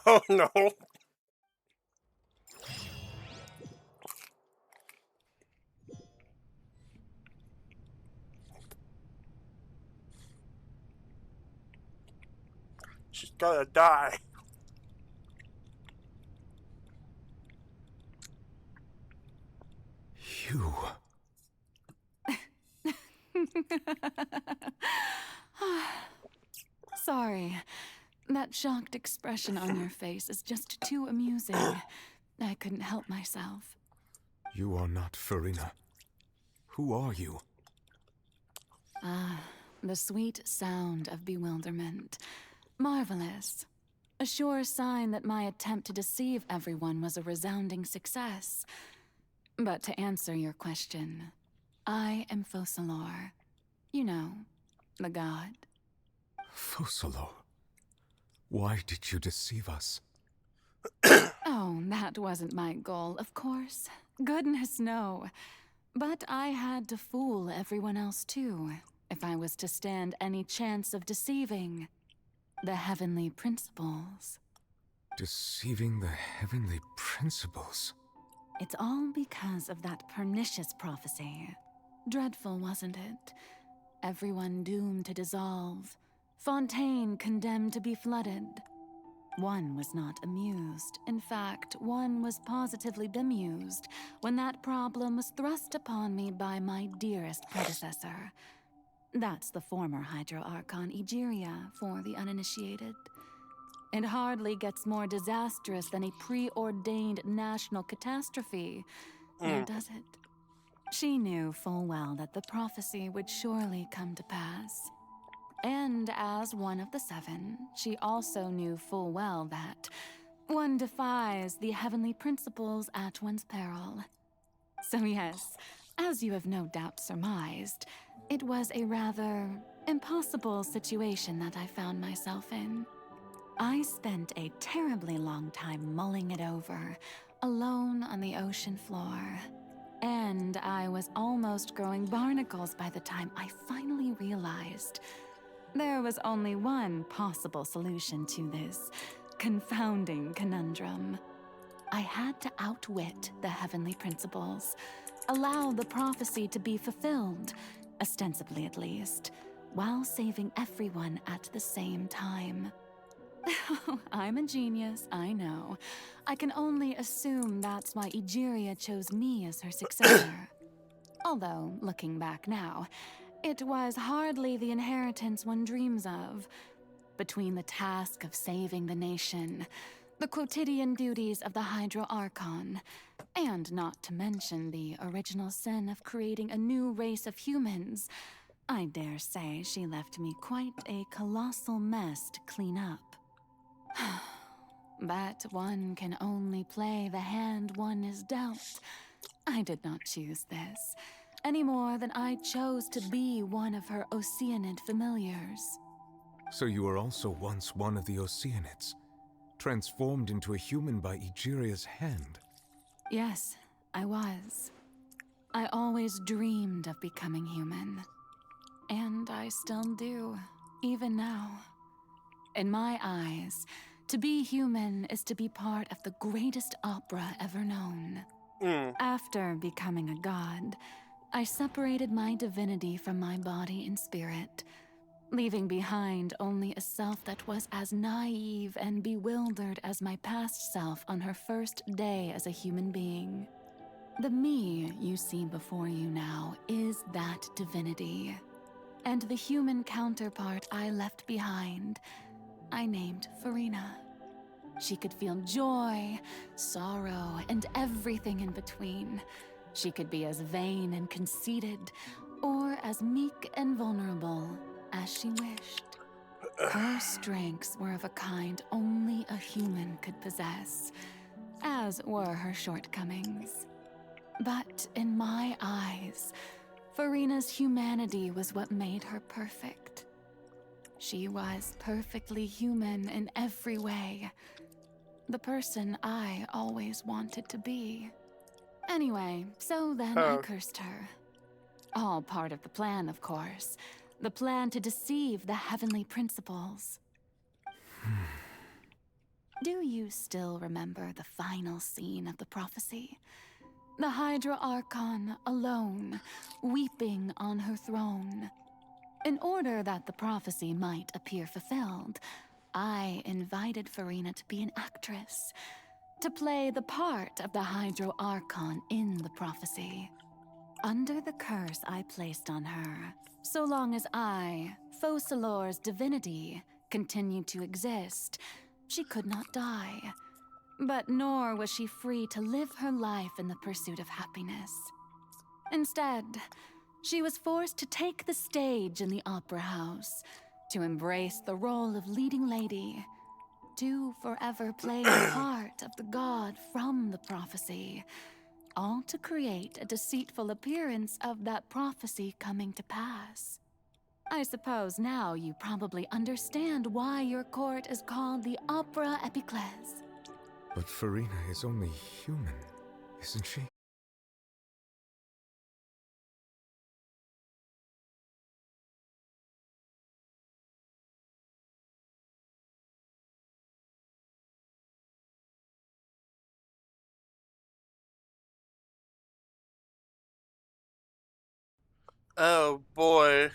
[SPEAKER 1] Oh no. She's gotta die.
[SPEAKER 9] You.
[SPEAKER 3] Sorry. That shocked expression on your face is just too amusing. I couldn't help myself.
[SPEAKER 9] You are not Farina. Who are you?
[SPEAKER 3] Ah, the sweet sound of bewilderment. Marvelous. A sure sign that my attempt to deceive everyone was a resounding success. But to answer your question, I am Focalor. You know, the god.
[SPEAKER 9] Focalor. Why did you deceive us?
[SPEAKER 3] Oh, that wasn't my goal, of course. Goodness, no. But I had to fool everyone else too, if I was to stand any chance of deceiving the heavenly principles.
[SPEAKER 9] Deceiving the heavenly principles?
[SPEAKER 3] It's all because of that pernicious prophecy. Dreadful, wasn't it? Everyone doomed to dissolve. Fontaine condemned to be flooded. One was not amused. In fact, one was positively bemused when that problem was thrust upon me by my dearest predecessor. That's the former Hydro Archon Egeria for the uninitiated. It hardly gets more disastrous than a preordained national catastrophe, now does it? She knew full well that the prophecy would surely come to pass. And as one of the seven, she also knew full well that one defies the heavenly principles at one's peril. So yes, as you have no doubt surmised, it was a rather impossible situation that I found myself in. I spent a terribly long time mulling it over, alone on the ocean floor. And I was almost growing barnacles by the time I finally realized there was only one possible solution to this confounding conundrum. I had to outwit the heavenly principles, allow the prophecy to be fulfilled, ostensibly at least, while saving everyone at the same time. I'm a genius, I know. I can only assume that's why Egeria chose me as her successor. Although, looking back now, it was hardly the inheritance one dreams of. Between the task of saving the nation, the quotidian duties of the Hydro Archon, and not to mention the original sin of creating a new race of humans, I dare say she left me quite a colossal mess to clean up. But one can only play the hand one is dealt. I did not choose this, any more than I chose to be one of her Oceanid familiars.
[SPEAKER 9] So you were also once one of the Oceanids, transformed into a human by Egeria's hand?
[SPEAKER 3] Yes, I was. I always dreamed of becoming human. And I still do, even now. In my eyes, to be human is to be part of the greatest opera ever known. After becoming a god, I separated my divinity from my body and spirit, leaving behind only a self that was as naive and bewildered as my past self on her first day as a human being. The me you see before you now is that divinity. And the human counterpart I left behind, I named Farina. She could feel joy, sorrow, and everything in between. She could be as vain and conceited, or as meek and vulnerable as she wished. Her strengths were of a kind only a human could possess, as were her shortcomings. But in my eyes, Farina's humanity was what made her perfect. She was perfectly human in every way. The person I always wanted to be. Anyway, so then I cursed her. All part of the plan, of course. The plan to deceive the heavenly principles. Do you still remember the final scene of the prophecy? The Hydra Archon, alone, weeping on her throne. In order that the prophecy might appear fulfilled, I invited Farina to be an actress, to play the part of the Hydro Archon in the prophecy. Under the curse I placed on her, so long as I, Focalor's divinity, continued to exist, she could not die. But nor was she free to live her life in the pursuit of happiness. Instead, she was forced to take the stage in the opera house, to embrace the role of leading lady, to forever play the part of the god from the prophecy, all to create a deceitful appearance of that prophecy coming to pass. I suppose now you probably understand why your court is called the Opera Epiclese.
[SPEAKER 9] But Farina is only human, isn't she?
[SPEAKER 1] Oh boy.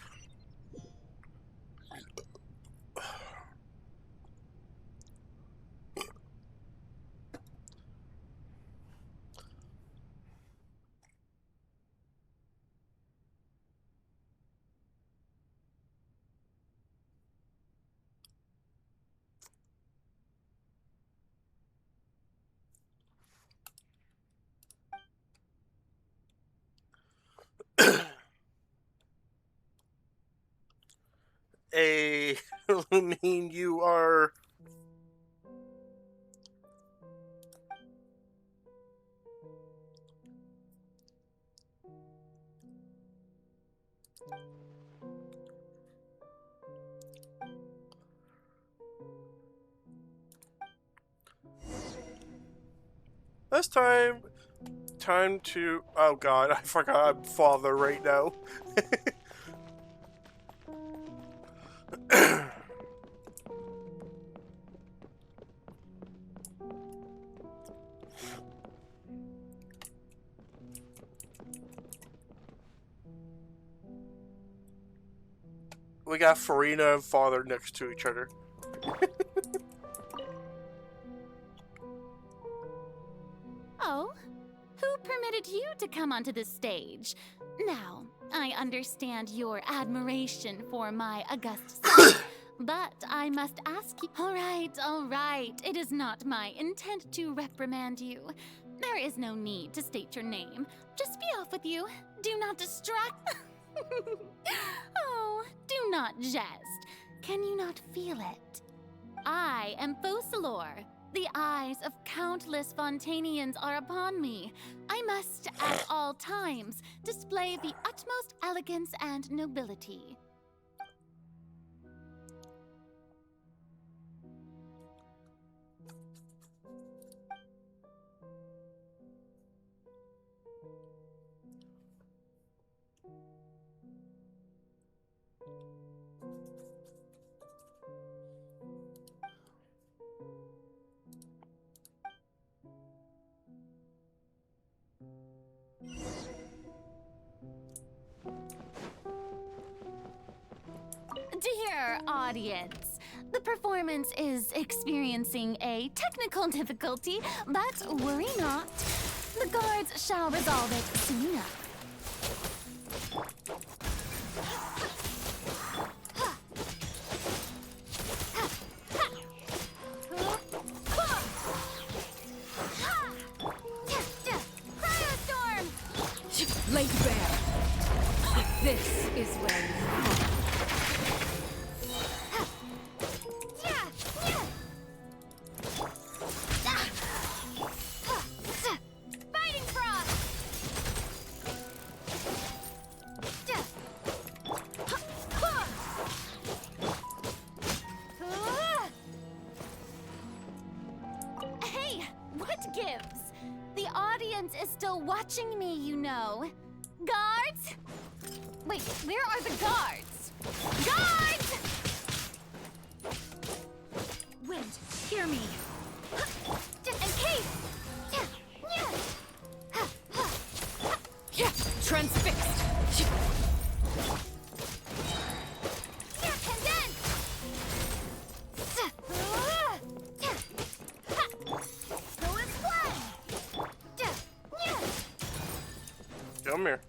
[SPEAKER 1] Lumine, you are... This time to... Oh god, I forgot I'm father right now. we got Farina and Father next to each other.
[SPEAKER 11] Oh? Who permitted you to come onto the stage? Now, I understand your admiration for my august son, but I must ask you... All right. It is not my intent to reprimand you. There is no need to state your name. Just be off with you. Do not distract... Oh, do not jest. Can you not feel it? I am Focalor. The eyes of countless Fontainians are upon me. I must, at all times, display the utmost elegance and nobility. Dear audience, the performance is experiencing a technical difficulty, but worry not. The guards shall resolve it soon enough.
[SPEAKER 12] Cryostorm! Laid bare. This is where you are.
[SPEAKER 11] Watching me, you know. Guards? Wait, where are the guards? Guards!
[SPEAKER 16] Wind, hear me.
[SPEAKER 11] And Kate!
[SPEAKER 12] Transfixed!
[SPEAKER 1] Come here.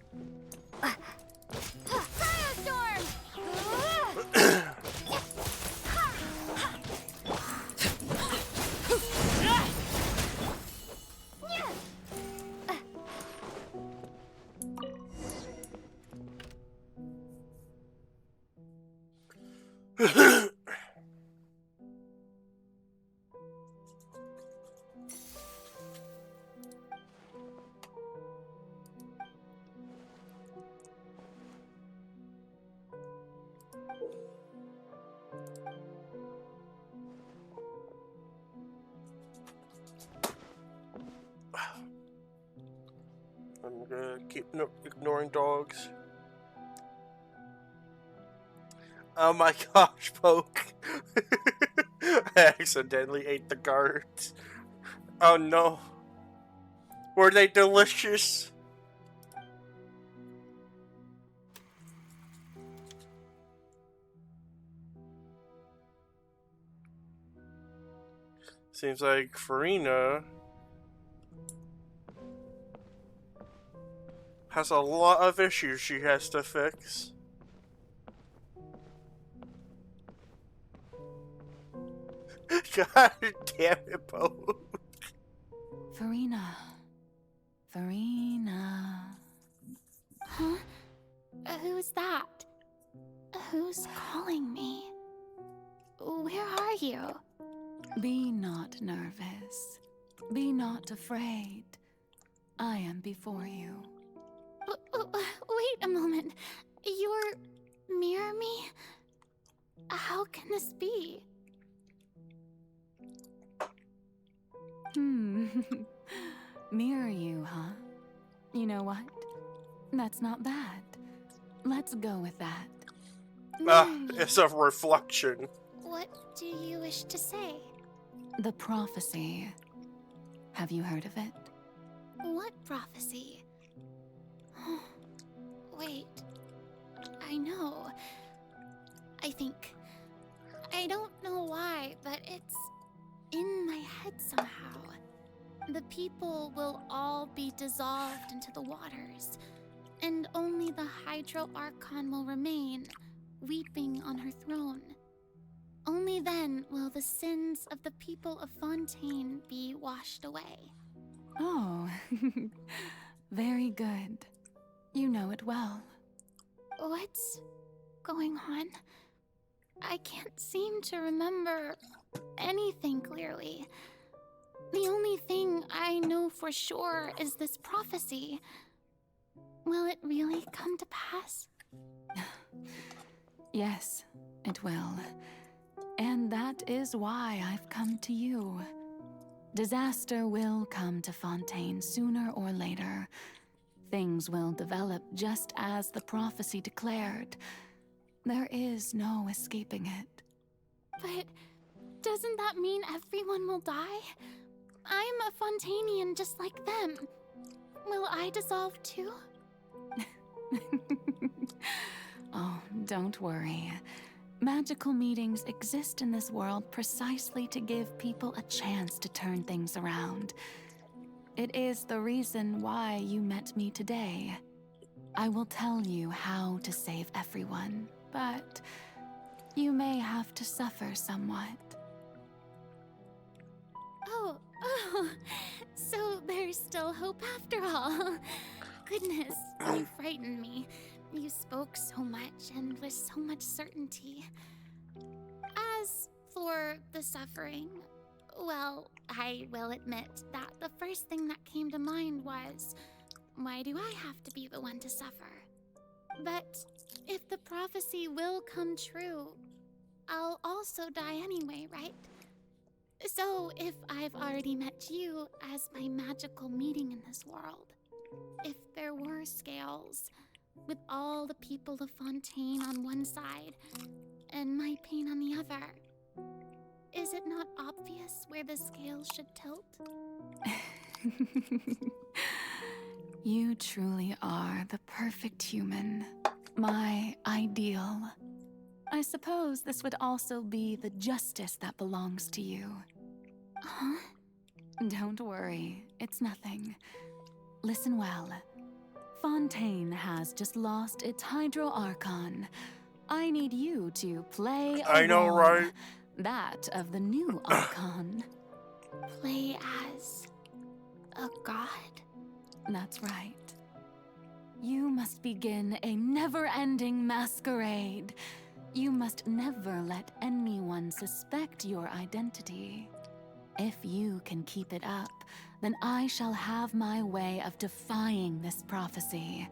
[SPEAKER 1] I'm gonna keep ignoring dogs. Oh my gosh, Poke. I accidentally ate the guards. Oh no. Were they delicious? Seems like Farina has a lot of issues she has to fix. God damn it, Bo.
[SPEAKER 3] Farina.
[SPEAKER 11] Huh? Who's that? Who's calling me? Where are you?
[SPEAKER 3] Be not nervous. Be not afraid. I am before you.
[SPEAKER 11] Wait a moment. You're near me? How can this be?
[SPEAKER 3] Mirror you, huh? You know what? That's not bad. Let's go with that.
[SPEAKER 1] It's a reflection.
[SPEAKER 11] What do you wish to say?
[SPEAKER 3] The prophecy. Have you heard of it?
[SPEAKER 11] What prophecy? Wait. I know. I people will all be dissolved into the waters, and only the Hydro Archon will remain, weeping on her throne. Only then will the sins of the people of Fontaine be washed away.
[SPEAKER 3] Oh, very good. You know it well.
[SPEAKER 11] What's going on? I can't seem to remember anything clearly. The only thing I know for sure is this prophecy. Will it really come to pass?
[SPEAKER 3] Yes, it will. And that is why I've come to you. Disaster will come to Fontaine sooner or later. Things will develop just as the prophecy declared. There is no escaping it.
[SPEAKER 11] But doesn't that mean everyone will die? I'm a Fontainian just like them. Will I dissolve too?
[SPEAKER 3] Oh, don't worry. Magical meetings exist in this world precisely to give people a chance to turn things around. It is the reason why you met me today. I will tell you how to save everyone, but you may have to suffer somewhat.
[SPEAKER 11] Oh, so there's still hope after all. Goodness, you frightened me. You spoke so much and with so much certainty. As for the suffering, well, I will admit that the first thing that came to mind was, why do I have to be the one to suffer? But if the prophecy will come true, I'll also die anyway, right? So if I've already met you as my magical meeting in this world, if there were scales, with all the people of Fontaine on one side and my pain on the other, is it not obvious where the scales should tilt?
[SPEAKER 3] You truly are the perfect human, my ideal. I suppose this would also be the justice that belongs to you.
[SPEAKER 11] Huh?
[SPEAKER 3] Don't worry, it's nothing. Listen well. Fontaine has just lost its Hydro Archon. I need you to play a
[SPEAKER 1] I know,
[SPEAKER 3] role,
[SPEAKER 1] right?
[SPEAKER 3] that of the new Archon.
[SPEAKER 11] Play as a god?
[SPEAKER 3] That's right. You must begin a never-ending masquerade. You must never let anyone suspect your identity. If you can keep it up, then I shall have my way of defying this prophecy.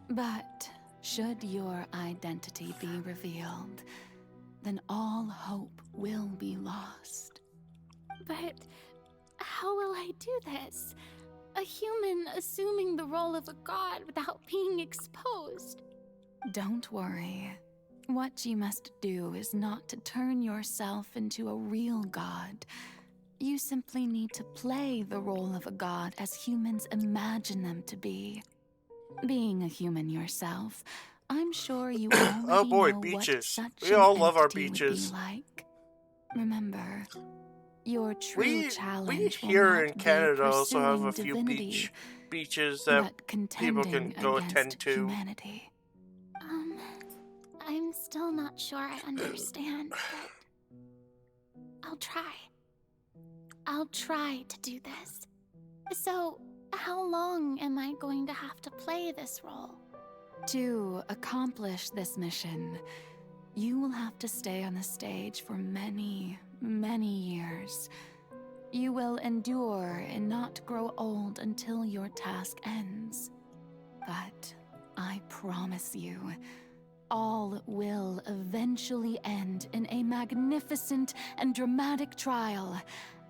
[SPEAKER 3] But should your identity be revealed, then all hope will be lost.
[SPEAKER 11] But how will I do this? A human assuming the role of a god without being exposed.
[SPEAKER 3] Don't worry. What you must do is not to turn yourself into a real god. You simply need to play the role of a god as humans imagine them to be. Being a human yourself, I'm sure you already
[SPEAKER 1] Oh boy,
[SPEAKER 3] know
[SPEAKER 1] beaches.
[SPEAKER 3] what such
[SPEAKER 1] We all
[SPEAKER 3] an
[SPEAKER 1] love our
[SPEAKER 3] entity
[SPEAKER 1] beaches.
[SPEAKER 3] would be like. Remember, your true
[SPEAKER 1] We
[SPEAKER 3] challenge will
[SPEAKER 1] here
[SPEAKER 3] not
[SPEAKER 1] in
[SPEAKER 3] be
[SPEAKER 1] Canada also have a
[SPEAKER 3] pursuing
[SPEAKER 1] few
[SPEAKER 3] divinity,
[SPEAKER 1] beaches that
[SPEAKER 3] but
[SPEAKER 1] people
[SPEAKER 3] contending
[SPEAKER 1] can go
[SPEAKER 3] against
[SPEAKER 1] attend to.
[SPEAKER 3] humanity.
[SPEAKER 11] I'm still not sure I understand, but I'll try. I'll try to do this. So, how long am I going to have to play this role?
[SPEAKER 3] To accomplish this mission, you will have to stay on the stage for many, many years. You will endure and not grow old until your task ends. But I promise you, all will eventually end in a magnificent and dramatic trial,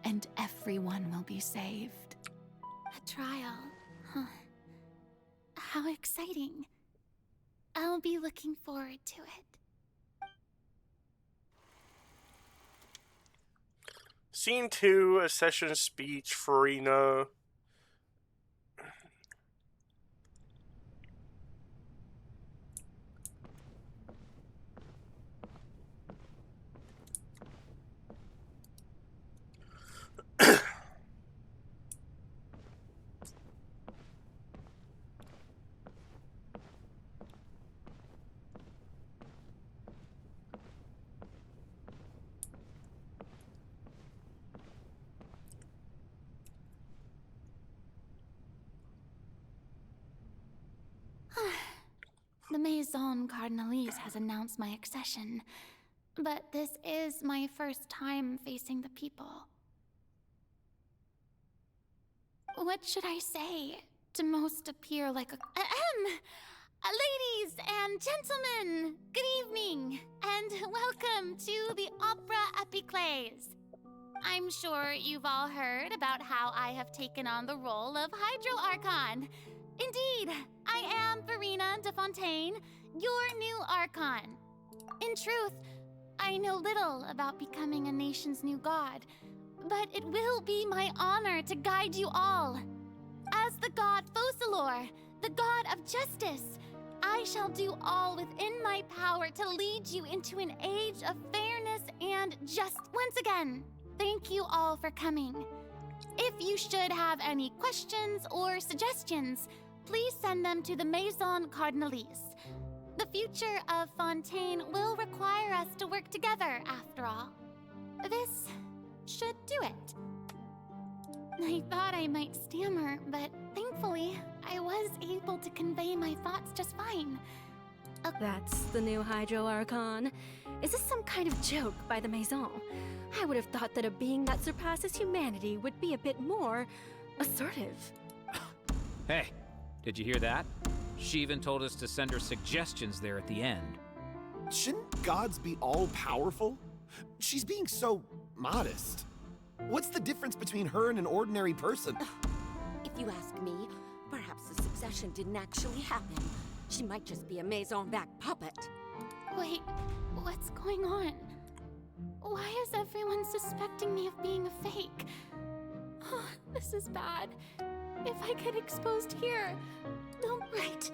[SPEAKER 3] and everyone will be saved.
[SPEAKER 11] A trial, huh? How exciting. I'll be looking forward to it.
[SPEAKER 1] Scene 2, a session speech, Farina.
[SPEAKER 11] Maison Cardinalise has announced my accession, but this is my first time facing the people. What should I say to most appear like a... Ladies and gentlemen, good evening, and welcome to the Opera Epiclese. I'm sure you've all heard about how I have taken on the role of Hydro Archon. Indeed, I am Farina de Fontaine, your new Archon. In truth, I know little about becoming a nation's new god, but it will be my honor to guide you all. As the god Focalor, the god of justice, I shall do all within my power to lead you into an age of fairness and just. Once again, thank you all for coming. If you should have any questions or suggestions, please send them to the Maison Cardinalise. The future of Fontaine will require us to work together, after all. This should do it. I thought I might stammer, but thankfully, I was able to convey my thoughts just fine.
[SPEAKER 12] That's the new Hydro Archon. Is this some kind of joke by the Maison? I would have thought that a being that surpasses humanity would be a bit more assertive.
[SPEAKER 4] Hey, did you hear that? She even told us to send her suggestions there at the end.
[SPEAKER 22] Shouldn't gods be all-powerful? She's being so modest. What's the difference between her and an ordinary person?
[SPEAKER 23] If you ask me, perhaps the succession didn't actually happen. She might just be a Maison back puppet.
[SPEAKER 11] Wait, what's going on? Why is everyone suspecting me of being a fake? Oh, this is bad. If I get exposed here, don't write.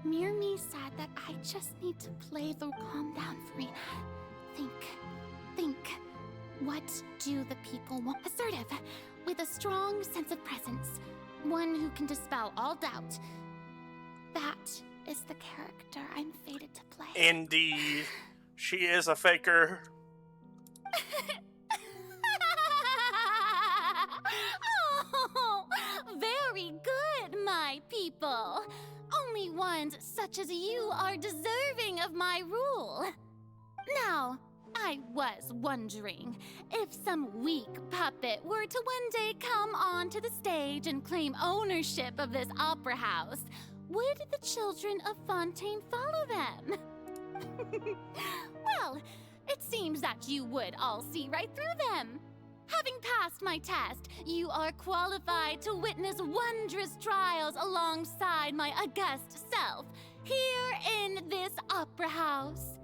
[SPEAKER 11] Mirmi said that I just need to play the calm down, Farina. Think. What do the people want? Assertive, with a strong sense of presence. One who can dispel all doubt. That is the character I'm fated to play.
[SPEAKER 1] Indeed. She is a faker.
[SPEAKER 11] Oh, very good, my people. Only ones such as you are deserving of my rule. Now, I was wondering if some weak puppet were to one day come onto the stage and claim ownership of this opera house, would the children of Fontaine follow them? Well, it seems that you would all see right through them. Having passed my test, you are qualified to witness wondrous trials alongside my august self, here in this opera house.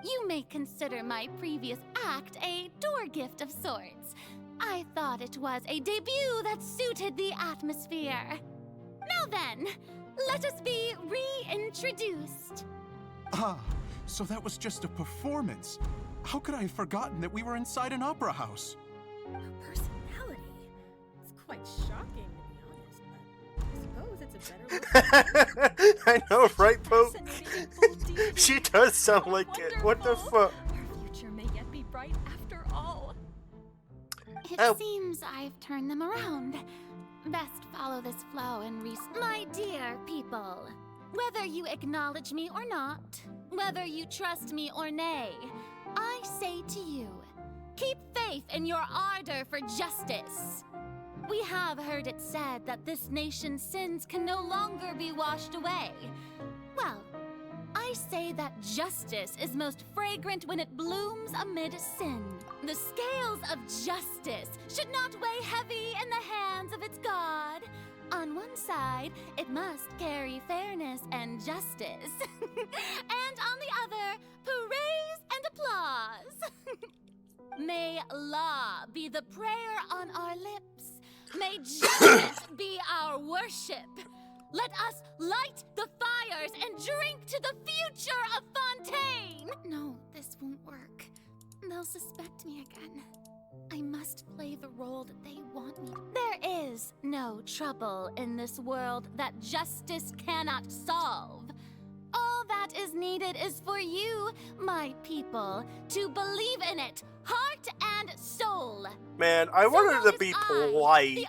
[SPEAKER 11] You may consider my previous act a door gift of sorts. I thought it was a debut that suited the atmosphere. Now then, let us be reintroduced.
[SPEAKER 24] Ah, so that was just a performance. How could I have forgotten that we were inside an opera house?
[SPEAKER 12] Her personality. It's quite shocking, to be honest, but I suppose it's a better look.
[SPEAKER 1] I know, right, Pope? She does sound like it. What the fuck?
[SPEAKER 12] Our future may yet be bright after all.
[SPEAKER 11] It seems I've turned them around. Best follow this flow and My dear people, whether you acknowledge me or not, whether you trust me or nay, I say to you, keep faith in your ardor for justice. We have heard it said that this nation's sins can no longer be washed away. Well, I say that justice is most fragrant when it blooms amid sin. The scales of justice should not weigh heavy in the hands of its God. On one side, it must carry fairness and justice. And on the other, praise and applause. May law be the prayer on our lips. May justice be our worship. Let us light the fires and drink to the future of Fontaine! No, this won't work. They'll suspect me again. I must play the role that they want me to. There is no trouble in this world that justice cannot solve. All that is needed is for you, my people, to believe in it, heart and soul.
[SPEAKER 1] Man, I wanted to be polite,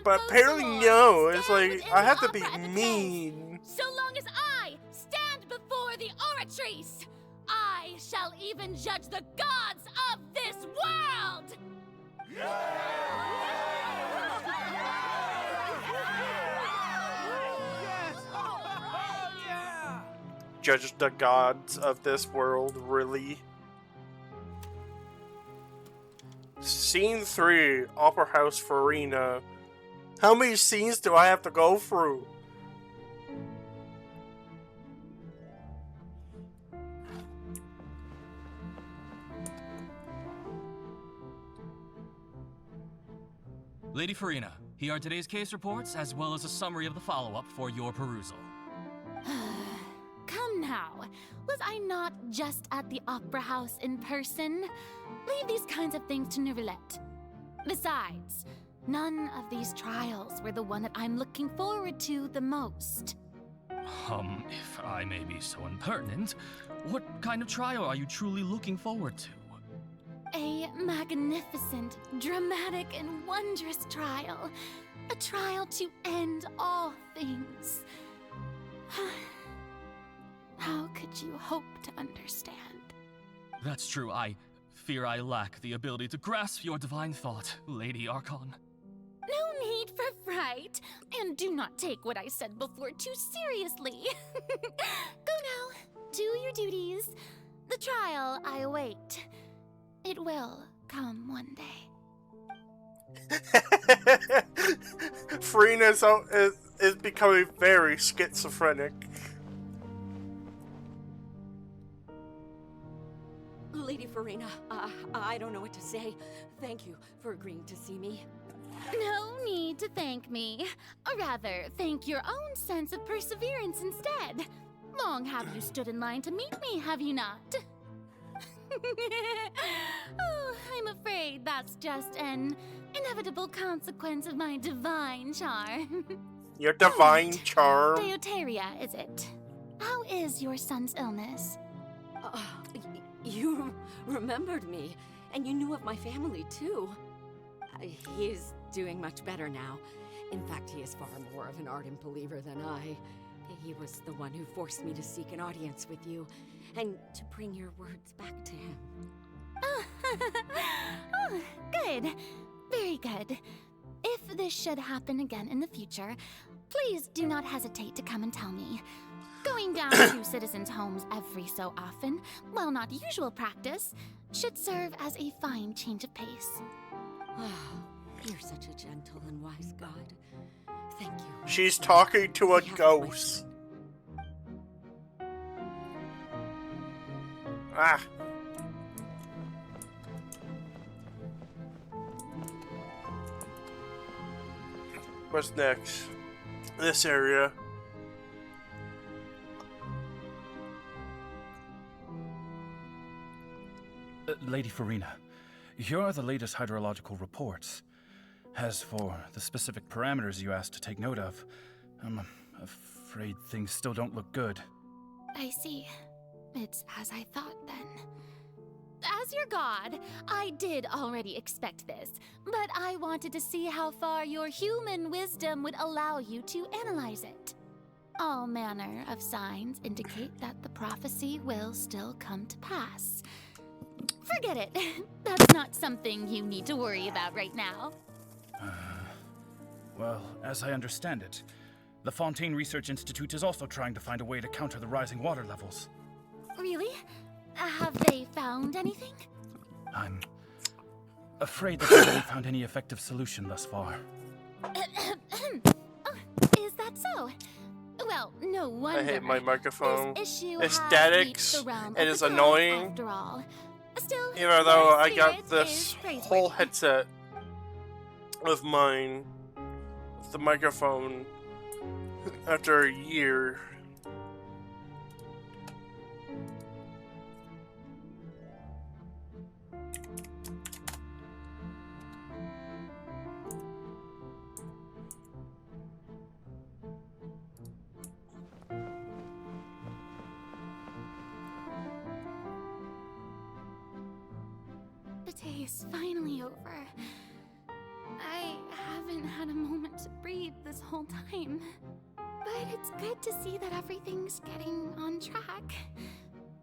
[SPEAKER 1] but apparently no. It's like, I have to be mean.
[SPEAKER 11] So long as I stand before the oratrice! I shall even judge the gods of this world!
[SPEAKER 1] Judge the gods of this world, really? Scene 3, Opera House Farina. How many scenes do I have to go through?
[SPEAKER 17] Lady Farina, here are today's case reports, as well as a summary of the follow-up for your perusal.
[SPEAKER 11] Come now, was I not just at the Opera House in person? Leave these kinds of things to Neuvillette. Besides, none of these trials were the one that I'm looking forward to the most.
[SPEAKER 17] If I may be so impertinent, what kind of trial are you truly looking forward to?
[SPEAKER 11] A magnificent, dramatic, and wondrous trial. A trial to end all things. How could you hope to understand?
[SPEAKER 17] That's true, I fear I lack the ability to grasp your divine thought, Lady Archon.
[SPEAKER 11] No need for fright, and do not take what I said before too seriously. Go now, do your duties. The trial I await. It will come one day.
[SPEAKER 1] Farina is becoming very schizophrenic.
[SPEAKER 23] Lady Farina, I don't know what to say. Thank you for agreeing to see me.
[SPEAKER 11] No need to thank me. Or rather, thank your own sense of perseverance instead. Long have you stood in line to meet me, have you not? Oh, I'm afraid that's just an inevitable consequence of my divine charm.
[SPEAKER 1] Your divine charm?
[SPEAKER 11] Deoteria, is it? How is your son's illness?
[SPEAKER 23] You remembered me, and you knew of my family, too. He is doing much better now. In fact, he is far more of an ardent believer than I. He was the one who forced me to seek an audience with you, and to bring your words back to him.
[SPEAKER 11] Oh, good. Very good. If this should happen again in the future, please do not hesitate to come and tell me. Going down to citizens' homes every so often, while not usual practice, should serve as a fine change of pace.
[SPEAKER 23] You're such a gentle and wise god. Thank you.
[SPEAKER 1] She's talking to a ghost. Ah. What's next? This area.
[SPEAKER 18] Lady Farina, here are the latest hydrological reports. As for the specific parameters you asked to take note of, I'm afraid things still don't look good.
[SPEAKER 11] I see. It's as I thought, then. As your god, I did already expect this, but I wanted to see how far your human wisdom would allow you to analyze it. All manner of signs indicate that the prophecy will still come to pass. Forget it. That's not something you need to worry about right now.
[SPEAKER 18] Well, as I understand it, the Fontaine Research Institute is also trying to find a way to counter the rising water levels.
[SPEAKER 11] Really? Have they found anything?
[SPEAKER 18] I'm afraid that they haven't found any effective solution thus far.
[SPEAKER 11] Is that so? Well, no wonder.
[SPEAKER 1] I hate my microphone.
[SPEAKER 11] This issue
[SPEAKER 1] Aesthetics.
[SPEAKER 11] has reached the realm
[SPEAKER 1] It
[SPEAKER 11] of
[SPEAKER 1] is
[SPEAKER 11] the gods,
[SPEAKER 1] annoying.
[SPEAKER 11] After all. Still,
[SPEAKER 1] Even though
[SPEAKER 11] your
[SPEAKER 1] I got
[SPEAKER 11] spirit
[SPEAKER 1] this
[SPEAKER 11] is praiseworthy.
[SPEAKER 1] whole headset of mine, with the microphone, after a year.
[SPEAKER 11] The day is finally over. I haven't had a moment to breathe this whole time. But But it's good to see that everything's getting on track.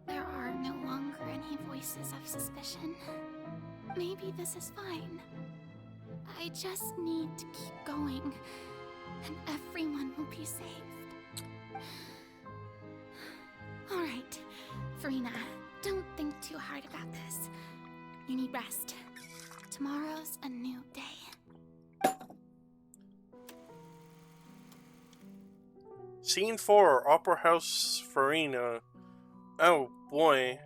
[SPEAKER 11] There are no longer any voices of suspicion. Maybe this is fine. I just need to keep going, and everyone will be saved. Alright, Farina, don't think too hard about this. You need rest. Tomorrow's a new day.
[SPEAKER 1] Scene 4, Opera House Farina. Oh boy.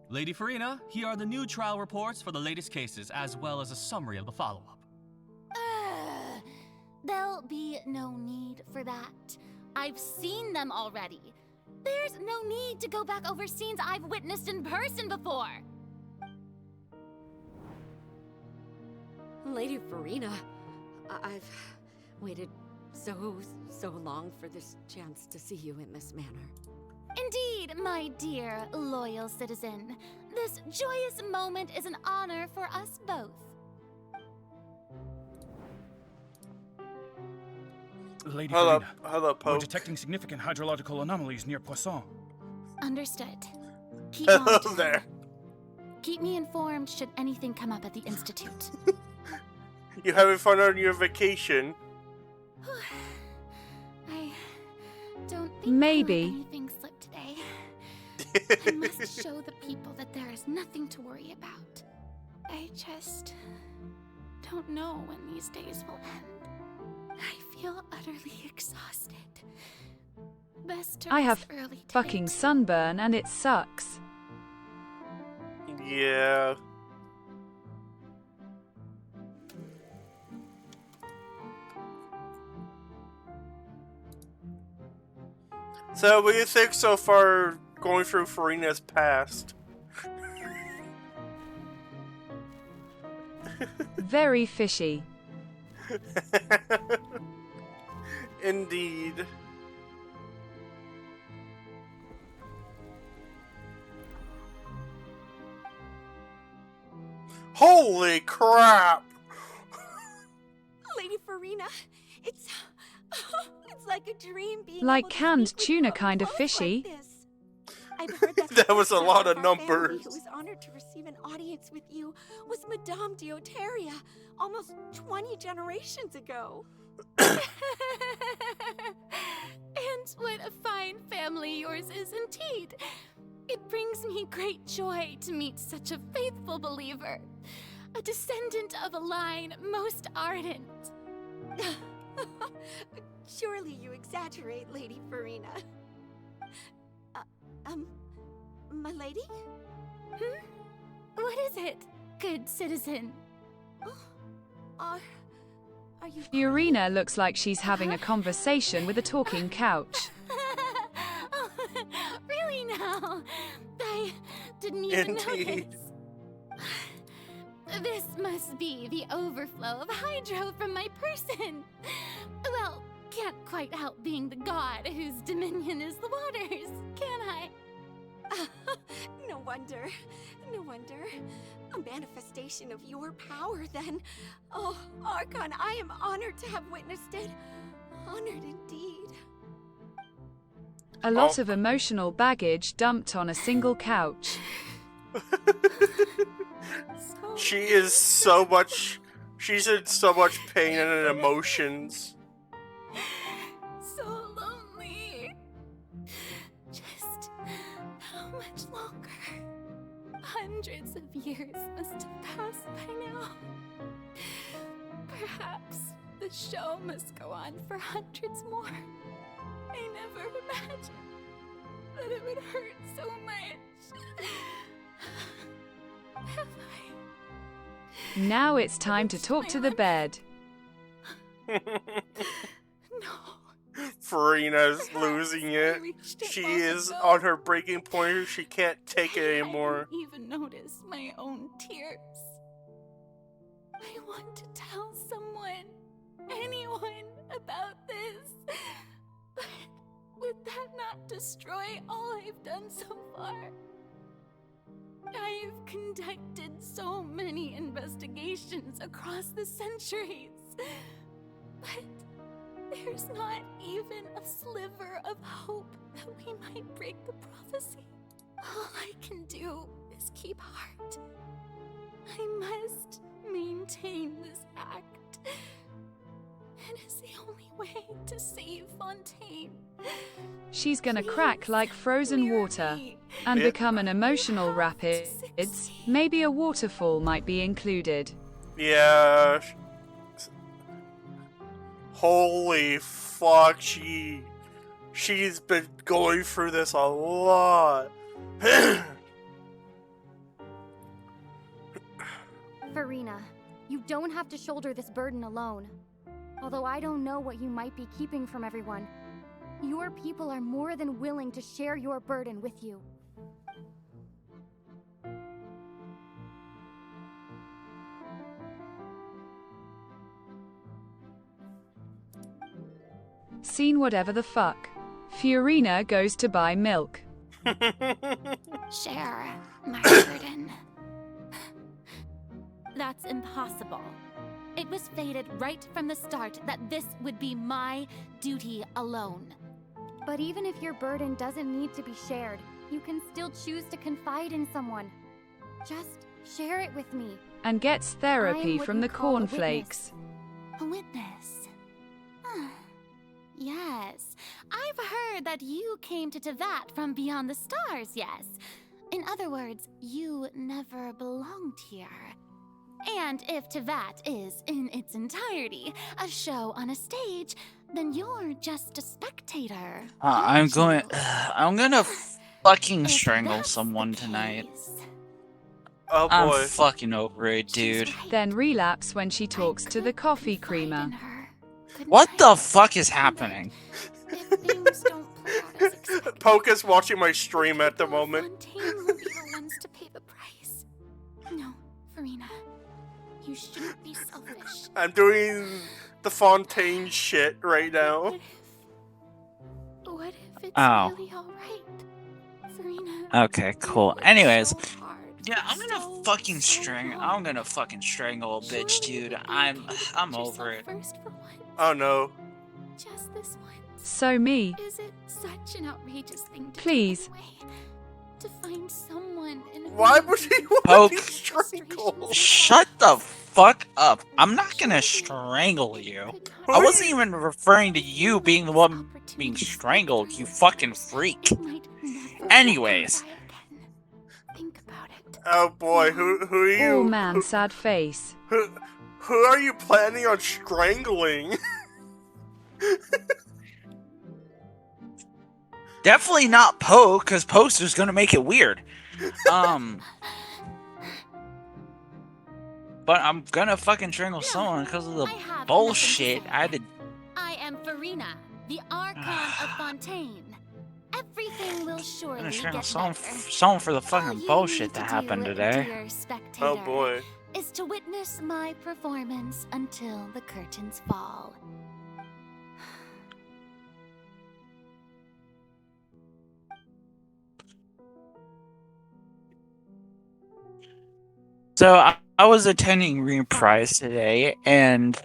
[SPEAKER 17] Lady Farina, here are the new trial reports for the latest cases, as well as a summary of the follow-up.
[SPEAKER 11] There'll be no need for that. I've seen them already. There's no need to go back over scenes I've witnessed in person before.
[SPEAKER 23] Lady Farina, I've waited so long for this chance to see you in this manner.
[SPEAKER 11] Indeed, my dear, loyal citizen. This joyous moment is an honor for us both.
[SPEAKER 18] Lady
[SPEAKER 1] Hello,
[SPEAKER 18] Farina,
[SPEAKER 1] Pope.
[SPEAKER 18] we're detecting significant hydrological anomalies near Poisson.
[SPEAKER 11] Understood. Keep
[SPEAKER 1] Hello
[SPEAKER 11] monitoring.
[SPEAKER 1] there.
[SPEAKER 11] Keep me informed should anything come up at the Institute.
[SPEAKER 1] You having fun on your vacation?
[SPEAKER 11] I don't think
[SPEAKER 6] Maybe.
[SPEAKER 11] I let anything slip today. I must show the people that there is nothing to worry about. I just don't know when these days will end. I feel utterly exhausted. Best to
[SPEAKER 6] I
[SPEAKER 11] rest
[SPEAKER 6] have
[SPEAKER 11] early today.
[SPEAKER 6] fucking sunburn and it sucks.
[SPEAKER 1] Yeah. So, what do you think so far going through Farina's past?
[SPEAKER 6] Very fishy.
[SPEAKER 1] Indeed. Holy crap!
[SPEAKER 10] Lady Farina, it's like a dream being
[SPEAKER 6] Like
[SPEAKER 10] able to
[SPEAKER 6] canned
[SPEAKER 10] speak with
[SPEAKER 6] tuna
[SPEAKER 10] you
[SPEAKER 6] kind of
[SPEAKER 10] both
[SPEAKER 6] fishy.
[SPEAKER 10] Like this. I've heard that
[SPEAKER 1] That was a
[SPEAKER 10] first
[SPEAKER 1] lot
[SPEAKER 10] member
[SPEAKER 1] of
[SPEAKER 10] our family
[SPEAKER 1] numbers.
[SPEAKER 10] Who was honored to receive an audience with you was Madame Deoteria, almost 20 generations ago.
[SPEAKER 11] And what a fine family yours is indeed. It brings me great joy to meet such a faithful believer, a descendant of a line most ardent.
[SPEAKER 10] Surely you exaggerate, Lady Farina. My lady?
[SPEAKER 11] What is it, good citizen?
[SPEAKER 10] Are you...
[SPEAKER 6] Urina looks like she's having a conversation with a talking couch.
[SPEAKER 11] Really now? I didn't even
[SPEAKER 1] Indeed.
[SPEAKER 11] notice. This must be the overflow of hydro from my person. Well, can't quite help being the god whose dominion is the waters, can I?
[SPEAKER 10] No wonder. No wonder. A manifestation of your power, then. Oh, Archon, I am honored to have witnessed it. Honored indeed.
[SPEAKER 6] A lot of emotional baggage dumped on a single couch.
[SPEAKER 1] She's in so much pain and emotions.
[SPEAKER 11] So lonely. Just how much longer? Hundreds of years must have passed by now. Perhaps the show must go on for hundreds more. I never imagined that it would hurt so much. Have I?
[SPEAKER 6] Now it's time to talk to the bed.
[SPEAKER 1] Farina's losing it. She is on her breaking point. She can't take it anymore.
[SPEAKER 11] I didn't even notice my own tears. I want to tell someone, anyone, about this. But would that not destroy all I've done so far? I've conducted so many investigations across the centuries. But There's not even a sliver of hope that we might break the prophecy. All I can do is keep heart. I must maintain this act. It is the only way to save Fontaine.
[SPEAKER 6] She's gonna crack like frozen water and become an emotional rapids. Maybe a waterfall might be included.
[SPEAKER 1] Yeah. Holy fuck, she's been going through this a lot.
[SPEAKER 14] Farina, you don't have to shoulder this burden alone. Although I don't know what you might be keeping from everyone, your people are more than willing to share your burden with you.
[SPEAKER 6] Seen whatever the fuck. Fiorina goes to buy milk.
[SPEAKER 11] Share my burden.
[SPEAKER 14] That's impossible. It was fated right from the start that this would be my duty alone. But even if your burden doesn't need to be shared, you can still choose to confide in someone. Just share it with me.
[SPEAKER 6] And gets therapy from the cornflakes.
[SPEAKER 14] A witness. Yes, I've heard that you came to Tevat from beyond the stars, yes. In other words, you never belonged here. And if Tevat is, in its entirety, a show on a stage, then you're just a spectator.
[SPEAKER 13] I'm gonna fucking strangle someone tonight.
[SPEAKER 1] Oh boy.
[SPEAKER 13] I'm fucking over it, dude.
[SPEAKER 6] Then relapse when she talks to the coffee creamer.
[SPEAKER 13] What the fuck is happening?
[SPEAKER 1] Poke's watching my stream at the moment.
[SPEAKER 14] Fontaine will be the ones to pay the price. No, Farina. You shouldn't be selfish.
[SPEAKER 1] I'm doing the Fontaine shit right now.
[SPEAKER 14] What if it's
[SPEAKER 13] Oh.
[SPEAKER 14] really alright? Farina.
[SPEAKER 13] Okay, cool. Anyways, yeah, I'm gonna fucking strangle a bitch, dude. I'm over it.
[SPEAKER 1] Oh no.
[SPEAKER 14] Just this once.
[SPEAKER 6] So me.
[SPEAKER 14] Is it such an outrageous thing to
[SPEAKER 6] Please.
[SPEAKER 14] do anyway? To find someone in
[SPEAKER 1] Why would he want
[SPEAKER 13] Poke.
[SPEAKER 1] to be strangled?
[SPEAKER 13] Shut the fuck up. I'm not gonna strangle you. I wasn't even referring to you being the one being strangled, you fucking freak. Anyways.
[SPEAKER 1] Oh boy, who are you?
[SPEAKER 6] Oh man, sad face.
[SPEAKER 1] Who are you planning on strangling?
[SPEAKER 13] Definitely not Poe, because Poster's gonna make it weird. But I'm gonna fucking strangle someone because of the bullshit I did.
[SPEAKER 14] I am Farina, the Archon of Fontaine. Everything will
[SPEAKER 13] I'm
[SPEAKER 14] surely
[SPEAKER 13] gonna
[SPEAKER 14] get
[SPEAKER 13] strangle
[SPEAKER 14] better.
[SPEAKER 13] someone for the fucking bullshit that happened today.
[SPEAKER 14] Dear spectator,
[SPEAKER 1] Oh boy.
[SPEAKER 14] is to witness my performance until the curtains fall.
[SPEAKER 13] So I was attending Reprise today, and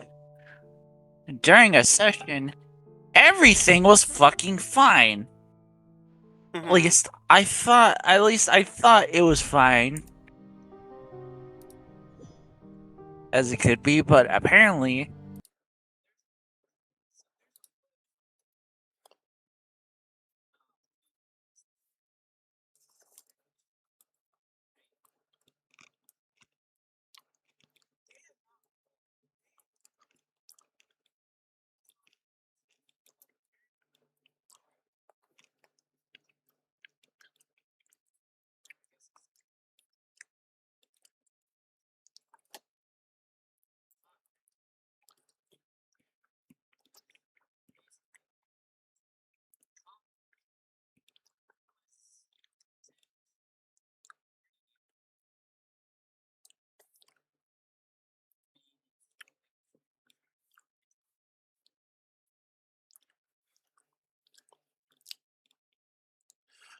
[SPEAKER 13] during a session, everything was fucking fine. At least I thought it was fine. As it could be, but apparently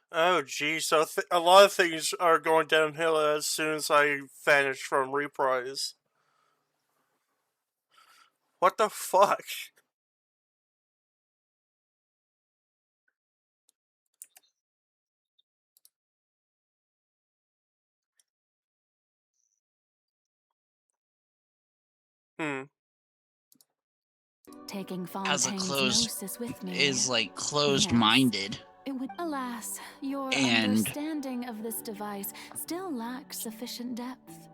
[SPEAKER 1] Oh geez, so a lot of things are going downhill as soon as I vanish from Reprise. What the fuck? Hmm.
[SPEAKER 3] Taking
[SPEAKER 13] As a
[SPEAKER 3] Fontaine's
[SPEAKER 13] closed
[SPEAKER 3] gnosis with me.
[SPEAKER 13] is like closed-minded.
[SPEAKER 3] It would, alas, your
[SPEAKER 13] And-
[SPEAKER 3] understanding of this device still lacks sufficient depth.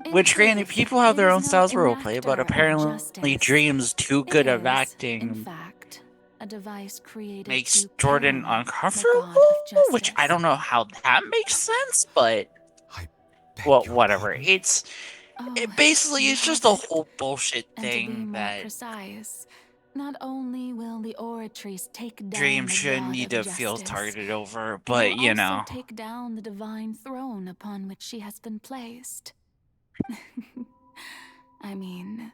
[SPEAKER 3] In
[SPEAKER 13] Which, granted,
[SPEAKER 3] truth,
[SPEAKER 13] people have
[SPEAKER 3] it
[SPEAKER 13] their
[SPEAKER 3] is
[SPEAKER 13] own
[SPEAKER 3] no
[SPEAKER 13] styles of roleplay, but
[SPEAKER 3] enactor of
[SPEAKER 13] apparently
[SPEAKER 3] justice.
[SPEAKER 13] Dream's too
[SPEAKER 3] It
[SPEAKER 13] good of
[SPEAKER 3] is,
[SPEAKER 13] acting
[SPEAKER 3] in fact, a device created
[SPEAKER 13] makes
[SPEAKER 3] to
[SPEAKER 13] Jordan
[SPEAKER 3] kill
[SPEAKER 13] uncomfortable,
[SPEAKER 3] the god of justice.
[SPEAKER 13] which I don't know how that makes sense, but well, whatever. It basically
[SPEAKER 3] you
[SPEAKER 13] is just a
[SPEAKER 3] have it.
[SPEAKER 13] whole bullshit
[SPEAKER 3] And to be
[SPEAKER 13] thing
[SPEAKER 3] more
[SPEAKER 13] that
[SPEAKER 3] precise, not only will the oratrice take down
[SPEAKER 13] Dream
[SPEAKER 3] the
[SPEAKER 13] shouldn't
[SPEAKER 3] god
[SPEAKER 13] need
[SPEAKER 3] of
[SPEAKER 13] to feel
[SPEAKER 3] justice,
[SPEAKER 13] targeted over,
[SPEAKER 3] it
[SPEAKER 13] but
[SPEAKER 3] will
[SPEAKER 13] you
[SPEAKER 3] also
[SPEAKER 13] know.
[SPEAKER 3] take down the divine throne upon which she has been placed. I mean,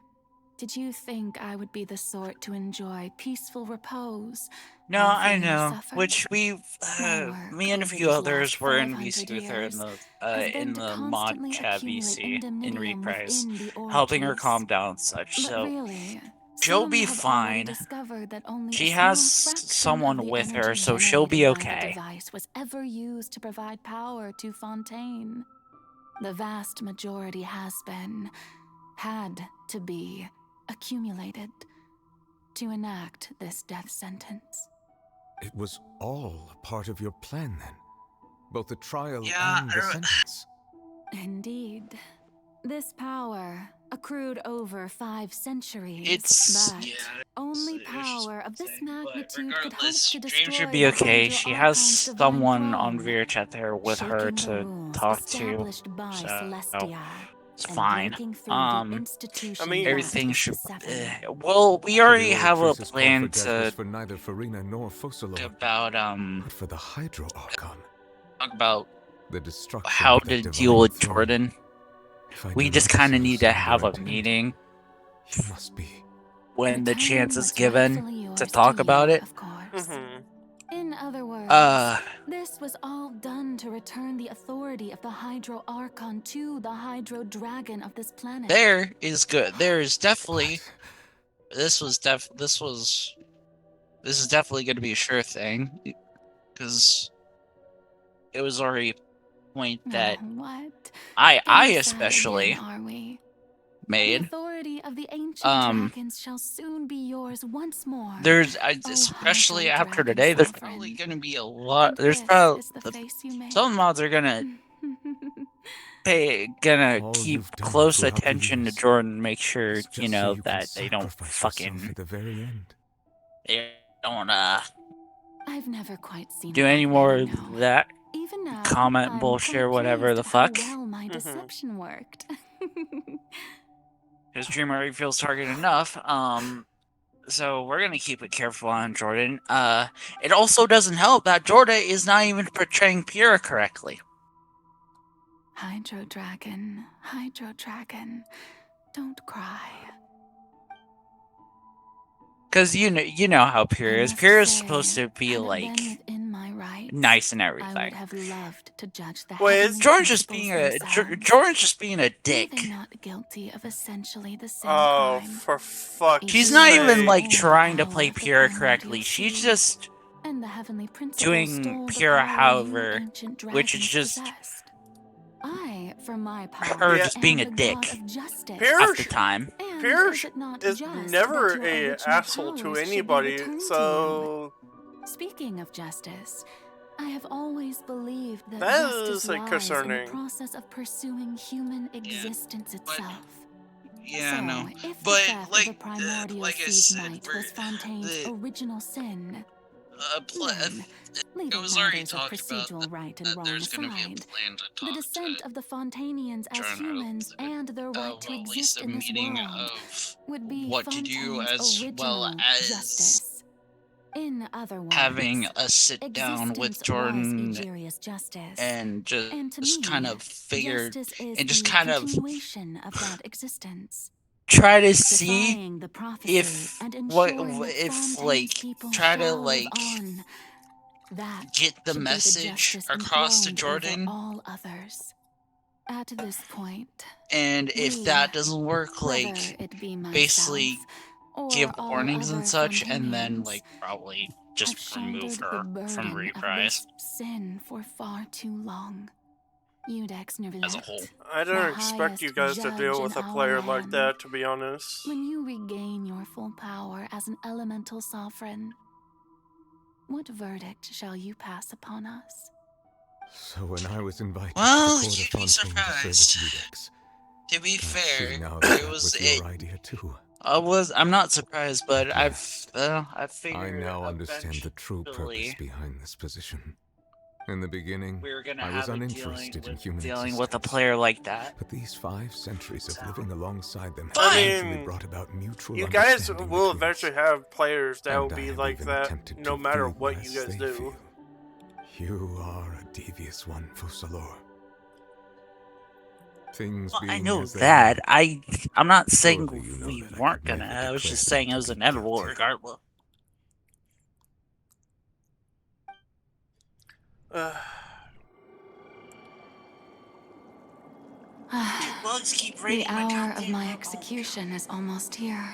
[SPEAKER 3] did you think I would be the sort to enjoy peaceful repose?
[SPEAKER 13] No,
[SPEAKER 3] while
[SPEAKER 13] I
[SPEAKER 3] Farina
[SPEAKER 13] know.
[SPEAKER 3] suffered?
[SPEAKER 13] Which
[SPEAKER 3] My work
[SPEAKER 13] me and a
[SPEAKER 3] over
[SPEAKER 13] few
[SPEAKER 3] these
[SPEAKER 13] others
[SPEAKER 3] last
[SPEAKER 13] were in
[SPEAKER 3] 500
[SPEAKER 13] VC with her
[SPEAKER 3] years
[SPEAKER 13] in
[SPEAKER 3] has been to
[SPEAKER 13] the mod
[SPEAKER 3] constantly
[SPEAKER 13] chat
[SPEAKER 3] accumulate
[SPEAKER 13] VC in
[SPEAKER 3] indemnitium
[SPEAKER 13] reprise,
[SPEAKER 3] within the
[SPEAKER 13] helping her
[SPEAKER 3] oratrice.
[SPEAKER 13] calm down and such.
[SPEAKER 3] But
[SPEAKER 13] So
[SPEAKER 3] really,
[SPEAKER 13] she'll
[SPEAKER 3] some
[SPEAKER 13] be
[SPEAKER 3] have already
[SPEAKER 13] fine.
[SPEAKER 3] discovered that only
[SPEAKER 13] She
[SPEAKER 3] a
[SPEAKER 13] has
[SPEAKER 3] small fraction of
[SPEAKER 13] someone
[SPEAKER 3] the
[SPEAKER 13] with her,
[SPEAKER 3] energy
[SPEAKER 13] so she'll be
[SPEAKER 3] generated by the
[SPEAKER 13] okay.
[SPEAKER 3] device was ever used to provide power to Fontaine. The vast majority had to be accumulated to enact this death sentence.
[SPEAKER 9] It was all a part of your plan then? Both the trial
[SPEAKER 13] Yeah,
[SPEAKER 9] and the sentence?
[SPEAKER 3] Indeed. This power accrued over 5 centuries,
[SPEAKER 13] It's
[SPEAKER 3] but only power of this magnitude could hope to
[SPEAKER 13] Dream
[SPEAKER 3] destroy
[SPEAKER 13] should be
[SPEAKER 3] the
[SPEAKER 13] okay.
[SPEAKER 3] Hydra
[SPEAKER 13] She has
[SPEAKER 3] Archon's divine
[SPEAKER 13] someone on
[SPEAKER 3] throne,
[SPEAKER 13] VRChat there with her
[SPEAKER 3] shaking the
[SPEAKER 13] to
[SPEAKER 3] rules
[SPEAKER 13] talk to,
[SPEAKER 3] established by
[SPEAKER 13] so
[SPEAKER 3] Celestia,
[SPEAKER 13] it's
[SPEAKER 3] and
[SPEAKER 13] fine.
[SPEAKER 3] breaking through the institution that
[SPEAKER 13] Everything
[SPEAKER 3] is
[SPEAKER 13] should.
[SPEAKER 3] the Seven.
[SPEAKER 13] Well, we already
[SPEAKER 9] The
[SPEAKER 13] have a
[SPEAKER 9] Oratrice's call
[SPEAKER 13] plan
[SPEAKER 9] for death was
[SPEAKER 13] to
[SPEAKER 9] for neither Farina nor Focalor,
[SPEAKER 13] about
[SPEAKER 9] but for the Hydro Archon.
[SPEAKER 13] talk about
[SPEAKER 9] The destruction
[SPEAKER 13] how
[SPEAKER 9] of that
[SPEAKER 13] to
[SPEAKER 9] divine
[SPEAKER 13] deal with
[SPEAKER 9] throne.
[SPEAKER 13] Jordan.
[SPEAKER 9] If I
[SPEAKER 13] We
[SPEAKER 9] do
[SPEAKER 13] just
[SPEAKER 9] not
[SPEAKER 13] kind of
[SPEAKER 9] see
[SPEAKER 13] need to
[SPEAKER 9] sound
[SPEAKER 13] have
[SPEAKER 9] or
[SPEAKER 13] a
[SPEAKER 9] intent,
[SPEAKER 13] meeting
[SPEAKER 9] she must be.
[SPEAKER 13] when the chance is
[SPEAKER 3] what's
[SPEAKER 13] given
[SPEAKER 3] rightfully
[SPEAKER 13] to
[SPEAKER 3] yours
[SPEAKER 13] talk
[SPEAKER 3] to
[SPEAKER 13] about
[SPEAKER 3] you,
[SPEAKER 13] it.
[SPEAKER 3] of course. In other words,
[SPEAKER 13] Uh.
[SPEAKER 3] this was all done to return the authority of the Hydro Archon to the Hydro Dragon of this planet.
[SPEAKER 13] There is good. There is definitely. This is definitely going to be a sure thing, because it was already a point that
[SPEAKER 3] What?
[SPEAKER 13] I
[SPEAKER 3] Getting sad
[SPEAKER 13] especially
[SPEAKER 3] again, are we? The
[SPEAKER 13] made.
[SPEAKER 3] authority of the ancient dragons shall soon be yours once more.
[SPEAKER 13] There's
[SPEAKER 3] O
[SPEAKER 13] especially
[SPEAKER 3] Hydro
[SPEAKER 13] after
[SPEAKER 3] Dragon
[SPEAKER 13] today. There's
[SPEAKER 3] Sovereign.
[SPEAKER 13] probably going to be a lot.
[SPEAKER 3] And
[SPEAKER 13] There's
[SPEAKER 3] this
[SPEAKER 13] probably
[SPEAKER 3] is the face you make.
[SPEAKER 13] some mods are gonna
[SPEAKER 9] All
[SPEAKER 13] keep
[SPEAKER 9] you've done
[SPEAKER 13] close
[SPEAKER 9] throughout the
[SPEAKER 13] attention to
[SPEAKER 9] years
[SPEAKER 13] Jordan, make sure
[SPEAKER 9] is
[SPEAKER 13] you
[SPEAKER 9] just
[SPEAKER 13] know
[SPEAKER 9] so you can
[SPEAKER 13] that they don't
[SPEAKER 9] sacrifice yourself
[SPEAKER 13] fucking
[SPEAKER 9] at the very end.
[SPEAKER 13] they don't
[SPEAKER 3] I've never quite seen
[SPEAKER 13] do
[SPEAKER 3] it
[SPEAKER 13] any
[SPEAKER 3] that
[SPEAKER 13] more
[SPEAKER 3] way,
[SPEAKER 13] of
[SPEAKER 3] you know.
[SPEAKER 13] that
[SPEAKER 3] Even now,
[SPEAKER 13] comment
[SPEAKER 3] I'm
[SPEAKER 13] bullshit
[SPEAKER 3] quite
[SPEAKER 13] or whatever
[SPEAKER 3] pleased
[SPEAKER 13] the
[SPEAKER 3] at how
[SPEAKER 13] fuck.
[SPEAKER 3] well my deception worked.
[SPEAKER 13] His dream already feels targeted enough. So we're gonna keep it careful on Jordan. It also doesn't help that Jordan is not even portraying Pyrrha correctly.
[SPEAKER 3] Hydro Dragon, don't cry.
[SPEAKER 13] Cause you know how Pyrrha is. Pyrrha is supposed to be
[SPEAKER 3] had it
[SPEAKER 13] like
[SPEAKER 3] been within my rights,
[SPEAKER 13] nice and
[SPEAKER 3] I would
[SPEAKER 13] everything.
[SPEAKER 3] have loved to judge the
[SPEAKER 13] Wait,
[SPEAKER 3] heavenly
[SPEAKER 13] Jordan's just
[SPEAKER 3] principles
[SPEAKER 13] being a
[SPEAKER 3] themselves.
[SPEAKER 13] Jordan's just being a
[SPEAKER 3] Were
[SPEAKER 13] dick.
[SPEAKER 3] they not guilty of essentially the same
[SPEAKER 1] Oh,
[SPEAKER 3] crime?
[SPEAKER 1] for fuck's
[SPEAKER 13] She's not
[SPEAKER 1] sake.
[SPEAKER 13] even like trying to play Pyrrha correctly. She's just
[SPEAKER 3] And the heavenly principles
[SPEAKER 13] doing
[SPEAKER 3] stole the
[SPEAKER 13] Pyrrha
[SPEAKER 3] power you
[SPEAKER 13] however,
[SPEAKER 3] ancient
[SPEAKER 13] which is
[SPEAKER 3] dragons
[SPEAKER 13] just
[SPEAKER 3] possessed. I, for my part,
[SPEAKER 13] her just being a
[SPEAKER 3] am the
[SPEAKER 13] dick
[SPEAKER 3] god of justice.
[SPEAKER 13] half the time.
[SPEAKER 3] And
[SPEAKER 1] Pierce
[SPEAKER 3] is it not
[SPEAKER 1] is
[SPEAKER 3] just
[SPEAKER 1] never
[SPEAKER 3] that your
[SPEAKER 1] a
[SPEAKER 3] original
[SPEAKER 1] asshole to
[SPEAKER 3] powers should be
[SPEAKER 1] anybody,
[SPEAKER 3] returned to
[SPEAKER 1] so
[SPEAKER 3] you? Speaking of justice, I have always believed that
[SPEAKER 1] that
[SPEAKER 3] justice
[SPEAKER 1] is like
[SPEAKER 3] lies in
[SPEAKER 1] concerning.
[SPEAKER 3] the process of pursuing human existence itself.
[SPEAKER 13] Yeah,
[SPEAKER 3] so,
[SPEAKER 13] no.
[SPEAKER 3] if
[SPEAKER 13] But,
[SPEAKER 3] the theft
[SPEAKER 13] like,
[SPEAKER 3] of the primordial
[SPEAKER 13] like I
[SPEAKER 3] sea's
[SPEAKER 13] said,
[SPEAKER 3] might was Fontaine's original sin, then, leaving
[SPEAKER 13] was already
[SPEAKER 3] matters of
[SPEAKER 13] talked about
[SPEAKER 3] procedural right and wrong
[SPEAKER 13] there's gonna be a
[SPEAKER 3] aside,
[SPEAKER 13] plan to
[SPEAKER 3] the
[SPEAKER 13] talk
[SPEAKER 3] descent of the Fontanians as
[SPEAKER 13] Jordan
[SPEAKER 3] humans and their right to exist in this world
[SPEAKER 13] of
[SPEAKER 3] would be
[SPEAKER 13] what to do
[SPEAKER 3] Fontaine's
[SPEAKER 13] as
[SPEAKER 3] original
[SPEAKER 13] well as
[SPEAKER 3] justice. In other words,
[SPEAKER 13] having a sit down with
[SPEAKER 3] existence
[SPEAKER 13] Jordan
[SPEAKER 3] was Egeria's justice.
[SPEAKER 13] and
[SPEAKER 3] And to me,
[SPEAKER 13] kind of figure
[SPEAKER 3] justice is
[SPEAKER 13] and just
[SPEAKER 3] the
[SPEAKER 13] kind of
[SPEAKER 3] continuation of that existence.
[SPEAKER 13] try to see
[SPEAKER 3] Defying the prophecy
[SPEAKER 13] if
[SPEAKER 3] and
[SPEAKER 13] what
[SPEAKER 3] ensuring that
[SPEAKER 13] if
[SPEAKER 3] Fontaine's
[SPEAKER 13] like
[SPEAKER 3] people
[SPEAKER 13] try to
[SPEAKER 3] shall live
[SPEAKER 13] like
[SPEAKER 3] on. That
[SPEAKER 13] get the
[SPEAKER 3] should be
[SPEAKER 13] message
[SPEAKER 3] justice
[SPEAKER 13] across to
[SPEAKER 3] enthroned over
[SPEAKER 13] Jordan.
[SPEAKER 3] all others. At this point,
[SPEAKER 13] And if that doesn't work, like
[SPEAKER 3] whether it be
[SPEAKER 13] basically
[SPEAKER 3] or
[SPEAKER 13] give
[SPEAKER 3] all
[SPEAKER 13] warnings and
[SPEAKER 3] other
[SPEAKER 13] such, and then
[SPEAKER 3] Fontanians,
[SPEAKER 13] like probably
[SPEAKER 3] have
[SPEAKER 13] just remove
[SPEAKER 3] shouldered the
[SPEAKER 13] her
[SPEAKER 3] burden
[SPEAKER 13] from
[SPEAKER 3] of
[SPEAKER 13] reprise.
[SPEAKER 3] this sin for far too long. Udex
[SPEAKER 13] as a whole.
[SPEAKER 1] I don't expect you guys to deal with a player like that, to be honest.
[SPEAKER 3] When you regain your full power as an elemental sovereign, what verdict shall you pass upon us?
[SPEAKER 9] So when I was invited
[SPEAKER 13] Well,
[SPEAKER 9] to the
[SPEAKER 13] you'd
[SPEAKER 9] court
[SPEAKER 13] be
[SPEAKER 9] of Fontaine to
[SPEAKER 13] surprised.
[SPEAKER 9] serve as Udex,
[SPEAKER 13] To be
[SPEAKER 9] I
[SPEAKER 13] fair,
[SPEAKER 9] see now that
[SPEAKER 13] it was
[SPEAKER 9] your idea too.
[SPEAKER 13] I'm not surprised, but I
[SPEAKER 9] I
[SPEAKER 13] figured
[SPEAKER 9] now understand the true purpose
[SPEAKER 13] eventually
[SPEAKER 9] behind this position. In the beginning,
[SPEAKER 13] we're gonna
[SPEAKER 9] I was
[SPEAKER 13] have
[SPEAKER 9] uninterested in human
[SPEAKER 13] dealing with a
[SPEAKER 9] existence.
[SPEAKER 13] player like that.
[SPEAKER 9] But these 5 centuries of living alongside them
[SPEAKER 1] I
[SPEAKER 9] have eventually
[SPEAKER 1] mean,
[SPEAKER 9] brought about mutual
[SPEAKER 1] you guys
[SPEAKER 9] understanding
[SPEAKER 1] will
[SPEAKER 9] between
[SPEAKER 1] eventually
[SPEAKER 9] us.
[SPEAKER 1] have players that will
[SPEAKER 9] And I
[SPEAKER 1] be
[SPEAKER 9] have
[SPEAKER 1] like
[SPEAKER 9] even
[SPEAKER 1] that,
[SPEAKER 9] attempted
[SPEAKER 1] no
[SPEAKER 9] to
[SPEAKER 1] matter
[SPEAKER 9] feel
[SPEAKER 1] what you
[SPEAKER 9] as
[SPEAKER 1] guys
[SPEAKER 9] they
[SPEAKER 1] do.
[SPEAKER 9] feel. You are a devious one, Fussalor. Things
[SPEAKER 13] Well, I
[SPEAKER 9] being
[SPEAKER 13] know
[SPEAKER 9] as they
[SPEAKER 13] that.
[SPEAKER 9] are,
[SPEAKER 13] I'm not saying
[SPEAKER 9] surely you know
[SPEAKER 13] we
[SPEAKER 9] that I
[SPEAKER 13] weren't
[SPEAKER 9] could
[SPEAKER 13] gonna.
[SPEAKER 9] never
[SPEAKER 13] I was
[SPEAKER 9] declare
[SPEAKER 13] just
[SPEAKER 9] you
[SPEAKER 13] saying it
[SPEAKER 9] to
[SPEAKER 13] was
[SPEAKER 9] be
[SPEAKER 13] inevitable
[SPEAKER 9] guilty.
[SPEAKER 13] regardless. Bugs keep
[SPEAKER 3] The
[SPEAKER 13] raiding my
[SPEAKER 3] hour of
[SPEAKER 13] goddamn
[SPEAKER 3] my
[SPEAKER 13] bubble.
[SPEAKER 3] execution is almost here.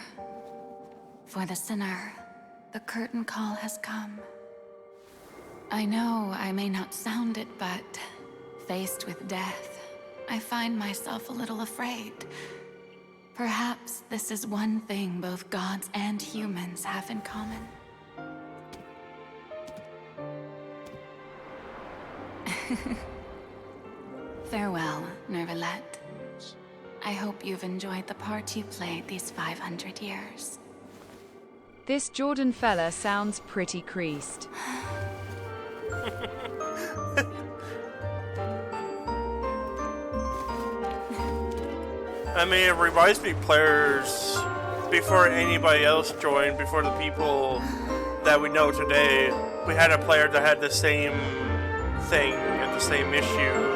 [SPEAKER 3] For the sinner, the curtain call has come. I know I may not sound it, but faced with death, I find myself a little afraid. Perhaps this is one thing both gods and humans have in common. Farewell, Nervalette. I hope you've enjoyed the part you played these 500 years.
[SPEAKER 6] This Jordan fella sounds pretty creased.
[SPEAKER 1] I mean, it reminds me players before anybody else joined, before the people that we know today, we had a player that had the same thing and the same issue.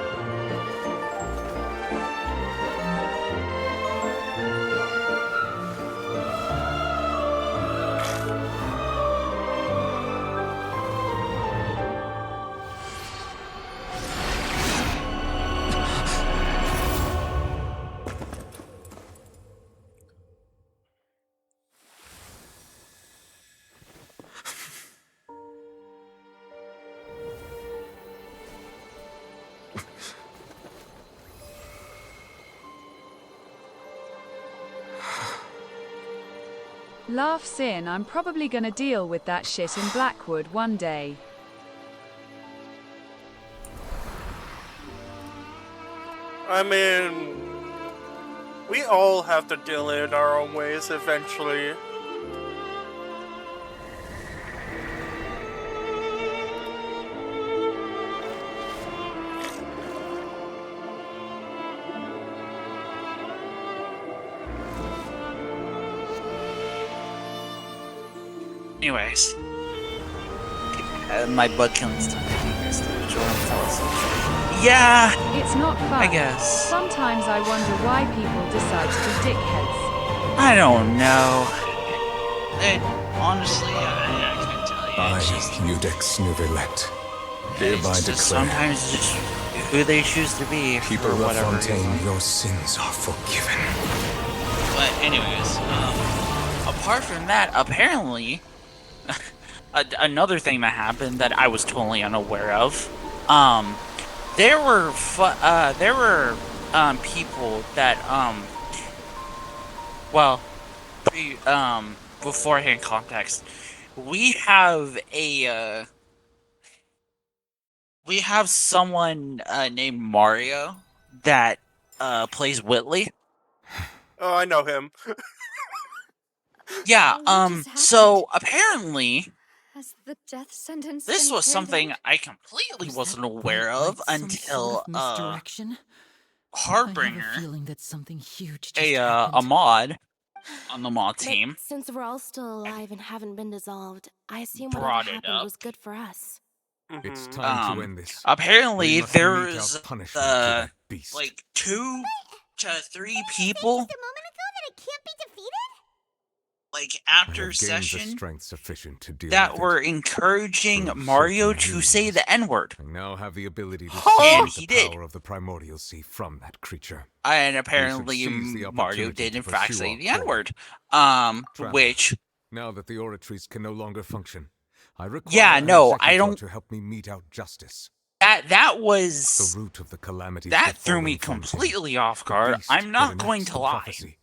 [SPEAKER 6] Laugh Sin, I'm probably gonna deal with that shit in Blackwood one day.
[SPEAKER 1] I mean, we all have to deal in our own ways eventually.
[SPEAKER 13] Anyways, my bug killing's done. Jordan fell asleep. Yeah,
[SPEAKER 6] It's not fun.
[SPEAKER 13] I guess.
[SPEAKER 6] Sometimes I wonder why people decide to be dickheads.
[SPEAKER 13] I don't know. Honestly, I can't tell you.
[SPEAKER 9] I,
[SPEAKER 13] It's just,
[SPEAKER 9] Udex Nervalette, hereby
[SPEAKER 13] it's just
[SPEAKER 9] declare,
[SPEAKER 13] sometimes it's just who they choose to be
[SPEAKER 9] Keeper
[SPEAKER 13] for
[SPEAKER 9] of
[SPEAKER 13] whatever
[SPEAKER 9] Fontaine,
[SPEAKER 13] reason.
[SPEAKER 9] your sins are forgiven.
[SPEAKER 13] But anyways, apart from that, apparently, another thing that happened that I was totally unaware of, there were people that well, beforehand context, we have someone named Mario that plays Whitley.
[SPEAKER 1] Oh, I know him.
[SPEAKER 13] Yeah, so apparently
[SPEAKER 16] Has the death sentence
[SPEAKER 13] this
[SPEAKER 16] been
[SPEAKER 13] was
[SPEAKER 16] carried
[SPEAKER 13] something
[SPEAKER 16] out?
[SPEAKER 13] I completely wasn't aware of until
[SPEAKER 8] misdirection? I
[SPEAKER 13] Harbinger,
[SPEAKER 8] have a feeling that something huge just
[SPEAKER 13] a mod on the mod team,
[SPEAKER 15] But since we're all still alive and haven't been dissolved, I assume
[SPEAKER 13] brought
[SPEAKER 15] whatever
[SPEAKER 13] it
[SPEAKER 15] happened
[SPEAKER 13] up.
[SPEAKER 15] was good for us.
[SPEAKER 9] It's time to end this.
[SPEAKER 13] Apparently
[SPEAKER 9] We must mete
[SPEAKER 13] there's
[SPEAKER 9] out punishment to that beast.
[SPEAKER 13] like 2 to 3 people,
[SPEAKER 2] Just a moment ago that it can't be defeated?
[SPEAKER 13] like
[SPEAKER 9] I
[SPEAKER 13] after
[SPEAKER 9] have gained the
[SPEAKER 13] session,
[SPEAKER 9] strength sufficient to deal
[SPEAKER 13] that
[SPEAKER 9] with
[SPEAKER 13] were
[SPEAKER 9] it.
[SPEAKER 13] encouraging
[SPEAKER 9] Through
[SPEAKER 13] Mario
[SPEAKER 9] certain
[SPEAKER 13] to say
[SPEAKER 9] means,
[SPEAKER 13] the N-word.
[SPEAKER 9] I now have the ability to
[SPEAKER 13] And
[SPEAKER 9] separate
[SPEAKER 13] he
[SPEAKER 9] the
[SPEAKER 13] did.
[SPEAKER 9] power of the primordial sea from that creature.
[SPEAKER 13] And apparently
[SPEAKER 9] seize the
[SPEAKER 13] Mario
[SPEAKER 9] opportunity
[SPEAKER 13] did
[SPEAKER 9] to
[SPEAKER 13] in fact
[SPEAKER 9] pursue
[SPEAKER 13] say
[SPEAKER 9] our
[SPEAKER 13] the
[SPEAKER 9] call.
[SPEAKER 13] N-word.
[SPEAKER 9] Traveler,
[SPEAKER 13] Which,
[SPEAKER 9] now that the oratories can no longer function, I require
[SPEAKER 13] yeah,
[SPEAKER 9] an
[SPEAKER 13] no, I
[SPEAKER 9] executor
[SPEAKER 13] don't,
[SPEAKER 9] to help me mete out justice.
[SPEAKER 13] that was
[SPEAKER 9] the root of the calamities
[SPEAKER 13] that threw
[SPEAKER 9] befallen
[SPEAKER 13] me
[SPEAKER 9] Fontaine.
[SPEAKER 13] completely off
[SPEAKER 9] The
[SPEAKER 13] guard.
[SPEAKER 9] beast
[SPEAKER 13] I'm
[SPEAKER 9] that
[SPEAKER 13] not going
[SPEAKER 9] enacts
[SPEAKER 13] to
[SPEAKER 9] the
[SPEAKER 13] lie.
[SPEAKER 9] prophecy.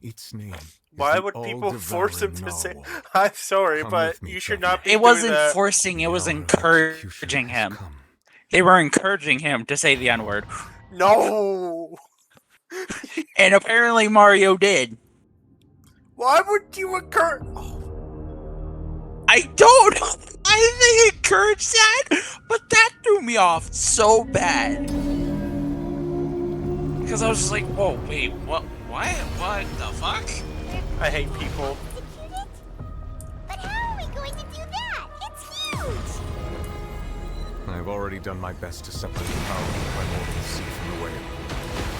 [SPEAKER 9] Its name is
[SPEAKER 1] Why
[SPEAKER 9] the
[SPEAKER 1] would people force him to say?
[SPEAKER 9] all-devouring
[SPEAKER 1] I'm sorry,
[SPEAKER 9] Come
[SPEAKER 1] but
[SPEAKER 9] with me,
[SPEAKER 1] you should
[SPEAKER 9] traveler.
[SPEAKER 1] not be
[SPEAKER 13] It
[SPEAKER 1] doing
[SPEAKER 13] wasn't
[SPEAKER 1] that.
[SPEAKER 13] forcing, it was
[SPEAKER 9] The hour of execution
[SPEAKER 13] encouraging
[SPEAKER 9] has
[SPEAKER 13] him.
[SPEAKER 9] come.
[SPEAKER 13] They were encouraging him to say the N-word.
[SPEAKER 1] No.
[SPEAKER 13] And apparently Mario did.
[SPEAKER 1] Why would you encourage?
[SPEAKER 13] I don't know why they encouraged that, but that threw me off so bad. Because I was just like, whoa, wait, what? What the fuck?
[SPEAKER 1] I hate people.
[SPEAKER 2] But how are we going to do that? It's huge!
[SPEAKER 9] I've already done my best to separate the power of my mortal sea from the whale.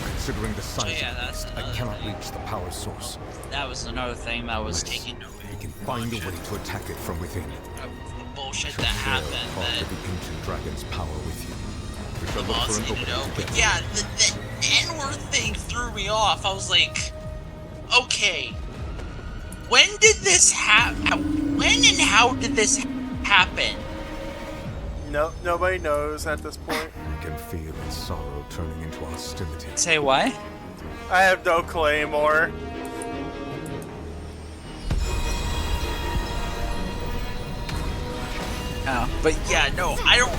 [SPEAKER 9] Considering the size
[SPEAKER 13] yeah,
[SPEAKER 9] of the
[SPEAKER 13] that's
[SPEAKER 9] beast, I
[SPEAKER 13] another
[SPEAKER 9] cannot
[SPEAKER 13] thing.
[SPEAKER 9] reach the power source.
[SPEAKER 13] That was another thing that was
[SPEAKER 9] Unless
[SPEAKER 13] taking
[SPEAKER 9] we can find a way to attack it from within.
[SPEAKER 13] the bullshit that
[SPEAKER 9] Share
[SPEAKER 13] happened.
[SPEAKER 9] part of the ancient dragon's power with you. We shall
[SPEAKER 13] The
[SPEAKER 9] look
[SPEAKER 13] boss
[SPEAKER 9] for an
[SPEAKER 13] needed to
[SPEAKER 9] opening
[SPEAKER 13] open.
[SPEAKER 9] together.
[SPEAKER 13] Yeah, the N-word thing threw me off. I was like, okay, when did this happen? When and how did this happen?
[SPEAKER 1] No, nobody knows at this point.
[SPEAKER 9] I can feel its sorrow turning into hostility.
[SPEAKER 13] Say what?
[SPEAKER 1] I have no clue anymore.
[SPEAKER 13] But yeah, no, I don't.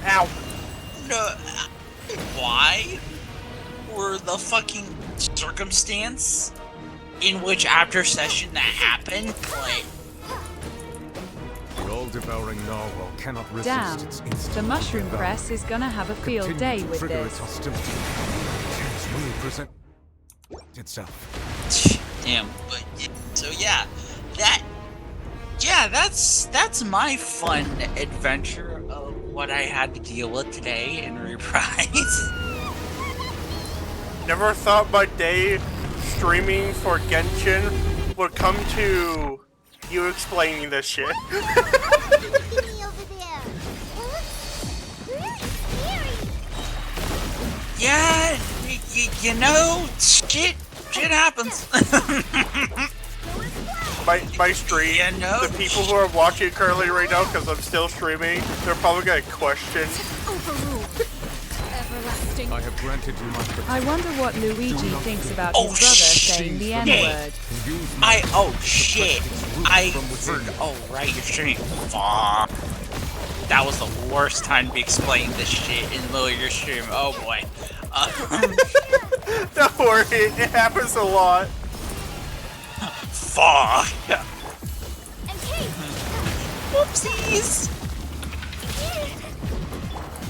[SPEAKER 1] Ow.
[SPEAKER 13] No. Why were the fucking circumstance in which after session that happened, but
[SPEAKER 9] The all-devouring narwhal cannot resist
[SPEAKER 6] Damn,
[SPEAKER 9] its instinct
[SPEAKER 6] the
[SPEAKER 9] to
[SPEAKER 6] mushroom
[SPEAKER 9] devour.
[SPEAKER 6] press is gonna have a field
[SPEAKER 9] Continue
[SPEAKER 6] day
[SPEAKER 9] to
[SPEAKER 6] with
[SPEAKER 9] trigger
[SPEAKER 6] this.
[SPEAKER 9] its hostility. Chance will present itself.
[SPEAKER 13] damn. But so yeah, that's my fun adventure of what I had to deal with today in Reprise.
[SPEAKER 1] Never thought my day streaming for Genshin would come to you explaining this shit.
[SPEAKER 13] Yeah, you know, shit happens.
[SPEAKER 1] my stream,
[SPEAKER 13] Yeah, no.
[SPEAKER 1] the people who are watching currently right now, because I'm still streaming, they're probably gonna question.
[SPEAKER 12] Everlasting.
[SPEAKER 9] I have granted you my protection.
[SPEAKER 6] I wonder what Luigi thinks about
[SPEAKER 13] Oh,
[SPEAKER 6] his brother saying the
[SPEAKER 13] shit.
[SPEAKER 6] N-word.
[SPEAKER 13] Shit. I heard, oh right, you're streaming. Fuck. That was the worst time to be explaining this shit in the middle of your stream. Oh boy.
[SPEAKER 1] Don't worry, it happens a lot.
[SPEAKER 13] Fuck. Whoopsies.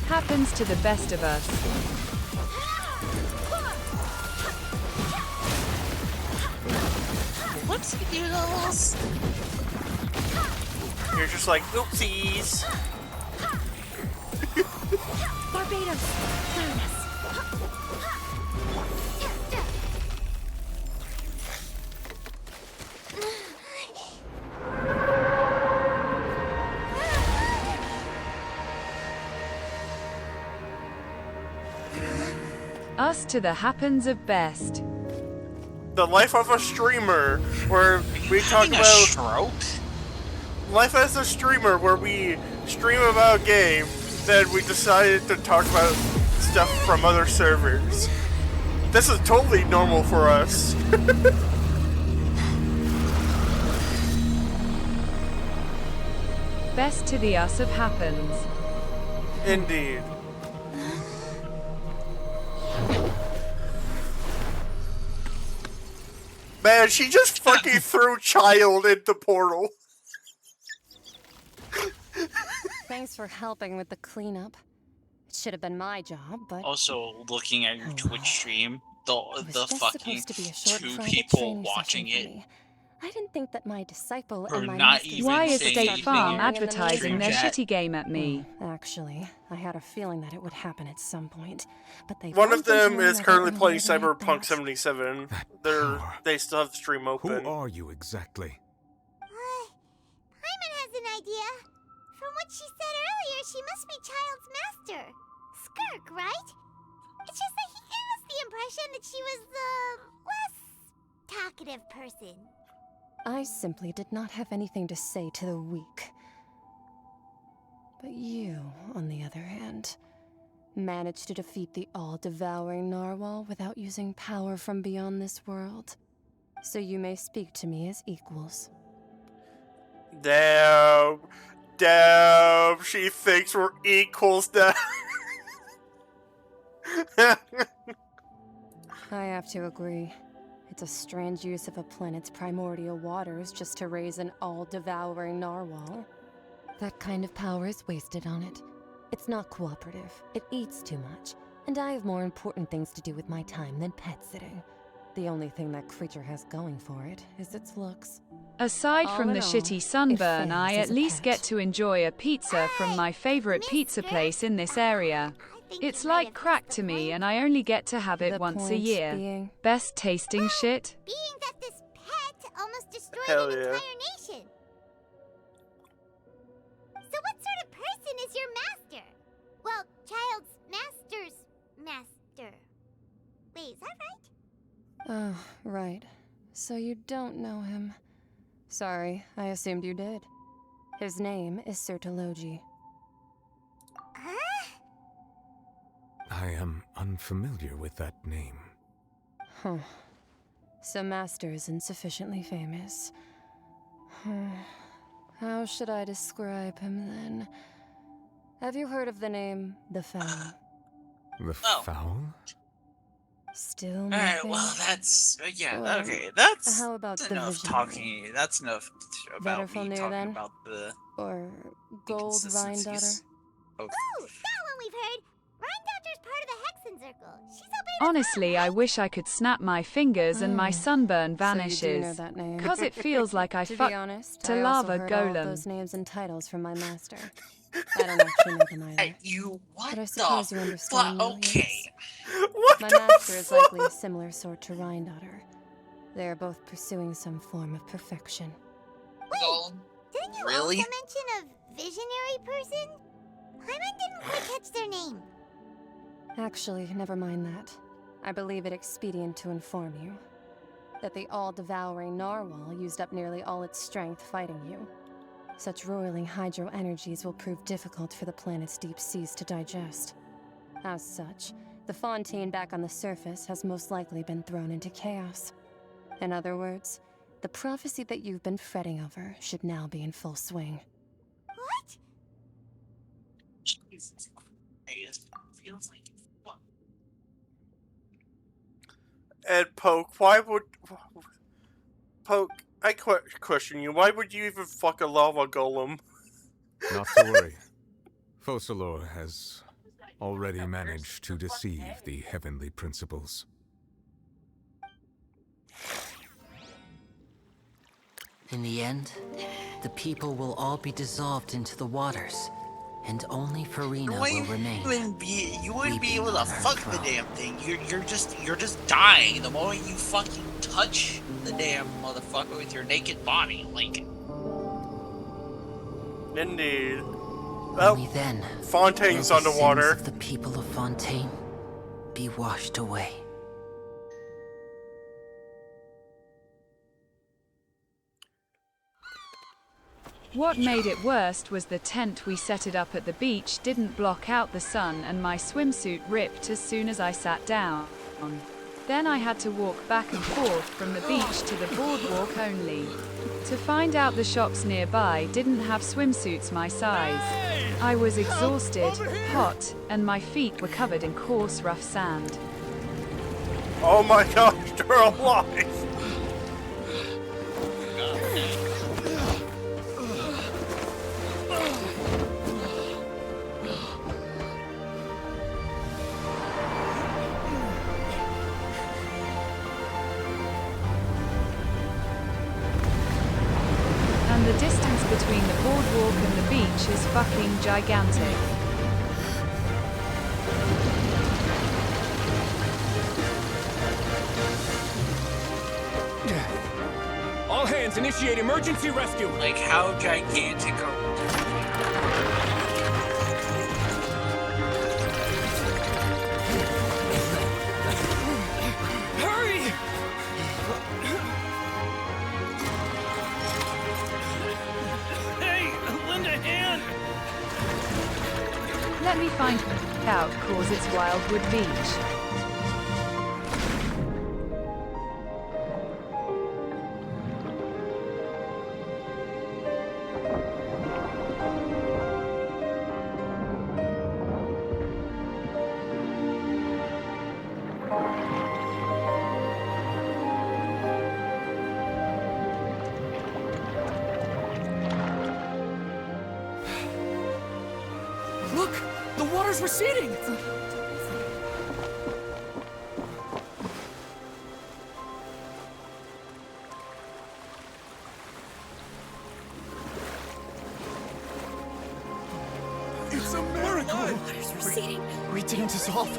[SPEAKER 6] Happens to the best of us.
[SPEAKER 13] Whoopsie doodles.
[SPEAKER 1] You're just like, oopsies.
[SPEAKER 16] Barbados, join us.
[SPEAKER 6] Us to the happens of best.
[SPEAKER 1] The life of a streamer, where we talk
[SPEAKER 13] Having a
[SPEAKER 1] about
[SPEAKER 13] stroke?
[SPEAKER 1] life as a streamer, where we stream about a game, then we decided to talk about stuff from other servers. This is totally normal for us.
[SPEAKER 6] Best to the us of happens.
[SPEAKER 1] Indeed. Man, she just fucking threw child into portal.
[SPEAKER 7] Thanks for helping with the cleanup. It should have been my job, but
[SPEAKER 13] Also, looking at your Twitch stream, the
[SPEAKER 7] just
[SPEAKER 13] fucking
[SPEAKER 7] supposed to be a short
[SPEAKER 13] two
[SPEAKER 7] private
[SPEAKER 13] people
[SPEAKER 7] training
[SPEAKER 13] watching
[SPEAKER 7] session for
[SPEAKER 13] it
[SPEAKER 7] me. I didn't think that my disciple
[SPEAKER 13] Or
[SPEAKER 7] and my
[SPEAKER 13] not
[SPEAKER 7] master's
[SPEAKER 13] even
[SPEAKER 6] Why is
[SPEAKER 13] saying
[SPEAKER 6] State
[SPEAKER 13] anything
[SPEAKER 6] Farm
[SPEAKER 13] in
[SPEAKER 6] advertising their
[SPEAKER 13] chat.
[SPEAKER 6] shitty game at me?
[SPEAKER 7] Actually, I had a feeling that it would happen at some point, but they
[SPEAKER 1] One
[SPEAKER 7] bumped
[SPEAKER 1] of them
[SPEAKER 7] into
[SPEAKER 1] is
[SPEAKER 7] one
[SPEAKER 1] currently
[SPEAKER 7] another
[SPEAKER 1] playing
[SPEAKER 7] and later like
[SPEAKER 1] Cyberpunk
[SPEAKER 7] that.
[SPEAKER 1] 77. They still have the stream open.
[SPEAKER 9] Who are you exactly?
[SPEAKER 2] Paimon has an idea. From what she said earlier, she must be Child's master. Skirk, right? It's just that he gave us the impression that she was the less talkative person.
[SPEAKER 7] I simply did not have anything to say to the weak. But you, on the other hand, managed to defeat the all-devouring narwhal without using power from beyond this world. So you may speak to me as equals.
[SPEAKER 1] Damn. Damn. She thinks we're equals now.
[SPEAKER 7] I have to agree. It's a strange use of a planet's primordial waters just to raise an all-devouring narwhal. That kind of power is wasted on it. It's not cooperative, it eats too much, and I have more important things to do with my time than pet sitting. The only thing that creature has going for it is its looks.
[SPEAKER 6] Aside from the shitty sunburn, I at least get to enjoy a pizza from my favorite pizza place in this area. It's like crack to me, and I only get to have it once a year. Best tasting shit?
[SPEAKER 2] Being that this pet almost destroyed
[SPEAKER 1] Hell
[SPEAKER 2] an
[SPEAKER 1] yeah.
[SPEAKER 2] entire nation. So what sort of person is your master? Well, child's master's master. Wait, is that right?
[SPEAKER 7] Oh, right. So you don't know him. Sorry, I assumed you did. His name is Sertologi.
[SPEAKER 2] Huh?
[SPEAKER 9] I am unfamiliar with that name.
[SPEAKER 7] Huh. So Master isn't sufficiently famous. How should I describe him then? Have you heard of the name The Fowl?
[SPEAKER 9] The Fowl?
[SPEAKER 7] Still
[SPEAKER 13] Alright,
[SPEAKER 7] nothing?
[SPEAKER 13] well, that's. Yeah,
[SPEAKER 7] Well,
[SPEAKER 13] okay. That's
[SPEAKER 7] how about the
[SPEAKER 13] enough
[SPEAKER 7] visionary?
[SPEAKER 13] talking. That's enough about me
[SPEAKER 7] Vetterfilnir,
[SPEAKER 13] talking
[SPEAKER 7] then?
[SPEAKER 13] about the.
[SPEAKER 7] Or Gold Vine Daughter?
[SPEAKER 13] inconsistencies. Oh.
[SPEAKER 2] Ooh, that one we've heard. Rhine Doctor's part of the Hexen Circle. She's helping
[SPEAKER 6] Honestly, I wish I could snap my fingers and my sunburn
[SPEAKER 7] So you do know
[SPEAKER 6] vanishes.
[SPEAKER 7] that name.
[SPEAKER 6] Cause it feels like I
[SPEAKER 7] To be
[SPEAKER 6] fucked
[SPEAKER 7] honest,
[SPEAKER 6] a
[SPEAKER 7] I also
[SPEAKER 6] lava
[SPEAKER 7] heard all of
[SPEAKER 6] golem.
[SPEAKER 7] those names and titles from my master. I don't actually know them either.
[SPEAKER 13] You what
[SPEAKER 7] But I
[SPEAKER 13] the
[SPEAKER 7] suppose you understand.
[SPEAKER 13] fuck?
[SPEAKER 7] now,
[SPEAKER 13] Okay.
[SPEAKER 7] yes?
[SPEAKER 1] What
[SPEAKER 7] My
[SPEAKER 1] the
[SPEAKER 7] master is
[SPEAKER 1] fuck?
[SPEAKER 7] likely a similar sort to Rhine Daughter. They are both pursuing some form of perfection.
[SPEAKER 2] Didn't you
[SPEAKER 13] Really?
[SPEAKER 2] also mention a visionary person? Paimon didn't quite catch their name.
[SPEAKER 7] Actually, never mind that. I believe it expedient to inform you that the all-devouring narwhal used up nearly all its strength fighting you. Such roiling hydro energies will prove difficult for the planet's deep seas to digest. As such, the Fontaine back on the surface has most likely been thrown into chaos. In other words, the prophecy that you've been fretting over should now be in full swing.
[SPEAKER 2] What?
[SPEAKER 13] Jesus Christ. Feels like what?
[SPEAKER 1] And Poke, why would Poke? I question you. Why would you even fuck a lava golem?
[SPEAKER 9] Not to worry. Focalor has already managed to deceive the heavenly principles.
[SPEAKER 8] In the end, the people will all be dissolved into the waters, and only Farina will remain.
[SPEAKER 13] You wouldn't be able to fuck the damn thing. You're just dying the moment you fucking touch the damn motherfucker with your naked body, like.
[SPEAKER 1] Indeed.
[SPEAKER 8] Only then
[SPEAKER 1] Fontaine's
[SPEAKER 8] will the
[SPEAKER 1] underwater.
[SPEAKER 8] sins of the people of Fontaine be washed away.
[SPEAKER 6] What made it worst was the tent we set it up at the beach didn't block out the sun, and my swimsuit ripped as soon as I sat down. Then I had to walk back and forth from the beach to the boardwalk only. To find out the shops nearby didn't have swimsuits my size. I was exhausted, hot, and my feet were covered in coarse, rough sand.
[SPEAKER 1] Oh my gosh, they're alive!
[SPEAKER 6] And the distance between the boardwalk and the beach is fucking gigantic.
[SPEAKER 5] All hands, initiate emergency rescue!
[SPEAKER 13] Like, how gigantic are.
[SPEAKER 5] Hurry! Hey, lend a hand!
[SPEAKER 6] Let me find out cause it's Wildwood Beach.
[SPEAKER 5] Look! The water's receding!
[SPEAKER 24] It's a miracle!
[SPEAKER 12] Water's receding.
[SPEAKER 22] We didn't dissolve.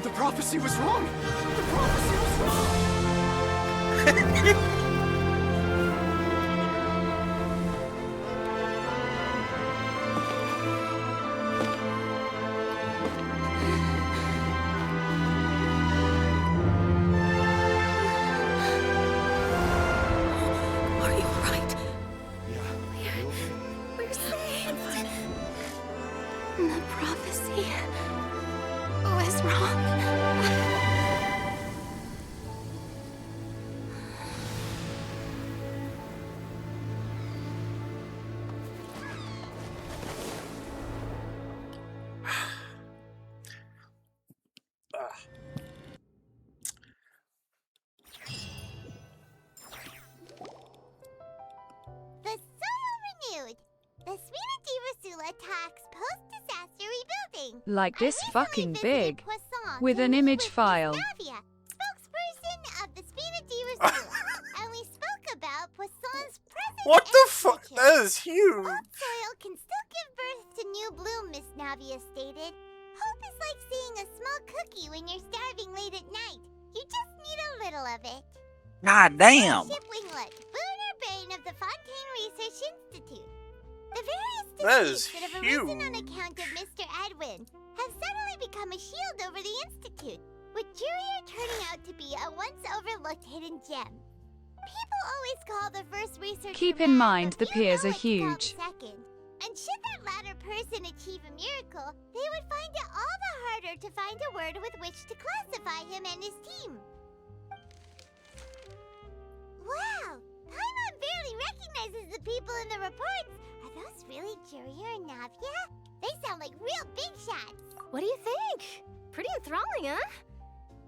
[SPEAKER 22] The prophecy was wrong. The prophecy was wrong.
[SPEAKER 12] Are you alright?
[SPEAKER 15] We're safe. The prophecy was wrong.
[SPEAKER 2] The soil renewed. The Spina Divasula attacks post-disaster rebuilding.
[SPEAKER 6] Like this fucking big.
[SPEAKER 2] Poisson
[SPEAKER 6] With an image file.
[SPEAKER 2] Navia, spokesperson of the Spina Divasula, and we spoke about Poisson's present.
[SPEAKER 1] What the fuck? That is huge.
[SPEAKER 2] Old soil can still give birth to new bloom, Miss Navia stated. Hope is like seeing a small cookie when you're starving late at night. You just need a little of it.
[SPEAKER 13] God damn.
[SPEAKER 2] Ship Winglet, Booner Brain of the Fontaine Research Institute. The various
[SPEAKER 1] That is
[SPEAKER 2] disputes that have arisen on
[SPEAKER 1] huge.
[SPEAKER 2] account of Mr. Edwin have suddenly become a shield over the Institute, with Jurier turning out to be a once overlooked hidden gem. People always call the first researcher
[SPEAKER 6] Keep in
[SPEAKER 2] mad,
[SPEAKER 6] mind
[SPEAKER 2] but
[SPEAKER 6] the
[SPEAKER 2] few
[SPEAKER 6] peers
[SPEAKER 2] know
[SPEAKER 6] are
[SPEAKER 2] it's called
[SPEAKER 6] huge.
[SPEAKER 2] second. And should that latter person achieve a miracle, they would find it all the harder to find a word with which to classify him and his team. Wow! Paimon barely recognizes the people in the reports. Are those really Jurier and Navia? They sound like real big shots.
[SPEAKER 14] What do you think? Pretty enthralling, huh?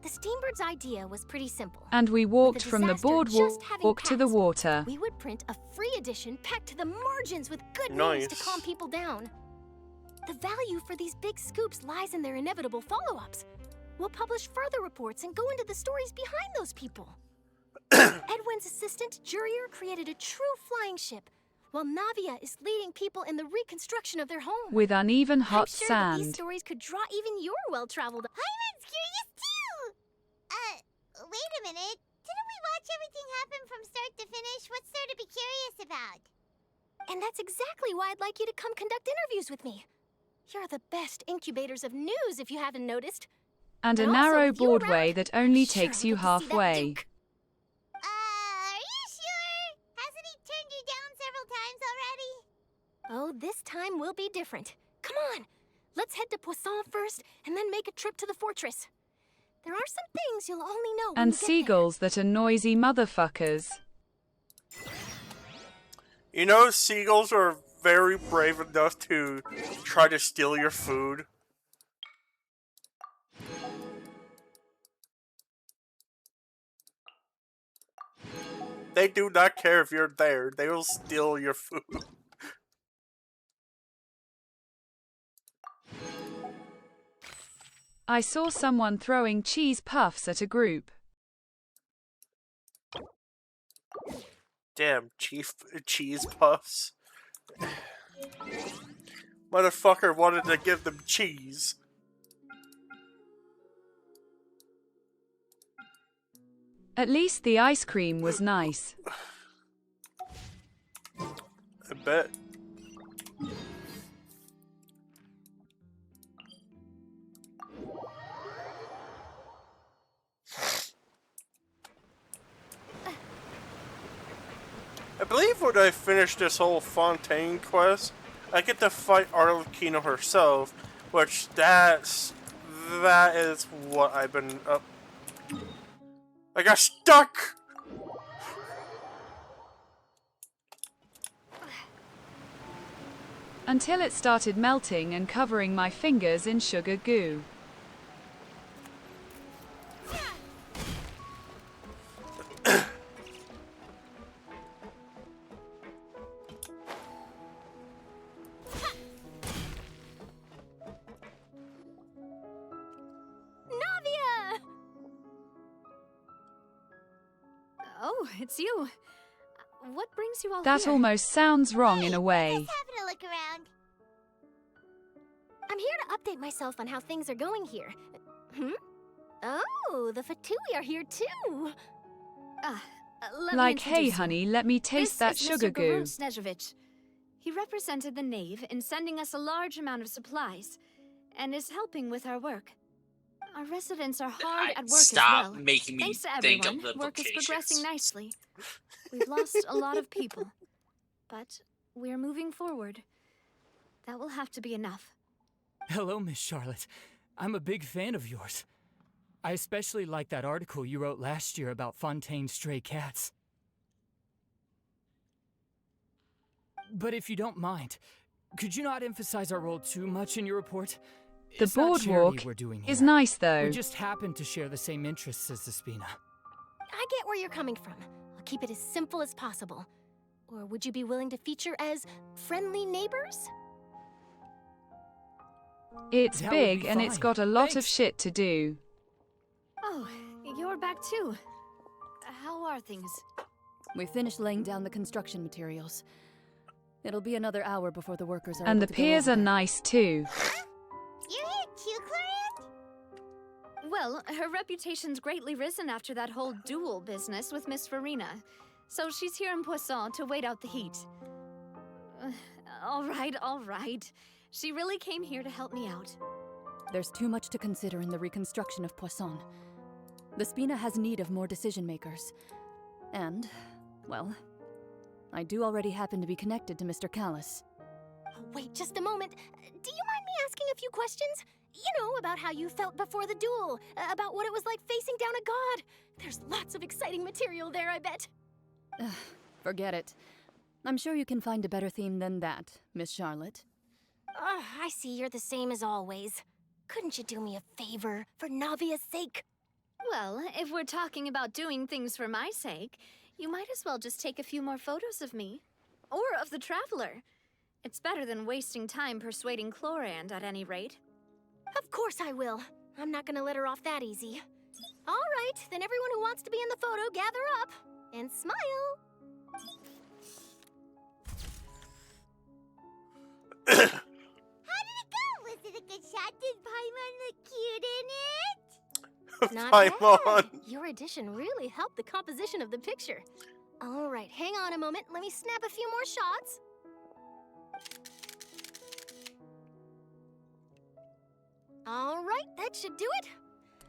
[SPEAKER 14] The Steambird's idea was pretty simple.
[SPEAKER 6] And we walked from the
[SPEAKER 14] disaster just having
[SPEAKER 6] boardwalk to the
[SPEAKER 14] passed,
[SPEAKER 6] water.
[SPEAKER 14] We would print a free edition packed to the margins with good
[SPEAKER 1] Nice.
[SPEAKER 14] news to calm people down. The value for these big scoops lies in their inevitable follow-ups. We'll publish further reports and go into the stories behind those people. Edwin's assistant, Jurier, created a true flying ship, while Navia is leading people in the reconstruction of their home.
[SPEAKER 6] With uneven hot
[SPEAKER 14] I'm sure that these
[SPEAKER 6] sand.
[SPEAKER 14] stories could draw even your well-traveled.
[SPEAKER 2] Paimon's curious too! Wait a minute. Didn't we watch everything happen from start to finish? What's there to be curious about?
[SPEAKER 14] And that's exactly why I'd like you to come conduct interviews with me. You're the best incubators of news, if you haven't noticed.
[SPEAKER 6] And a
[SPEAKER 14] And also,
[SPEAKER 6] narrow
[SPEAKER 14] with you
[SPEAKER 6] boardway
[SPEAKER 14] around,
[SPEAKER 6] that only
[SPEAKER 14] sure
[SPEAKER 6] takes
[SPEAKER 14] I
[SPEAKER 6] you
[SPEAKER 14] would like to see that
[SPEAKER 6] halfway.
[SPEAKER 14] Duke.
[SPEAKER 2] Are you sure? Hasn't he turned you down several times already?
[SPEAKER 14] Oh, this time will be different. Come on, let's head to Poisson first, and then make a trip to the fortress. There are some things you'll only know when
[SPEAKER 6] And
[SPEAKER 14] you get
[SPEAKER 6] seagulls that are noisy motherfuckers.
[SPEAKER 1] You know, seagulls are very brave enough to try to steal your food. They do not care if you're there. They will steal your food.
[SPEAKER 6] I saw someone throwing cheese puffs at a group.
[SPEAKER 1] Damn, cheese puffs. Motherfucker wanted to give them cheese.
[SPEAKER 6] At least the ice cream was nice.
[SPEAKER 1] I bet. I believe when I finish this whole Fontaine quest, I get to fight Arlecchino herself, Which that is what I've been up. I got stuck.
[SPEAKER 6] Until it started melting and covering my fingers in sugar goo.
[SPEAKER 16] Navia! Oh, it's you. What brings you all
[SPEAKER 6] That
[SPEAKER 16] here?
[SPEAKER 6] almost sounds wrong in a way.
[SPEAKER 2] Having a look around. I'm here to update myself on how things are going here. Oh, the Fatui are here too.
[SPEAKER 16] Let me
[SPEAKER 6] Like, hey
[SPEAKER 16] introduce you.
[SPEAKER 6] honey, let me taste that
[SPEAKER 16] This is
[SPEAKER 6] sugar
[SPEAKER 16] Mr.
[SPEAKER 6] goo.
[SPEAKER 16] Garun Snezhovich. He represented the Knave in sending us a large amount of supplies, and is helping with our work. Our residents are hard at work
[SPEAKER 13] Stop
[SPEAKER 16] as well.
[SPEAKER 13] making me
[SPEAKER 16] Thanks to
[SPEAKER 13] think
[SPEAKER 16] everyone,
[SPEAKER 13] of the
[SPEAKER 16] work is progressing
[SPEAKER 13] locations.
[SPEAKER 16] nicely. We've lost a lot of people, but we're moving forward. That will have to be enough.
[SPEAKER 5] Hello, Miss Charlotte. I'm a big fan of yours. I especially like that article you wrote last year about Fontaine's stray cats. But if you don't mind, could you not emphasize our role too much in your report?
[SPEAKER 6] The
[SPEAKER 5] It's not charity
[SPEAKER 6] boardwalk
[SPEAKER 5] we're doing
[SPEAKER 6] is
[SPEAKER 5] here.
[SPEAKER 6] nice though.
[SPEAKER 5] We just happen to share the same interests as the Spina.
[SPEAKER 11] I get where you're coming from. I'll keep it as simple as possible. Or would you be willing to feature as friendly neighbors?
[SPEAKER 6] It's
[SPEAKER 5] That would
[SPEAKER 6] big
[SPEAKER 5] be
[SPEAKER 6] and it's
[SPEAKER 5] fine.
[SPEAKER 6] got a lot of
[SPEAKER 5] Thanks.
[SPEAKER 6] shit to do.
[SPEAKER 16] Oh, you're back too. How are things?
[SPEAKER 4] We finished laying down the construction materials. It'll be another hour before the workers are
[SPEAKER 6] And
[SPEAKER 4] able
[SPEAKER 6] the
[SPEAKER 4] to go
[SPEAKER 6] piers
[SPEAKER 4] over
[SPEAKER 6] are
[SPEAKER 4] there.
[SPEAKER 6] nice too.
[SPEAKER 2] You're here too, Clorinde?
[SPEAKER 16] Well, her reputation's greatly risen after that whole duel business with Miss Farina. So she's here in Poisson to wait out the heat. All right. She really came here to help me out.
[SPEAKER 4] There's too much to consider in the reconstruction of Poisson. The Spina has need of more decision makers. And, well, I do already happen to be connected to Mr. Callis.
[SPEAKER 11] Oh, wait just a moment. Do you mind me asking a few questions? You know, about how you felt before the duel, about what it was like facing down a god. There's lots of exciting material there, I bet.
[SPEAKER 4] Forget it. I'm sure you can find a better theme than that, Miss Charlotte.
[SPEAKER 11] I see you're the same as always. Couldn't you do me a favor, for Navia's sake?
[SPEAKER 16] Well, if we're talking about doing things for my sake, you might as well just take a few more photos of me. Or of the Traveler. It's better than wasting time persuading Clorinde, at any rate.
[SPEAKER 11] Of course I will. I'm not gonna let her off that easy. All right, then everyone who wants to be in the photo, gather up. And smile.
[SPEAKER 2] How did it go? Was it a good shot? Did Paimon look cute in it?
[SPEAKER 11] Not
[SPEAKER 1] Paimon.
[SPEAKER 11] bad. Your addition really helped the composition of the picture. All right, hang on a moment. Let me snap a few more shots. All right, that should do it.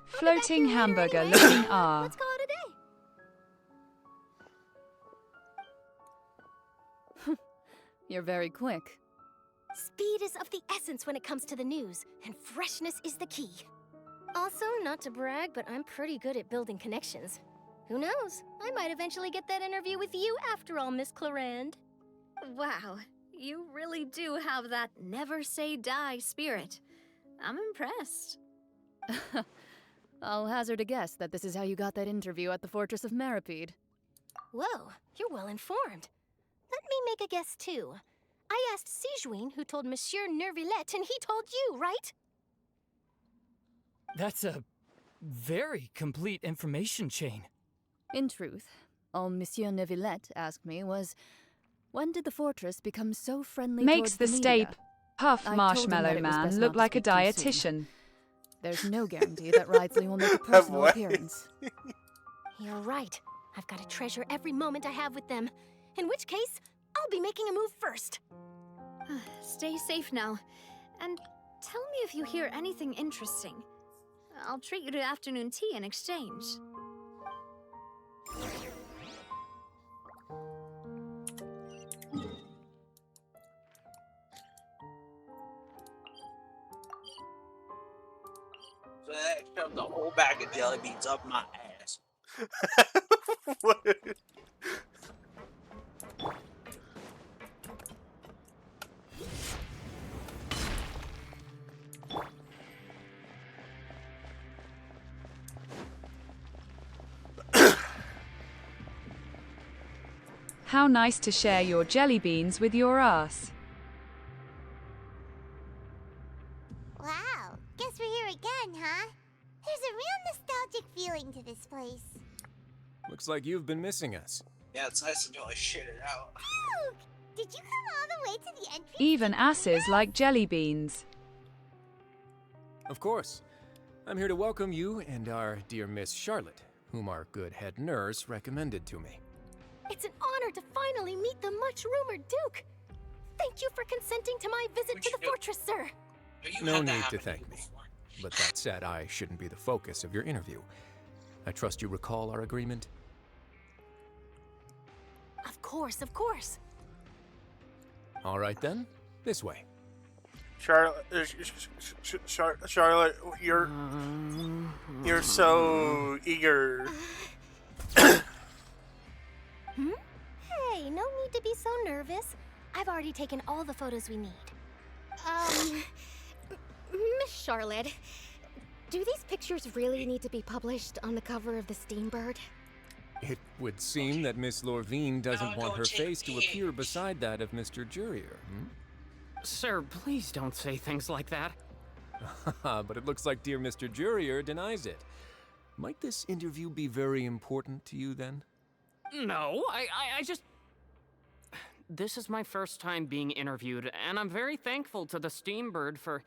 [SPEAKER 6] Floating hamburger looking R.
[SPEAKER 11] Let's call it a day.
[SPEAKER 4] You're very quick.
[SPEAKER 11] Speed is of the essence when it comes to the news, and freshness is the key. Also, not to brag, but I'm pretty good at building connections. Who knows? I might eventually get that interview with you after all, Miss Clorinde.
[SPEAKER 16] Wow, you really do have that never say die spirit. I'm impressed.
[SPEAKER 4] I'll hazard a guess that this is how you got that interview at the Fortress of Maripede.
[SPEAKER 11] Whoa, you're well informed. Let me make a guess too. I asked Sijuin, who told Monsieur Nervillette, and he told you, right?
[SPEAKER 5] That's a very complete information chain.
[SPEAKER 4] In truth, all Monsieur Neuvillette asked me was, when did the fortress become so friendly
[SPEAKER 6] Makes
[SPEAKER 4] towards
[SPEAKER 6] the
[SPEAKER 4] the
[SPEAKER 6] Stay
[SPEAKER 4] media?
[SPEAKER 6] Puff
[SPEAKER 4] I told him
[SPEAKER 6] Marshmallow
[SPEAKER 4] that it was
[SPEAKER 6] Man
[SPEAKER 4] best
[SPEAKER 6] look
[SPEAKER 4] not to
[SPEAKER 6] like a
[SPEAKER 4] speak too soon.
[SPEAKER 6] dietitian.
[SPEAKER 4] There's no guarantee that Wriothesley will make a personal
[SPEAKER 1] What?
[SPEAKER 4] appearance.
[SPEAKER 11] You're right. I've got to treasure every moment I have with them. In which case, I'll be making a move first.
[SPEAKER 16] Stay safe now. And tell me if you hear anything interesting. I'll treat you to afternoon tea in exchange.
[SPEAKER 13] shoved the whole bag of jelly beans up my ass.
[SPEAKER 6] How nice to share your jelly beans with your ass.
[SPEAKER 2] Wow, guess we're here again, huh? There's a real nostalgic feeling to this place.
[SPEAKER 17] Looks like you've been missing us.
[SPEAKER 13] Yeah, it's nice to really shit it out.
[SPEAKER 2] Luke, did you come all the way to the entry?
[SPEAKER 6] Even asses like jelly beans.
[SPEAKER 17] Of course. I'm here to welcome you and our dear Miss Charlotte, whom our good head nurse recommended to me.
[SPEAKER 19] It's an honor to finally meet the much-rumored Duke. Thank you for consenting to my visit to the fortress, sir.
[SPEAKER 17] No need to thank me. But that said, I shouldn't be the focus of your interview. I trust you recall our agreement?
[SPEAKER 19] Of course, of course.
[SPEAKER 17] All right then, this way.
[SPEAKER 1] Charlotte, Charlotte, you're so eager.
[SPEAKER 19] Hey, no need to be so nervous. I've already taken all the photos we need. Miss Charlotte, do these pictures really need to be published on the cover of the Steambird?
[SPEAKER 17] It would seem that Miss Lorvine doesn't want her face to appear beside that of Mr. Jurier.
[SPEAKER 20] Sir, please don't say things like that.
[SPEAKER 17] But it looks like dear Mr. Jurier denies it. Might this interview be very important to you then?
[SPEAKER 20] No, I just... This is my first time being interviewed, and I'm very thankful to the Steambird for...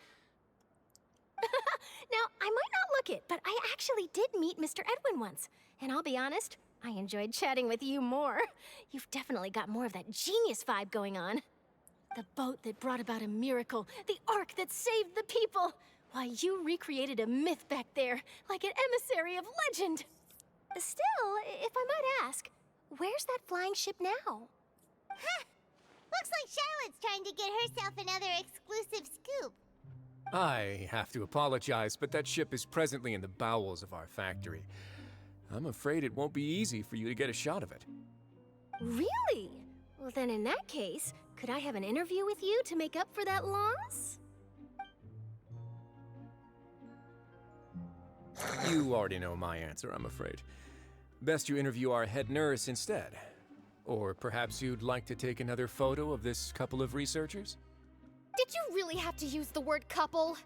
[SPEAKER 19] Now, I might not look it, but I actually did meet Mr. Edwin once. And I'll be honest, I enjoyed chatting with you more. You've definitely got more of that genius vibe going on. The boat that brought about a miracle, the ark that saved the people. Why, you recreated a myth back there, like an emissary of legend. Still, if I might ask, where's that flying ship now?
[SPEAKER 2] Huh. Looks like Charlotte's trying to get herself another exclusive scoop.
[SPEAKER 17] I have to apologize, but that ship is presently in the bowels of our factory. I'm afraid it won't be easy for you to get a shot of it.
[SPEAKER 19] Really? Well, then in that case, could I have an interview with you to make up for that loss?
[SPEAKER 17] You already know my answer, I'm afraid. Best you interview our head nurse instead. Or perhaps you'd like to take another photo of this couple of researchers?
[SPEAKER 19] Did you really have to use the word couple?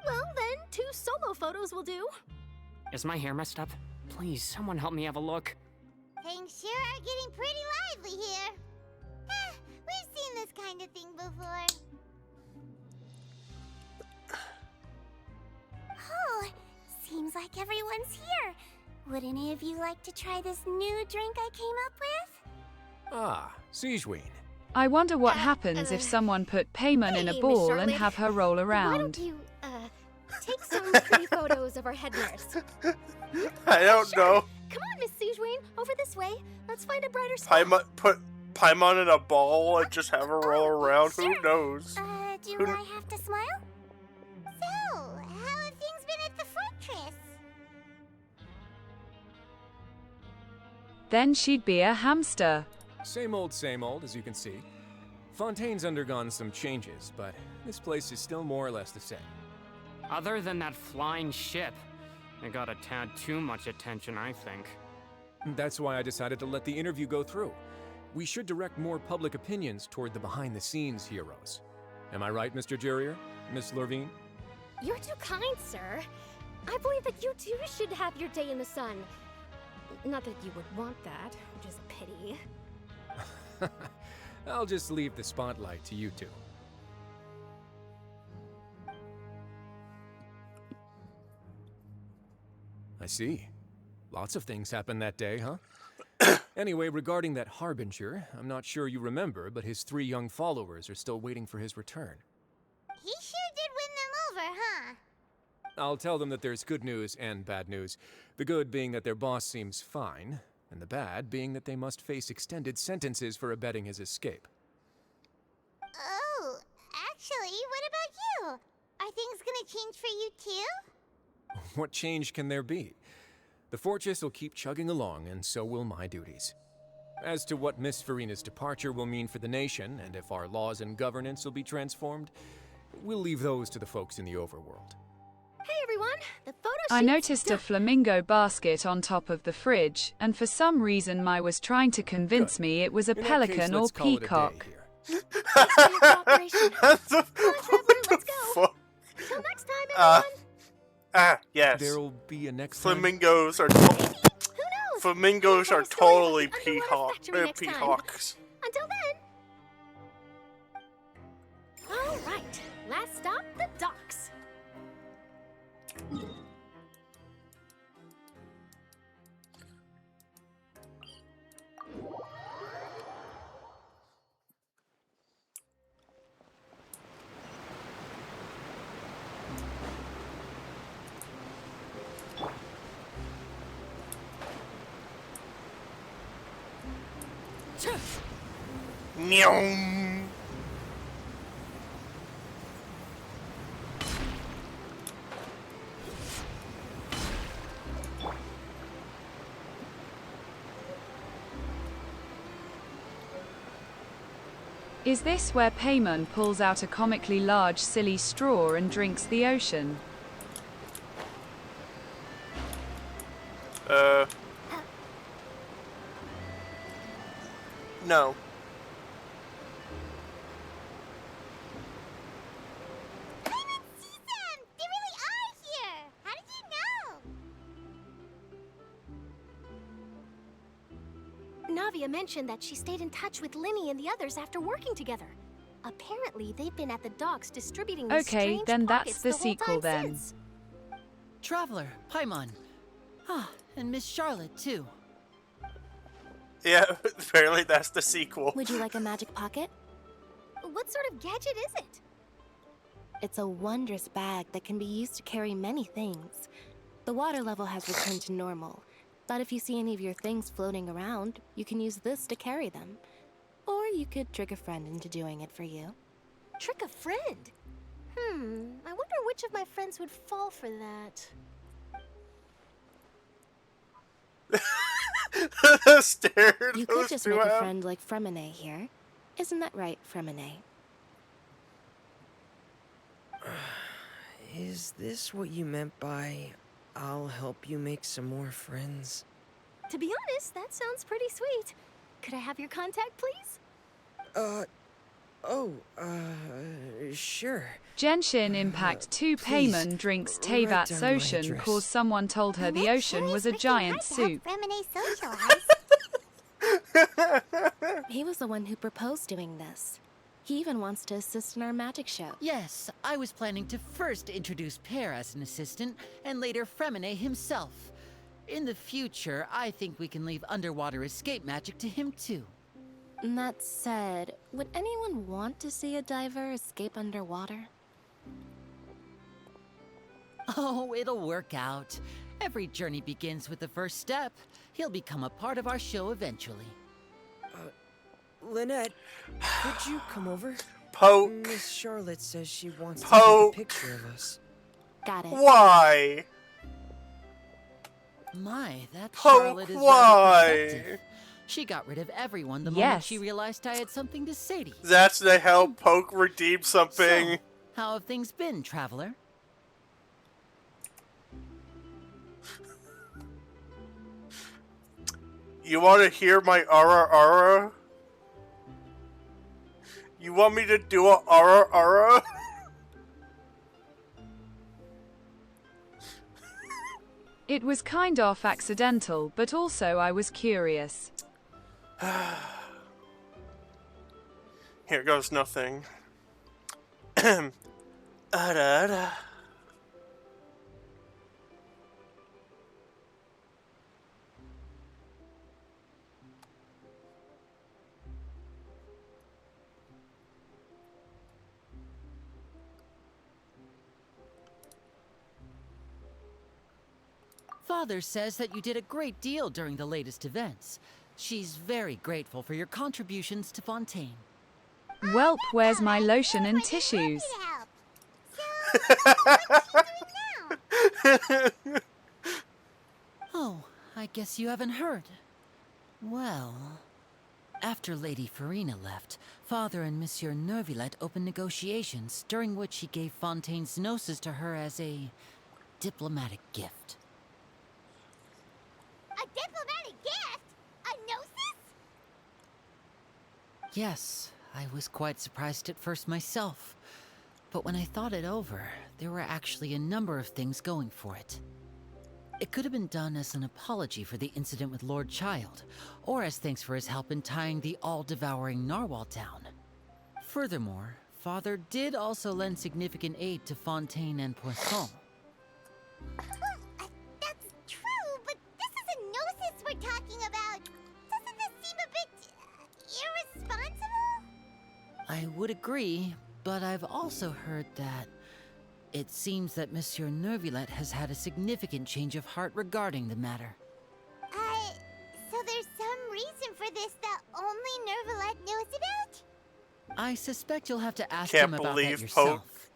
[SPEAKER 19] Well, then, 2 solo photos will do.
[SPEAKER 20] Is my hair messed up? Please, someone help me have a look.
[SPEAKER 2] Things sure are getting pretty lively here. We've seen this kind of thing before. Oh, seems like everyone's here. Would any of you like to try this new drink I came up with?
[SPEAKER 17] Ah, Siegeween.
[SPEAKER 6] I wonder what happens if someone put Paimon in a
[SPEAKER 19] Miss
[SPEAKER 6] ball and
[SPEAKER 19] Charlotte.
[SPEAKER 6] have her roll
[SPEAKER 19] Why
[SPEAKER 6] around.
[SPEAKER 19] don't you, take some pretty photos of our head nurse?
[SPEAKER 1] I don't know.
[SPEAKER 19] Come on, Miss Siegeween, over this way. Let's find a brighter spot.
[SPEAKER 1] Put Paimon in a ball and just have her roll around. Who knows?
[SPEAKER 2] Do I have to smile? So, how have things been at the fortress?
[SPEAKER 6] Then she'd be a hamster.
[SPEAKER 17] Same old, as you can see. Fontaine's undergone some changes, but this place is still more or less the same.
[SPEAKER 20] Other than that flying ship, it got a tad too much attention, I think.
[SPEAKER 17] That's why I decided to let the interview go through. We should direct more public opinions toward the behind-the-scenes heroes. Am I right, Mr. Jurier? Miss Lorvine?
[SPEAKER 19] You're too kind, sir. I believe that you too should have your day in the sun. Not that you would want that, which is a pity.
[SPEAKER 17] I'll just leave the spotlight to you two. I see. Lots of things happened that day, huh? Anyway, regarding that Harbinger, I'm not sure you remember, but his 3 young followers are still waiting for his return.
[SPEAKER 2] He sure did win them over, huh?
[SPEAKER 17] I'll tell them that there's good news and bad news. The good being that their boss seems fine, and the bad being that they must face extended sentences for abetting his escape.
[SPEAKER 2] Oh, actually, what about you? Are things gonna change for you too?
[SPEAKER 17] what change can there be? The fortress will keep chugging along, and so will my duties. As to what Miss Farina's departure will mean for the nation, and if our laws and governance will be transformed, we'll leave those to the folks in the overworld.
[SPEAKER 19] Hey everyone, the photo
[SPEAKER 6] I
[SPEAKER 19] shoot's
[SPEAKER 6] noticed a flamingo basket on top of the fridge, and for some reason Mai was trying to convince me it was a
[SPEAKER 17] In that case,
[SPEAKER 6] pelican or
[SPEAKER 17] let's call it a day
[SPEAKER 6] peacock.
[SPEAKER 17] here.
[SPEAKER 19] Thanks for your cooperation. Come on, Traveler, let's go. Till next time, everyone.
[SPEAKER 1] Yes.
[SPEAKER 17] There'll be a next time.
[SPEAKER 1] Flamingos are flamingos are totally peacocks.
[SPEAKER 19] Until then. All right, last stop, the docks.
[SPEAKER 1] Meow.
[SPEAKER 6] Is this where Paimon pulls out a comically large silly straw and drinks the ocean?
[SPEAKER 1] No.
[SPEAKER 2] They really are here! How did you know?
[SPEAKER 19] Navia mentioned that she stayed in touch with Linny and the others after working together. Apparently, they've been at the docks distributing these
[SPEAKER 6] Okay,
[SPEAKER 19] strange
[SPEAKER 6] then
[SPEAKER 19] pockets
[SPEAKER 6] that's the
[SPEAKER 19] whole
[SPEAKER 6] sequel
[SPEAKER 19] time
[SPEAKER 6] then.
[SPEAKER 19] since.
[SPEAKER 8] Traveler, Paimon. Ah, and Miss Charlotte, too.
[SPEAKER 1] Yeah, apparently that's the sequel.
[SPEAKER 15] Would you like a magic pocket?
[SPEAKER 19] What sort of gadget is it?
[SPEAKER 15] It's a wondrous bag that can be used to carry many things. The water level has returned to normal, but if you see any of your things floating around, you can use this to carry them. Or you could trick a friend into doing it for you.
[SPEAKER 19] Trick a friend? I wonder which of my friends would fall for that.
[SPEAKER 1] Stare
[SPEAKER 15] You could just make a friend like Fremine here. Isn't that right, Fremine?
[SPEAKER 10] Is this what you meant by, I'll help you make some more friends?
[SPEAKER 19] To be honest, that sounds pretty sweet. Could I have your contact, please?
[SPEAKER 10] Sure.
[SPEAKER 6] Genshin Impact 2 Paimon drinks Teyvat's
[SPEAKER 10] down my
[SPEAKER 6] ocean
[SPEAKER 10] address.
[SPEAKER 6] cause someone told her the ocean was a giant soup.
[SPEAKER 15] He was the one who proposed doing this. He even wants to assist in our magic show.
[SPEAKER 8] Yes, I was planning to first introduce Pear as an assistant, and later Fremine himself. In the future, I think we can leave underwater escape magic to him too.
[SPEAKER 15] That said, would anyone want to see a diver escape underwater?
[SPEAKER 8] Oh, it'll work out. Every journey begins with the first step. He'll become a part of our show eventually.
[SPEAKER 10] Lynette, could you come over?
[SPEAKER 1] Poke.
[SPEAKER 10] Miss Charlotte says she wants to
[SPEAKER 1] Poke.
[SPEAKER 10] take a picture of us.
[SPEAKER 15] Got it.
[SPEAKER 1] Why?
[SPEAKER 8] My, that
[SPEAKER 1] Poke,
[SPEAKER 8] Charlotte is
[SPEAKER 1] why?
[SPEAKER 8] rather perceptive. She got rid of everyone the moment
[SPEAKER 6] Yes.
[SPEAKER 8] she realized I had something to say to you.
[SPEAKER 1] That's to help Poke redeem something.
[SPEAKER 8] So, how have things been, Traveler?
[SPEAKER 1] You want to hear my ara? You want me to do a ara?
[SPEAKER 6] It was kind of accidental, but also I was curious.
[SPEAKER 1] Here goes nothing. Ada.
[SPEAKER 8] Father says that you did a great deal during the latest events. She's very grateful for your contributions to Fontaine.
[SPEAKER 6] Welp, where's my lotion and tissues?
[SPEAKER 8] Oh, I guess you haven't heard. Well, after Lady Farina left, Father and Monsieur Neuvillette opened negotiations, during which he gave Fontaine's gnosis to her as a diplomatic gift.
[SPEAKER 2] A diplomatic gift? A gnosis?
[SPEAKER 8] Yes, I was quite surprised at first myself. But when I thought it over, there were actually a number of things going for it. It could have been done as an apology for the incident with Lord Child, or as thanks for his help in tying the all-devouring narwhal down. Furthermore, Father did also lend significant aid to Fontaine and Poisson.
[SPEAKER 2] That's true, but this is a gnosis we're talking about. Doesn't this seem a bit irresponsible?
[SPEAKER 8] I would agree, but I've also heard that it seems that Monsieur Neuvillette has had a significant change of heart regarding the matter.
[SPEAKER 2] So there's some reason for this that only Neuvillette knows about?
[SPEAKER 8] I suspect you'll have to ask
[SPEAKER 1] Can't
[SPEAKER 8] him about that
[SPEAKER 1] believe
[SPEAKER 8] yourself.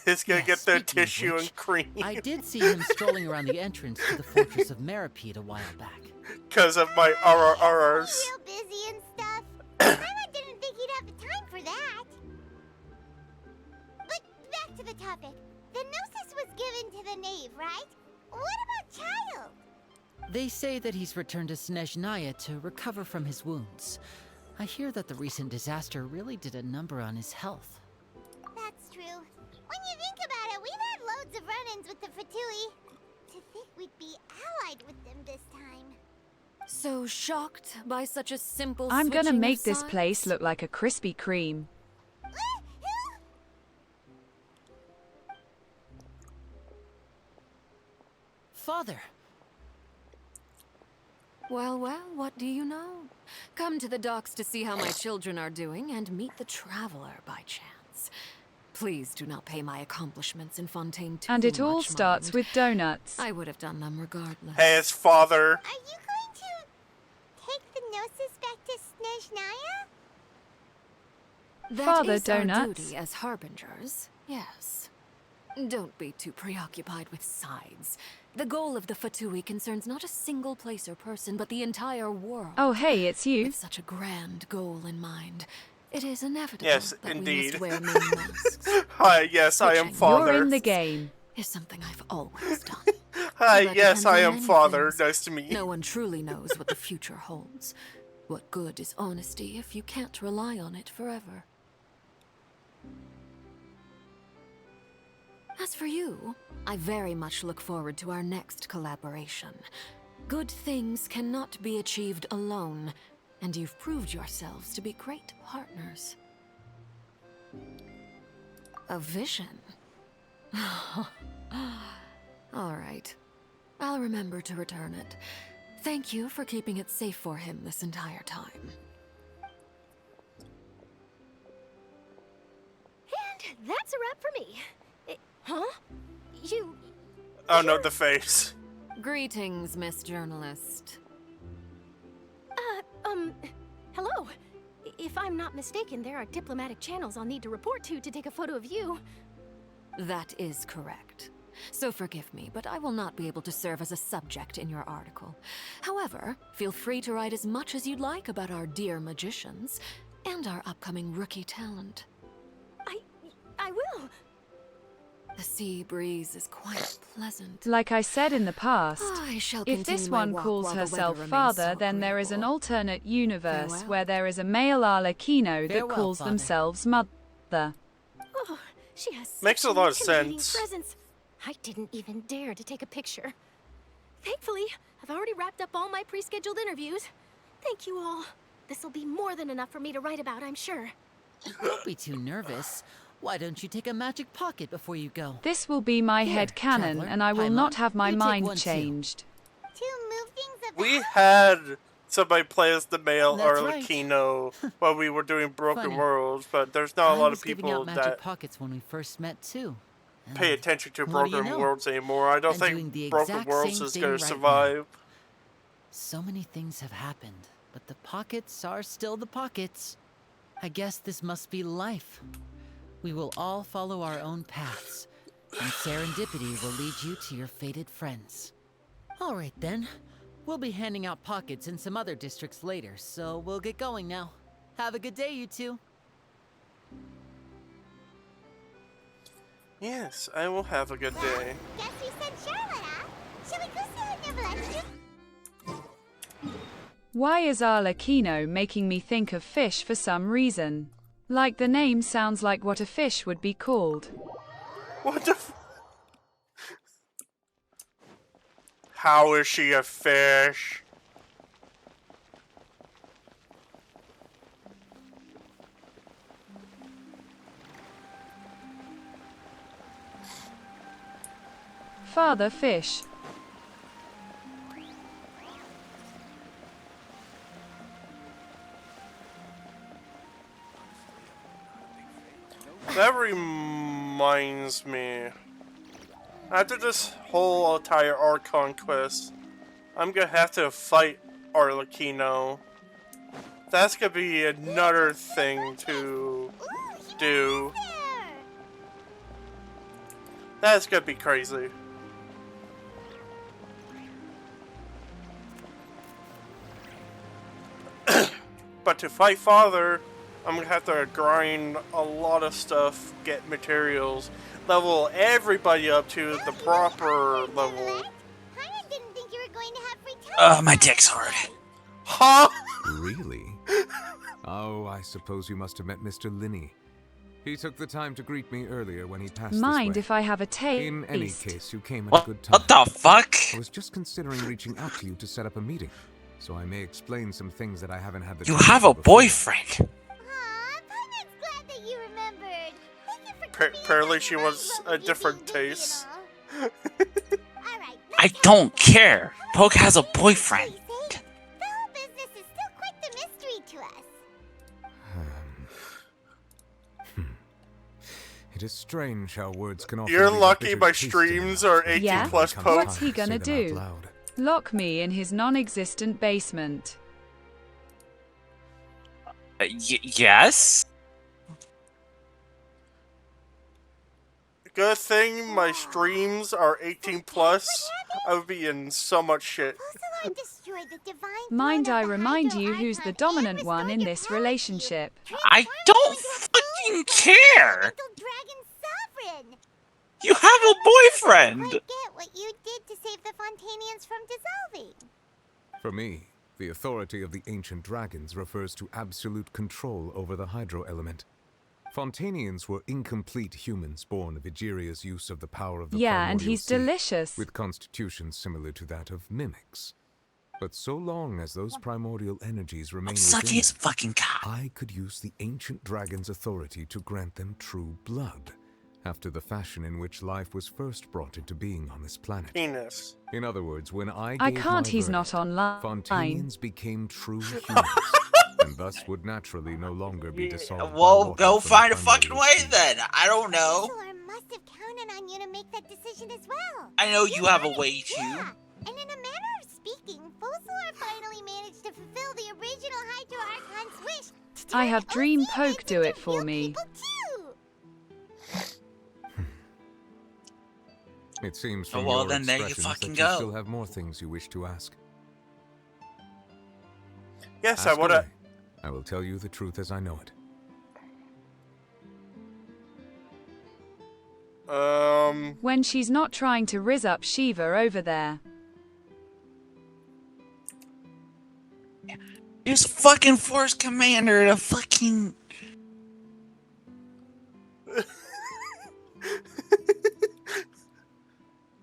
[SPEAKER 1] He's gonna get the
[SPEAKER 8] speaking of
[SPEAKER 1] tissue
[SPEAKER 8] which,
[SPEAKER 1] and cream.
[SPEAKER 8] I did see him strolling around the entrance to the fortress of Meripede a while back.
[SPEAKER 1] Because of my RRRs.
[SPEAKER 2] Real busy and stuff. I didn't think he'd have the time for that. But back to the topic. The gnosis was given to the knave, right? What about Child?
[SPEAKER 8] They say that he's returned to Snezhnaya to recover from his wounds. I hear that the recent disaster really did a number on his health.
[SPEAKER 2] That's true. When you think about it, we've had loads of run-ins with the Fatui. To think we'd be allied with them this time.
[SPEAKER 12] So shocked by such a simple
[SPEAKER 6] I'm gonna
[SPEAKER 12] switching
[SPEAKER 6] make
[SPEAKER 12] of
[SPEAKER 6] this
[SPEAKER 12] sides?
[SPEAKER 6] place look like a Krispy Kreme.
[SPEAKER 8] Father!
[SPEAKER 12] Well, what do you know? Come to the docks to see how my children are doing and meet the traveler by chance. Please do not pay my accomplishments in Fontaine too
[SPEAKER 6] And it all
[SPEAKER 12] much
[SPEAKER 6] starts
[SPEAKER 12] mind.
[SPEAKER 6] with donuts.
[SPEAKER 12] I would have done them regardless.
[SPEAKER 1] Hey, his father.
[SPEAKER 2] Are you going to take the gnosis back to Snezhnaya?
[SPEAKER 12] That
[SPEAKER 6] Father
[SPEAKER 12] is our
[SPEAKER 6] Donuts.
[SPEAKER 12] duty as harbingers, yes. Don't be too preoccupied with sides. The goal of the Fatui concerns not a single place or person, but the entire world.
[SPEAKER 6] Oh, hey, it's you.
[SPEAKER 12] With such a grand goal in mind, it is inevitable
[SPEAKER 1] Yes,
[SPEAKER 12] that we
[SPEAKER 1] indeed.
[SPEAKER 12] must wear many masks.
[SPEAKER 1] Hi, yes, I am
[SPEAKER 12] Switching
[SPEAKER 1] father.
[SPEAKER 6] You're in the game.
[SPEAKER 12] Is something I've always done.
[SPEAKER 1] Hi,
[SPEAKER 12] But that
[SPEAKER 1] yes,
[SPEAKER 12] depends
[SPEAKER 1] I
[SPEAKER 12] on
[SPEAKER 1] am
[SPEAKER 12] many
[SPEAKER 1] father.
[SPEAKER 12] things.
[SPEAKER 1] Nice to meet you.
[SPEAKER 12] No one truly knows what the future holds. What good is honesty if you can't rely on it forever? As for you, I very much look forward to our next collaboration. Good things cannot be achieved alone, and you've proved yourselves to be great partners. A vision? All right. I'll remember to return it. Thank you for keeping it safe for him this entire time.
[SPEAKER 19] And that's a wrap for me. Huh? You...
[SPEAKER 1] Oh no, the face.
[SPEAKER 12] Greetings, Miss Journalist.
[SPEAKER 19] Hello. If I'm not mistaken, there are diplomatic channels I'll need to report to take a photo of you.
[SPEAKER 12] That is correct. So forgive me, but I will not be able to serve as a subject in your article. However, feel free to write as much as you'd like about our dear magicians and our upcoming rookie talent.
[SPEAKER 19] I will.
[SPEAKER 12] The sea breeze is quite pleasant.
[SPEAKER 6] Like I said in the past,
[SPEAKER 12] I shall
[SPEAKER 6] if this
[SPEAKER 12] continue my
[SPEAKER 6] one
[SPEAKER 12] walk
[SPEAKER 6] calls
[SPEAKER 12] while the
[SPEAKER 6] herself
[SPEAKER 12] weather remains
[SPEAKER 6] father,
[SPEAKER 12] so
[SPEAKER 6] then there is an alternate universe
[SPEAKER 12] Farewell.
[SPEAKER 6] where there is a male Arlecchino that
[SPEAKER 8] Farewell,
[SPEAKER 6] calls
[SPEAKER 8] Father.
[SPEAKER 6] themselves mother.
[SPEAKER 19] Oh, she has
[SPEAKER 1] Makes
[SPEAKER 19] such
[SPEAKER 1] a lot of
[SPEAKER 19] intimidating
[SPEAKER 1] sense.
[SPEAKER 19] presence. I didn't even dare to take a picture. Thankfully, I've already wrapped up all my pre-scheduled interviews. Thank you all. This'll be more than enough for me to write about, I'm sure.
[SPEAKER 8] Don't be too nervous. Why don't you take a magic pocket before you go?
[SPEAKER 6] This will be my
[SPEAKER 8] Here,
[SPEAKER 6] head canon,
[SPEAKER 8] traveler,
[SPEAKER 6] and I will
[SPEAKER 8] Paimon,
[SPEAKER 6] not have my
[SPEAKER 8] you take
[SPEAKER 6] mind
[SPEAKER 8] one too.
[SPEAKER 6] changed.
[SPEAKER 2] To move things about?
[SPEAKER 1] We had somebody play as the male
[SPEAKER 8] That's right.
[SPEAKER 1] Arlecchino while we were doing Broken
[SPEAKER 8] Funny.
[SPEAKER 1] Worlds, but there's not a
[SPEAKER 8] I
[SPEAKER 1] lot
[SPEAKER 8] was
[SPEAKER 1] of
[SPEAKER 8] giving
[SPEAKER 1] people
[SPEAKER 8] out magic
[SPEAKER 1] that
[SPEAKER 8] pockets when we first met too.
[SPEAKER 1] pay attention to
[SPEAKER 8] what do you
[SPEAKER 1] Broken
[SPEAKER 8] know?
[SPEAKER 1] Worlds anymore. I don't
[SPEAKER 8] I'm doing
[SPEAKER 1] think
[SPEAKER 8] the
[SPEAKER 1] Broken
[SPEAKER 8] exact
[SPEAKER 1] Worlds
[SPEAKER 8] same
[SPEAKER 1] is
[SPEAKER 8] thing
[SPEAKER 1] going
[SPEAKER 8] right
[SPEAKER 1] to
[SPEAKER 8] now.
[SPEAKER 1] survive.
[SPEAKER 8] So many things have happened, but the pockets are still the pockets. I guess this must be life. We will all follow our own paths. and serendipity will lead you to your fated friends. Alright then. We'll be handing out pockets in some other districts later, so we'll get going now. Have a good day, you two.
[SPEAKER 1] Yes, I will have a good day.
[SPEAKER 2] Guess we sent Charlotte, huh? Shall we go see her never
[SPEAKER 6] Why is Arlecchino making me think of fish for some reason? Like the name sounds like what a fish would be called.
[SPEAKER 1] What the How is she a fish?
[SPEAKER 6] Father Fish.
[SPEAKER 1] That reminds me. After this whole entire Archon quest, I'm gonna have to fight Arlecchino. That's gonna be another thing to do. That's gonna be crazy. But to fight Father, I'm gonna have to grind a lot of stuff, get materials, level everybody up to the proper level.
[SPEAKER 13] My dick's hard.
[SPEAKER 1] Huh?
[SPEAKER 9] Really? Oh, I suppose you must have met Mr. Linney. He took the time to greet me earlier when he passed
[SPEAKER 6] Mind
[SPEAKER 9] this way.
[SPEAKER 6] if I have a taste?
[SPEAKER 9] In any case, you came at
[SPEAKER 13] What-
[SPEAKER 9] a good time.
[SPEAKER 13] what the fuck?
[SPEAKER 9] I was just considering reaching out to you to set up a meeting, so I may explain some things that I haven't had the
[SPEAKER 13] You
[SPEAKER 9] time
[SPEAKER 13] have
[SPEAKER 9] to
[SPEAKER 13] a
[SPEAKER 9] before.
[SPEAKER 13] boyfriend.
[SPEAKER 1] Apparently she wants a different taste.
[SPEAKER 13] I don't care. Poke has a boyfriend.
[SPEAKER 9] It is strange how words can often
[SPEAKER 1] You're
[SPEAKER 9] leave a
[SPEAKER 1] lucky
[SPEAKER 9] bitter
[SPEAKER 1] my
[SPEAKER 9] taste in
[SPEAKER 1] streams
[SPEAKER 9] your
[SPEAKER 1] are
[SPEAKER 9] mouth
[SPEAKER 1] 18
[SPEAKER 6] Yeah?
[SPEAKER 9] when it
[SPEAKER 1] plus
[SPEAKER 9] comes
[SPEAKER 1] Poke.
[SPEAKER 6] What's he
[SPEAKER 9] time to
[SPEAKER 6] gonna
[SPEAKER 9] say them out
[SPEAKER 6] do?
[SPEAKER 9] loud.
[SPEAKER 6] Lock me in his non-existent basement.
[SPEAKER 13] Yes?
[SPEAKER 1] Good thing my streams are 18 plus. I would be in so much shit.
[SPEAKER 6] Mind I remind you who's the dominant one in this relationship.
[SPEAKER 13] I don't fucking care. You have a boyfriend.
[SPEAKER 2] Get what you did to save the Fontainians from dissolving.
[SPEAKER 9] For me, the authority of the ancient dragons refers to absolute control over the hydro element. Fontainians were incomplete humans born of Egeria's use of the power of the
[SPEAKER 6] Yeah, and
[SPEAKER 9] primordial
[SPEAKER 6] he's
[SPEAKER 9] sea,
[SPEAKER 6] delicious.
[SPEAKER 9] with constitutions similar to that of mimics. But so long as those primordial energies remain
[SPEAKER 13] Sucky
[SPEAKER 9] within
[SPEAKER 13] as
[SPEAKER 9] them,
[SPEAKER 13] fucking cock.
[SPEAKER 9] I could use the ancient dragon's authority to grant them true blood, after the fashion in which life was first brought into being on this planet.
[SPEAKER 1] Penis.
[SPEAKER 9] In other words, when I
[SPEAKER 6] I
[SPEAKER 9] gave
[SPEAKER 6] can't,
[SPEAKER 9] my
[SPEAKER 6] he's
[SPEAKER 9] verdict,
[SPEAKER 6] not online.
[SPEAKER 9] Fontainians became true humans, and thus would naturally no longer be dissolved by
[SPEAKER 13] Well,
[SPEAKER 9] water
[SPEAKER 13] go
[SPEAKER 9] from
[SPEAKER 13] find
[SPEAKER 9] the
[SPEAKER 13] a fucking
[SPEAKER 9] primordial
[SPEAKER 13] way
[SPEAKER 9] sea.
[SPEAKER 13] then. I don't know.
[SPEAKER 2] Must have counted on you to make that decision as well.
[SPEAKER 13] I know you have a way too.
[SPEAKER 2] Yeah, and in a manner of speaking, Fossilor finally managed to fulfill the original Hydro Archon's wish. To
[SPEAKER 6] I
[SPEAKER 2] turn
[SPEAKER 6] have Dream
[SPEAKER 2] OC
[SPEAKER 6] Poke
[SPEAKER 2] mates
[SPEAKER 6] do
[SPEAKER 2] into
[SPEAKER 6] it for
[SPEAKER 2] real
[SPEAKER 6] me.
[SPEAKER 2] people, too.
[SPEAKER 9] It seems
[SPEAKER 13] Oh,
[SPEAKER 9] from
[SPEAKER 13] well,
[SPEAKER 9] your
[SPEAKER 13] then there you
[SPEAKER 9] expressions
[SPEAKER 13] fucking
[SPEAKER 9] that
[SPEAKER 13] go.
[SPEAKER 9] you still have more things you wish to ask.
[SPEAKER 1] Yes,
[SPEAKER 9] Ask
[SPEAKER 1] I wanna.
[SPEAKER 9] away. I will tell you the truth as I know it.
[SPEAKER 6] When she's not trying to rizz up Shiva over there.
[SPEAKER 13] He's a fucking force commander to fucking.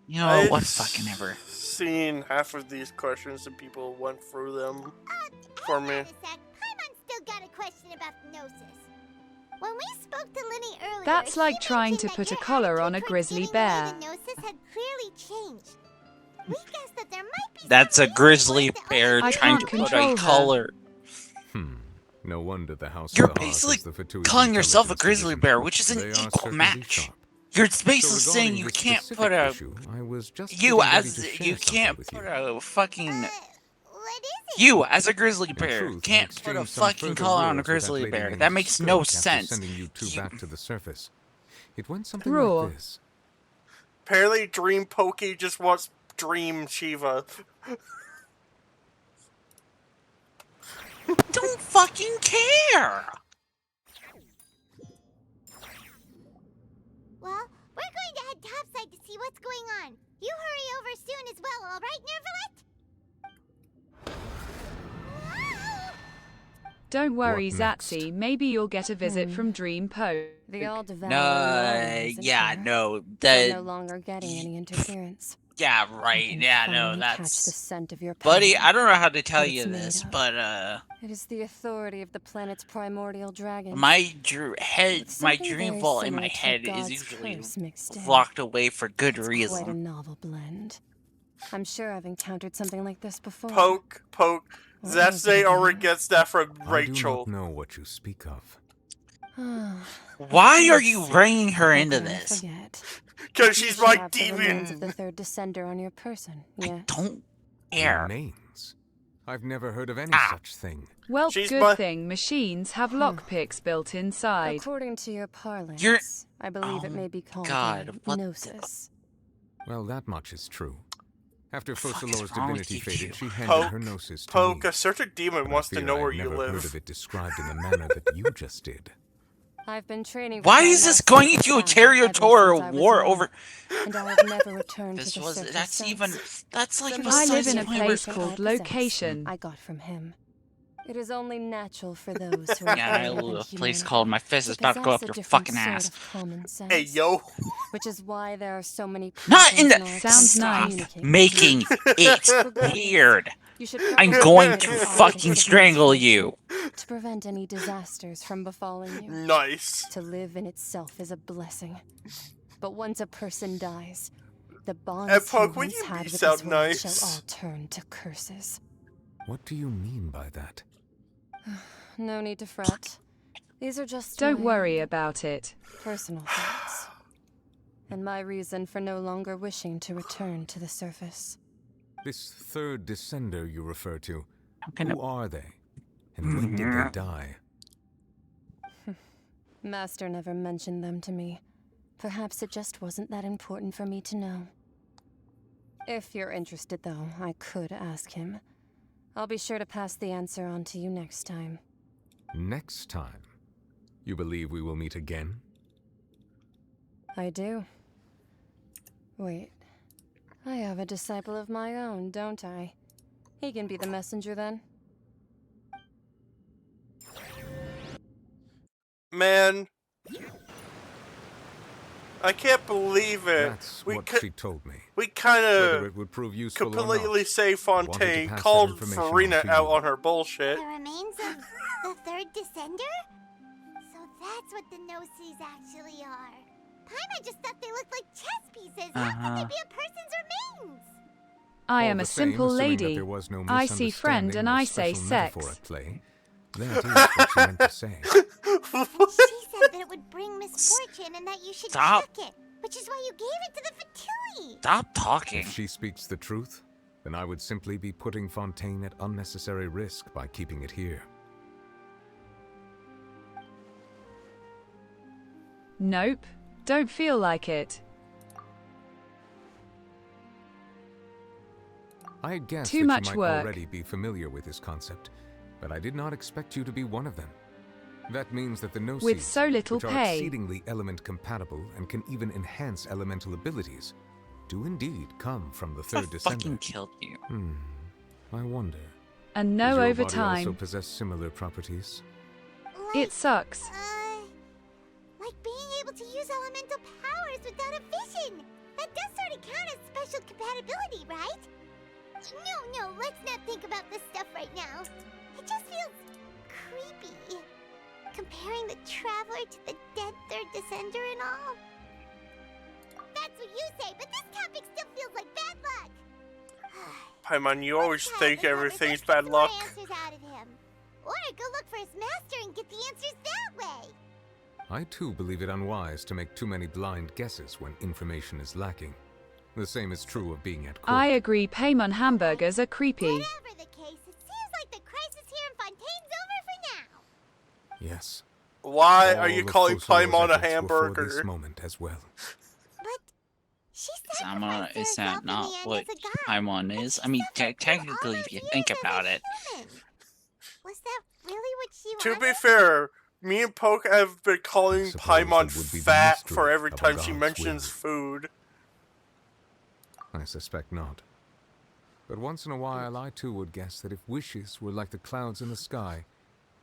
[SPEAKER 13] You know what? Fucking ever.
[SPEAKER 1] Seen half of these questions and people went through them for me.
[SPEAKER 2] Paimon's still got a question about Gnosis. When we spoke to Linny earlier,
[SPEAKER 6] That's like
[SPEAKER 2] he
[SPEAKER 6] trying to
[SPEAKER 2] mentioned
[SPEAKER 6] put
[SPEAKER 2] that
[SPEAKER 6] a
[SPEAKER 2] your
[SPEAKER 6] collar on a
[SPEAKER 2] attitude towards
[SPEAKER 6] grizzly
[SPEAKER 2] giving away
[SPEAKER 6] bear.
[SPEAKER 2] the Gnosis had clearly changed. We guessed that there might be
[SPEAKER 13] That's a grizzly bear
[SPEAKER 6] I
[SPEAKER 13] trying to
[SPEAKER 6] can't
[SPEAKER 13] put
[SPEAKER 6] control
[SPEAKER 13] a
[SPEAKER 6] her.
[SPEAKER 13] color.
[SPEAKER 9] No wonder the House
[SPEAKER 13] You're
[SPEAKER 9] of the Hearth
[SPEAKER 13] basically
[SPEAKER 9] is the Fatui's
[SPEAKER 13] calling yourself a
[SPEAKER 9] intelligence
[SPEAKER 13] grizzly
[SPEAKER 9] division.
[SPEAKER 13] bear, which is an
[SPEAKER 9] They are
[SPEAKER 13] equal
[SPEAKER 9] certainly
[SPEAKER 13] match.
[SPEAKER 9] sharp.
[SPEAKER 13] You're basically
[SPEAKER 9] So
[SPEAKER 13] saying
[SPEAKER 9] regarding
[SPEAKER 13] you
[SPEAKER 9] this
[SPEAKER 13] can't
[SPEAKER 9] specific
[SPEAKER 13] put a
[SPEAKER 9] issue, I was just
[SPEAKER 13] you
[SPEAKER 9] getting ready
[SPEAKER 13] as
[SPEAKER 9] to share
[SPEAKER 13] you
[SPEAKER 9] something
[SPEAKER 13] can't
[SPEAKER 9] with
[SPEAKER 13] put
[SPEAKER 9] you.
[SPEAKER 13] a fucking you as a grizzly
[SPEAKER 9] In
[SPEAKER 13] bear
[SPEAKER 9] truth, we
[SPEAKER 13] can't put a
[SPEAKER 9] exchanged some
[SPEAKER 13] fucking
[SPEAKER 9] further
[SPEAKER 13] collar on a
[SPEAKER 9] words with that
[SPEAKER 13] grizzly
[SPEAKER 9] lady
[SPEAKER 13] bear.
[SPEAKER 9] named
[SPEAKER 13] That makes no
[SPEAKER 9] Skirk after
[SPEAKER 13] sense.
[SPEAKER 9] sending you two
[SPEAKER 13] You-
[SPEAKER 9] back to the surface. It went something
[SPEAKER 6] Raw.
[SPEAKER 9] like this.
[SPEAKER 1] Apparently, Dream Pokey just wants Dream Shiva.
[SPEAKER 13] Don't fucking care!
[SPEAKER 2] Well, we're going to head topside to see what's going on. You hurry over soon as well, all right, Nervalet?
[SPEAKER 6] Don't worry,
[SPEAKER 9] What next?
[SPEAKER 6] Zatsy. Maybe you'll get a visit from Dream Poke.
[SPEAKER 7] The all-devouring
[SPEAKER 13] No,
[SPEAKER 7] Norwal isn't
[SPEAKER 13] yeah,
[SPEAKER 7] here,
[SPEAKER 13] no,
[SPEAKER 7] so I'm no longer getting any interference.
[SPEAKER 13] yeah, right, yeah, no,
[SPEAKER 7] Finally catch the
[SPEAKER 13] that's...
[SPEAKER 7] scent of your
[SPEAKER 13] Buddy,
[SPEAKER 7] power.
[SPEAKER 13] I don't know how to tell
[SPEAKER 7] What
[SPEAKER 13] you
[SPEAKER 7] it's made
[SPEAKER 13] this,
[SPEAKER 7] of.
[SPEAKER 13] but,
[SPEAKER 7] It is the authority of the planet's primordial dragons.
[SPEAKER 13] my
[SPEAKER 7] With something
[SPEAKER 13] dream
[SPEAKER 7] very
[SPEAKER 13] vault in
[SPEAKER 7] similar
[SPEAKER 13] my
[SPEAKER 7] to
[SPEAKER 13] head is
[SPEAKER 7] God's
[SPEAKER 13] usually
[SPEAKER 7] curse mixed in.
[SPEAKER 13] locked away for good
[SPEAKER 7] It's quite a
[SPEAKER 13] reason.
[SPEAKER 7] novel blend. I'm sure I've encountered something like this before.
[SPEAKER 1] Poke.
[SPEAKER 7] What was
[SPEAKER 1] That's
[SPEAKER 7] it
[SPEAKER 1] already
[SPEAKER 7] again?
[SPEAKER 1] gets that from
[SPEAKER 9] I do
[SPEAKER 1] Rachel.
[SPEAKER 9] not know what you speak of.
[SPEAKER 13] Why are you bringing her
[SPEAKER 7] How
[SPEAKER 13] into
[SPEAKER 7] could I
[SPEAKER 13] this?
[SPEAKER 7] forget?
[SPEAKER 1] Because
[SPEAKER 7] You
[SPEAKER 1] she's
[SPEAKER 7] should
[SPEAKER 1] my
[SPEAKER 7] have the remains of
[SPEAKER 1] demon.
[SPEAKER 7] the third descender on your person. Yes.
[SPEAKER 13] Don't care.
[SPEAKER 9] Remains? I've never heard of any
[SPEAKER 13] Ah.
[SPEAKER 9] such thing.
[SPEAKER 6] Well,
[SPEAKER 1] She's
[SPEAKER 6] good
[SPEAKER 1] my-
[SPEAKER 6] thing machines have lockpicks built inside.
[SPEAKER 7] According to your parlance,
[SPEAKER 13] You're-
[SPEAKER 7] I believe it
[SPEAKER 13] Oh
[SPEAKER 7] may be called
[SPEAKER 13] God, what the-
[SPEAKER 7] gnosis.
[SPEAKER 9] Well, that much is true. After
[SPEAKER 13] fuck is
[SPEAKER 9] Focalor's
[SPEAKER 13] wrong with
[SPEAKER 9] divinity
[SPEAKER 13] you
[SPEAKER 9] faded,
[SPEAKER 13] two?
[SPEAKER 9] she handed
[SPEAKER 1] Poke,
[SPEAKER 9] her gnosis to
[SPEAKER 1] Poke,
[SPEAKER 9] me.
[SPEAKER 1] a certain demon
[SPEAKER 9] But I
[SPEAKER 1] wants to
[SPEAKER 9] fear
[SPEAKER 1] know
[SPEAKER 9] I've
[SPEAKER 1] where you
[SPEAKER 9] never heard
[SPEAKER 1] live.
[SPEAKER 9] of it described in the manner that you just did.
[SPEAKER 7] I've been training. with
[SPEAKER 13] Why
[SPEAKER 7] my
[SPEAKER 13] is this
[SPEAKER 7] master
[SPEAKER 13] going
[SPEAKER 7] in
[SPEAKER 13] into a
[SPEAKER 7] battle ever
[SPEAKER 13] territorial
[SPEAKER 7] since I was
[SPEAKER 13] war
[SPEAKER 7] young,
[SPEAKER 13] over...
[SPEAKER 7] and I have never returned to
[SPEAKER 13] This
[SPEAKER 7] the
[SPEAKER 13] was...
[SPEAKER 7] surface
[SPEAKER 13] That's
[SPEAKER 7] since.
[SPEAKER 13] even... That's like
[SPEAKER 7] The
[SPEAKER 13] besides
[SPEAKER 6] I live in
[SPEAKER 13] the
[SPEAKER 6] a
[SPEAKER 13] point where-
[SPEAKER 6] place
[SPEAKER 7] that
[SPEAKER 6] called
[SPEAKER 7] I possess,
[SPEAKER 6] Location.
[SPEAKER 7] I got from him. It is only natural for those who are
[SPEAKER 13] Yeah, I
[SPEAKER 7] greater than
[SPEAKER 13] live in a place
[SPEAKER 7] humanity
[SPEAKER 13] called my fist is
[SPEAKER 7] to
[SPEAKER 13] about to go up
[SPEAKER 7] possess a
[SPEAKER 13] your
[SPEAKER 7] different
[SPEAKER 13] fucking
[SPEAKER 7] sort
[SPEAKER 13] ass.
[SPEAKER 7] of common sense.
[SPEAKER 1] Hey, yo.
[SPEAKER 7] Which is why there are so many
[SPEAKER 13] Not in
[SPEAKER 7] prisons
[SPEAKER 13] the...
[SPEAKER 7] our
[SPEAKER 6] Sounds
[SPEAKER 7] country
[SPEAKER 6] nice.
[SPEAKER 7] communicate with.
[SPEAKER 13] Making it
[SPEAKER 7] Regardless,
[SPEAKER 13] weird.
[SPEAKER 7] you should
[SPEAKER 13] I'm
[SPEAKER 7] probably
[SPEAKER 13] going
[SPEAKER 7] know
[SPEAKER 13] to
[SPEAKER 7] the
[SPEAKER 13] fucking
[SPEAKER 7] optics of
[SPEAKER 13] strangle
[SPEAKER 7] misfortune
[SPEAKER 13] you.
[SPEAKER 7] to prevent any disasters from befalling you.
[SPEAKER 1] Nice.
[SPEAKER 7] To live in itself is a blessing. But once a person dies, the bonds he
[SPEAKER 1] Poke, when
[SPEAKER 7] once
[SPEAKER 1] you
[SPEAKER 7] had with
[SPEAKER 1] sound
[SPEAKER 7] this world
[SPEAKER 1] nice.
[SPEAKER 7] shall all turn to curses.
[SPEAKER 9] What do you mean by that?
[SPEAKER 7] No need to fret. These are just
[SPEAKER 6] Don't
[SPEAKER 7] my
[SPEAKER 6] worry about it.
[SPEAKER 7] personal thoughts. And my reason for no longer wishing to return to the surface.
[SPEAKER 9] This third descender you refer to,
[SPEAKER 13] gonna-
[SPEAKER 9] who are they? And when did they die?
[SPEAKER 7] Master never mentioned them to me. Perhaps it just wasn't that important for me to know. If you're interested, though, I could ask him. I'll be sure to pass the answer on to you next time.
[SPEAKER 9] Next time? You believe we will meet again?
[SPEAKER 7] I do. Wait. I have a disciple of my own, don't I? He can be the messenger then.
[SPEAKER 1] Man. I can't believe it.
[SPEAKER 9] That's
[SPEAKER 1] we
[SPEAKER 9] what
[SPEAKER 1] could,
[SPEAKER 9] she told me.
[SPEAKER 1] we kind
[SPEAKER 9] Whether
[SPEAKER 1] of
[SPEAKER 9] it would prove useful or
[SPEAKER 1] completely
[SPEAKER 9] not,
[SPEAKER 1] say
[SPEAKER 9] I wanted to
[SPEAKER 1] Fontaine
[SPEAKER 9] pass that
[SPEAKER 1] called
[SPEAKER 9] information on
[SPEAKER 1] Farina
[SPEAKER 9] to
[SPEAKER 1] out
[SPEAKER 9] you.
[SPEAKER 1] on her bullshit.
[SPEAKER 2] The remains of the third descender? So that's what the Gnosis actually are. Paimon just thought they looked like chess pieces. How could they be a person's remains?
[SPEAKER 6] I
[SPEAKER 9] All
[SPEAKER 6] am
[SPEAKER 9] the
[SPEAKER 6] a
[SPEAKER 9] same,
[SPEAKER 6] simple
[SPEAKER 9] assuming that
[SPEAKER 6] lady.
[SPEAKER 9] there was no
[SPEAKER 6] I see friend
[SPEAKER 9] misunderstanding
[SPEAKER 6] and
[SPEAKER 9] or
[SPEAKER 6] I say
[SPEAKER 9] special metaphor
[SPEAKER 6] sex.
[SPEAKER 9] at play, that is what she meant to say.
[SPEAKER 2] She said that it would bring misfortune and that you should
[SPEAKER 13] Stop.
[SPEAKER 2] check it, which is why you gave it to the Fatui.
[SPEAKER 13] Stop talking.
[SPEAKER 9] If she speaks the truth, then I would simply be putting Fontaine at unnecessary risk by keeping it here.
[SPEAKER 6] Nope. Don't feel like it.
[SPEAKER 9] I had guessed
[SPEAKER 6] Too
[SPEAKER 9] that
[SPEAKER 6] much
[SPEAKER 9] you might
[SPEAKER 6] work.
[SPEAKER 9] already be familiar with this concept, but I did not expect you to be one of them. That means that the Gnosis,
[SPEAKER 6] With so little
[SPEAKER 9] which are
[SPEAKER 6] pay.
[SPEAKER 9] exceedingly element compatible and can even enhance elemental abilities, do indeed come from the
[SPEAKER 13] I
[SPEAKER 9] third
[SPEAKER 13] fucking
[SPEAKER 9] descender.
[SPEAKER 13] killed you.
[SPEAKER 9] I wonder.
[SPEAKER 6] And
[SPEAKER 9] Does
[SPEAKER 6] no
[SPEAKER 9] your body
[SPEAKER 6] overtime.
[SPEAKER 9] also possess similar properties?
[SPEAKER 6] It sucks.
[SPEAKER 2] Like being able to use elemental powers without a vision. That does sort of count as special compatibility, right? No, let's not think about this stuff right now. It just feels creepy. Comparing the Traveler to the dead third descender and all. That's what you say, but this topic still feels like bad luck.
[SPEAKER 1] Paimon, you always think
[SPEAKER 2] Let's
[SPEAKER 1] everything's
[SPEAKER 2] get
[SPEAKER 1] bad
[SPEAKER 2] some more
[SPEAKER 1] luck.
[SPEAKER 2] answers out of him. Or go look for his master and get the answers that way.
[SPEAKER 9] I too believe it unwise to make too many blind guesses when information is lacking. The same is true of being at court.
[SPEAKER 6] I agree Paimon hamburgers are creepy.
[SPEAKER 2] Whatever the case, it seems like the crisis here in Fontaine's over for now.
[SPEAKER 9] Yes.
[SPEAKER 1] Why
[SPEAKER 9] All
[SPEAKER 1] are you
[SPEAKER 9] of
[SPEAKER 1] calling
[SPEAKER 9] Focalor's
[SPEAKER 1] Paimon a
[SPEAKER 9] efforts were for this
[SPEAKER 1] hamburger?
[SPEAKER 9] moment as well.
[SPEAKER 13] Sama, is that not what Paimon is? I mean, technically, if you think about it.
[SPEAKER 2] Was that really what she
[SPEAKER 1] To
[SPEAKER 2] wanted?
[SPEAKER 1] be fair, me and Poke have been calling Paimon fat for every
[SPEAKER 9] of a
[SPEAKER 1] time she
[SPEAKER 9] god's
[SPEAKER 1] mentions
[SPEAKER 9] will.
[SPEAKER 1] food.
[SPEAKER 9] I suspect not. But once in a while, I too would guess that if wishes were like the clouds in the sky,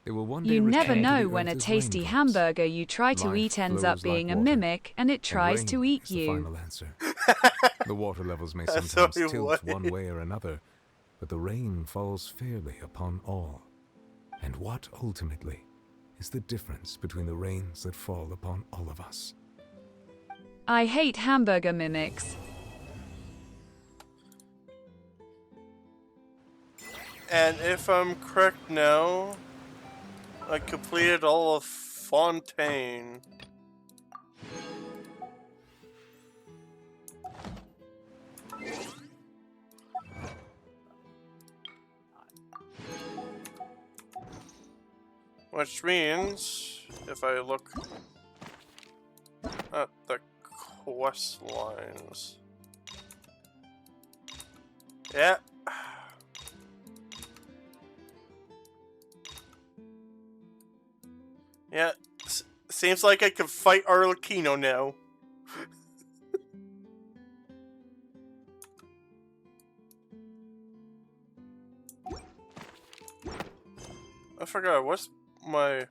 [SPEAKER 9] they will one day
[SPEAKER 6] You never
[SPEAKER 9] return to
[SPEAKER 6] know
[SPEAKER 9] the
[SPEAKER 6] when
[SPEAKER 9] earth
[SPEAKER 6] a
[SPEAKER 9] as
[SPEAKER 6] tasty
[SPEAKER 9] raindrops.
[SPEAKER 6] hamburger you try to
[SPEAKER 9] Life
[SPEAKER 6] eat ends
[SPEAKER 9] flows
[SPEAKER 6] up being
[SPEAKER 9] like
[SPEAKER 6] a
[SPEAKER 9] water,
[SPEAKER 6] mimic and it
[SPEAKER 9] and
[SPEAKER 6] tries to
[SPEAKER 9] rain
[SPEAKER 6] eat
[SPEAKER 9] is the
[SPEAKER 6] you.
[SPEAKER 9] final answer. The water levels may
[SPEAKER 1] That's
[SPEAKER 9] sometimes
[SPEAKER 1] only
[SPEAKER 9] tilt
[SPEAKER 1] one.
[SPEAKER 9] one way or another, but the rain falls fairly upon all. And what ultimately is the difference between the rains that fall upon all of us?
[SPEAKER 6] I hate hamburger mimics.
[SPEAKER 1] And if I'm correct now, I completed all of Fontaine. Which means, if I look at the quest lines. Yeah. Yeah, seems like I can fight Arlecchino now. I forgot, what's my...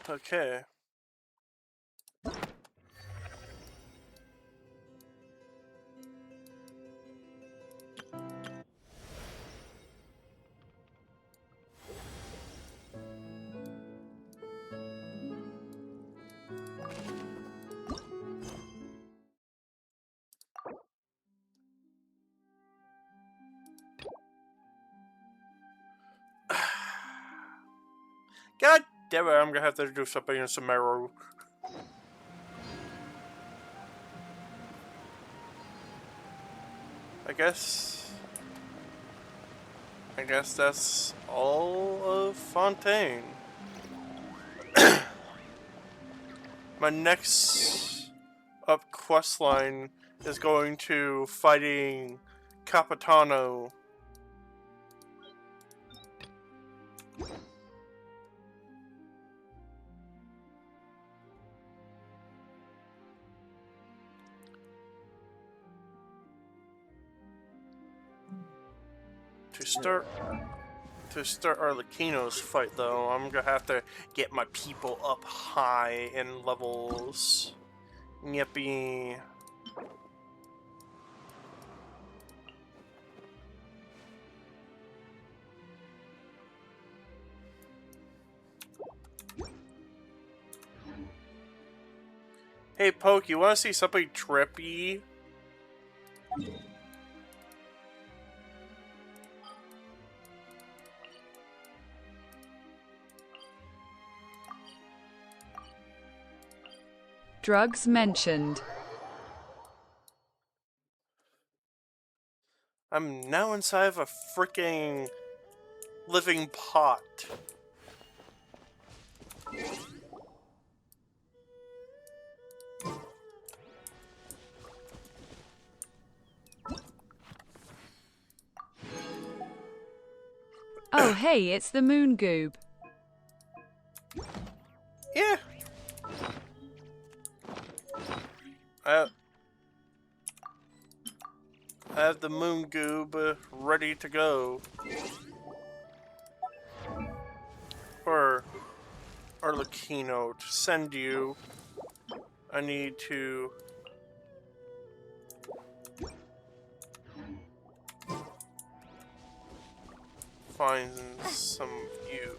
[SPEAKER 1] Okay. God damn it, I'm gonna have to do something in Sumeru. I guess that's all of Fontaine. My next up quest line is going to fighting Capitano. To start Arlecchino's fight, though, I'm gonna have to get my people up high in levels. Yippee. Hey, Poke, you wanna see something trippy?
[SPEAKER 6] Drugs mentioned.
[SPEAKER 1] I'm now inside of a freaking living pot.
[SPEAKER 6] Oh hey, it's the moon goob.
[SPEAKER 1] Yeah. I have the moon goob ready to go. For Arlecchino to send you, I need to find some of you.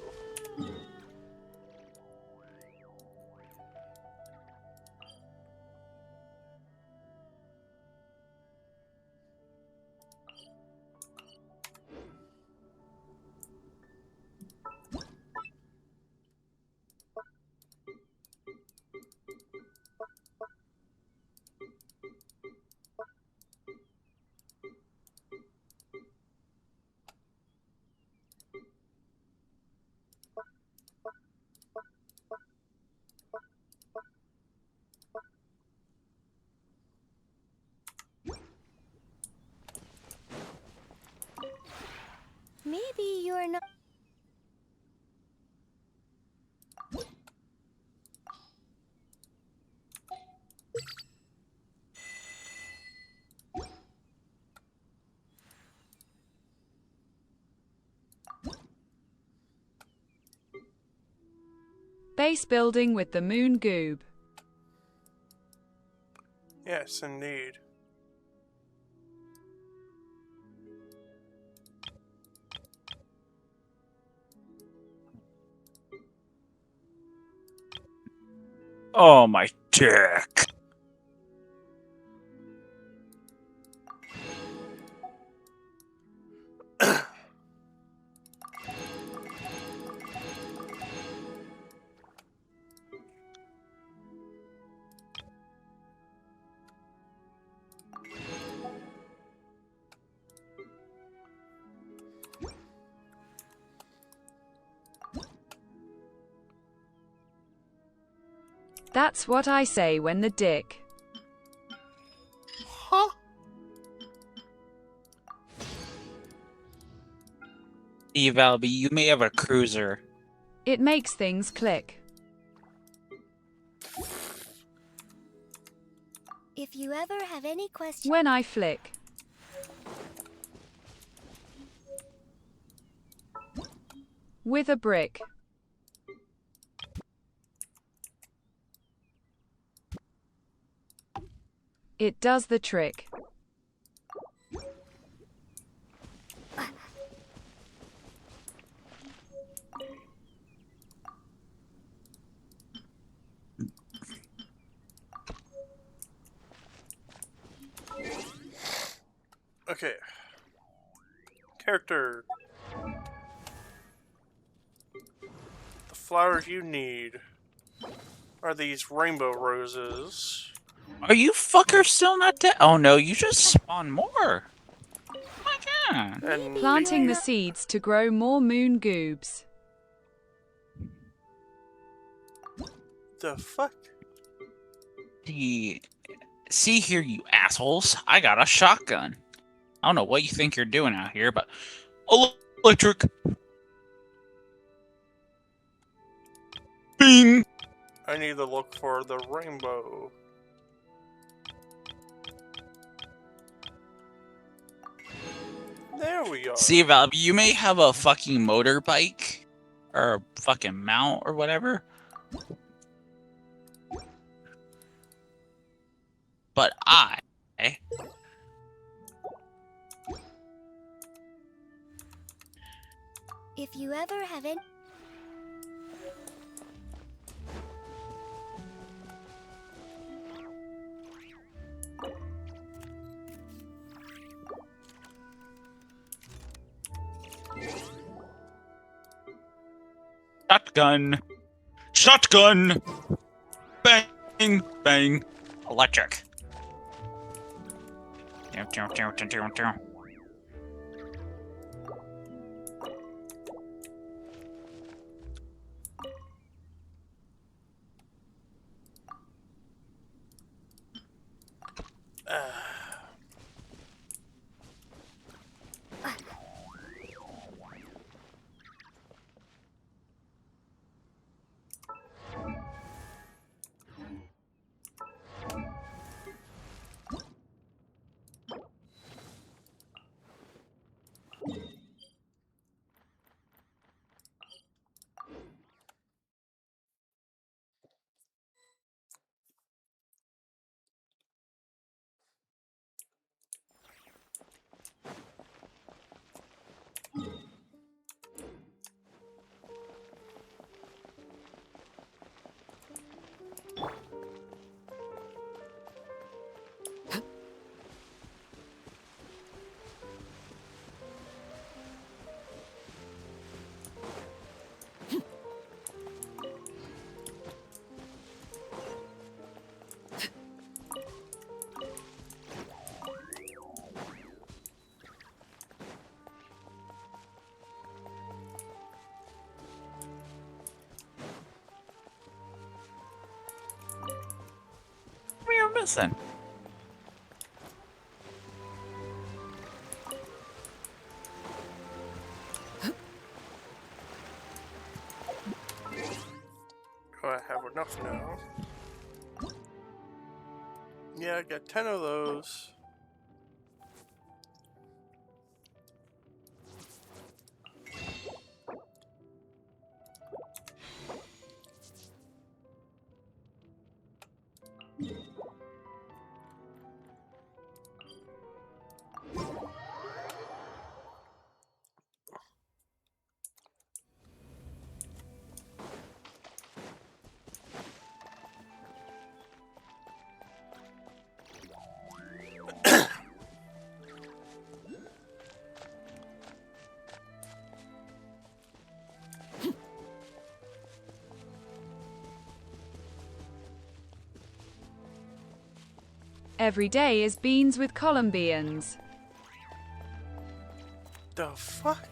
[SPEAKER 2] Maybe you're not.
[SPEAKER 6] Base building with the moon goob.
[SPEAKER 1] Yes, indeed.
[SPEAKER 13] Oh, my dick.
[SPEAKER 6] That's what I say when the dick.
[SPEAKER 1] Huh?
[SPEAKER 13] Steve Albee, you may have a cruiser.
[SPEAKER 6] It makes things click.
[SPEAKER 2] If you ever have any questions.
[SPEAKER 6] When I flick. With a brick. It does the trick.
[SPEAKER 1] Okay. Character. The flowers you need are these rainbow roses.
[SPEAKER 13] Are you fuckers still not dead? Oh no, you just spawn more. My god.
[SPEAKER 1] And
[SPEAKER 6] Planting the seeds to grow more moon goobs.
[SPEAKER 1] the fuck?
[SPEAKER 13] See here, you assholes. I got a shotgun. I don't know what you think you're doing out here, but electric. Bing.
[SPEAKER 1] I need to look for the rainbow. There we are.
[SPEAKER 13] See, Val, you may have a fucking motorbike or a fucking mount or whatever, but
[SPEAKER 2] If you ever have any.
[SPEAKER 13] Shotgun. Shotgun. Bang. Bang. Electric. is then.
[SPEAKER 1] Do I have enough now? Yeah, I got 10 of those.
[SPEAKER 6] Every day is beans with Colombians.
[SPEAKER 1] The fuck?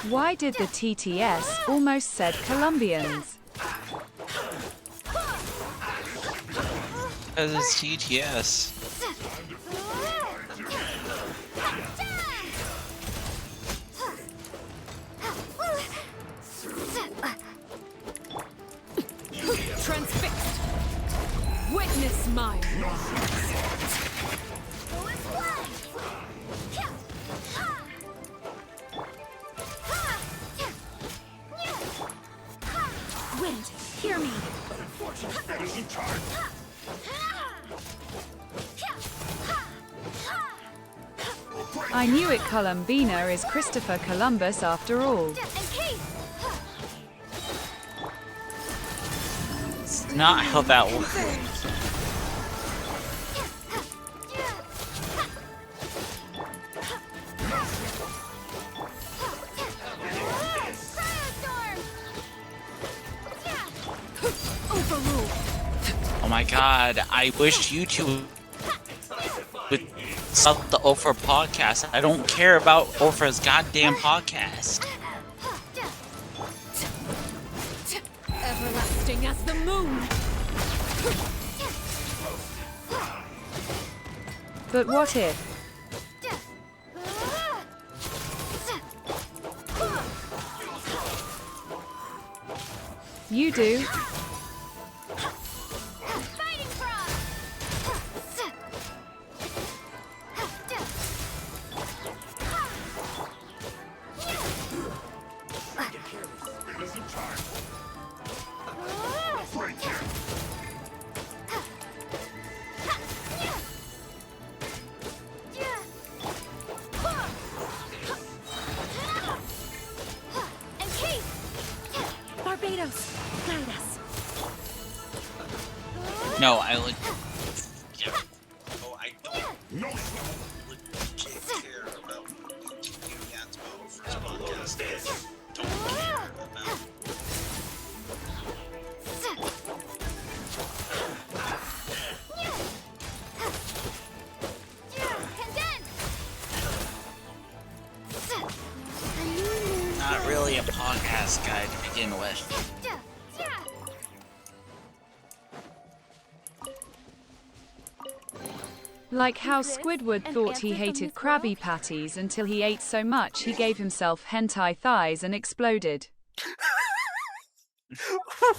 [SPEAKER 6] Why did the TTS almost said Colombians?
[SPEAKER 13] Because it's TTS.
[SPEAKER 12] Transfixed. Witness my
[SPEAKER 16] Wind, hear me.
[SPEAKER 6] I knew it. Columbina is Christopher Columbus after all.
[SPEAKER 13] It's not how that works. Oh my god, I wish you two would stop the Ophir podcast. I don't care about Ophir's goddamn podcast.
[SPEAKER 12] everlasting as the moon.
[SPEAKER 6] But what if? You do.
[SPEAKER 16] Barbados, guide us.
[SPEAKER 13] No, I would. Oh, I don't. Legit care about you at Ophir's podcast. Don't care about. Not really a podcast guy to begin with.
[SPEAKER 6] Like how Squidward thought he hated Krabby Patties until he ate so much he gave himself hentai thighs and exploded.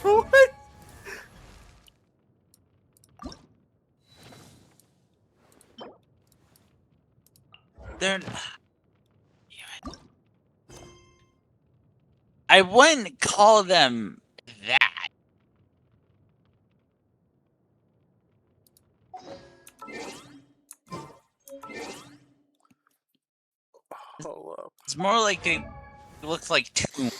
[SPEAKER 1] What?
[SPEAKER 13] They're. I wouldn't call them that.
[SPEAKER 1] Hold up.
[SPEAKER 13] It's more like they look like two.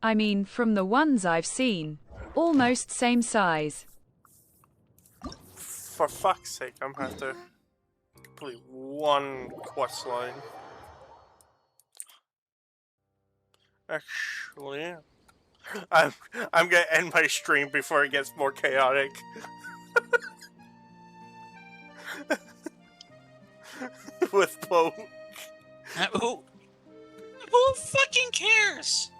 [SPEAKER 6] I mean, from the ones I've seen, almost same size.
[SPEAKER 1] For fuck's sake, I'm gonna have to complete one quest line. Actually, I'm gonna end my stream before it gets more chaotic. With Poe.
[SPEAKER 13] Who fucking cares?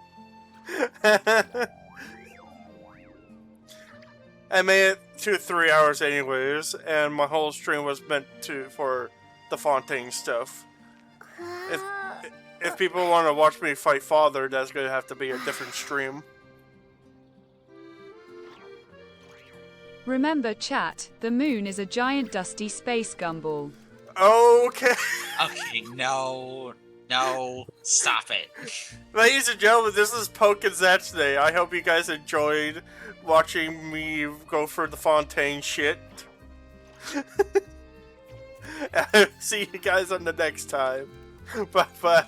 [SPEAKER 1] I made it to 3 hours anyways, and my whole stream was meant for the Fontaine stuff. If people want to watch me fight Father, that's gonna have to be a different stream.
[SPEAKER 6] Remember, chat, the moon is a giant dusty space gumball.
[SPEAKER 1] Okay.
[SPEAKER 13] Okay, no, stop it.
[SPEAKER 1] Ladies and gentlemen, this is Poke and Zach today. I hope you guys enjoyed watching me go for the Fontaine shit. See you guys on the next time. Bye bye.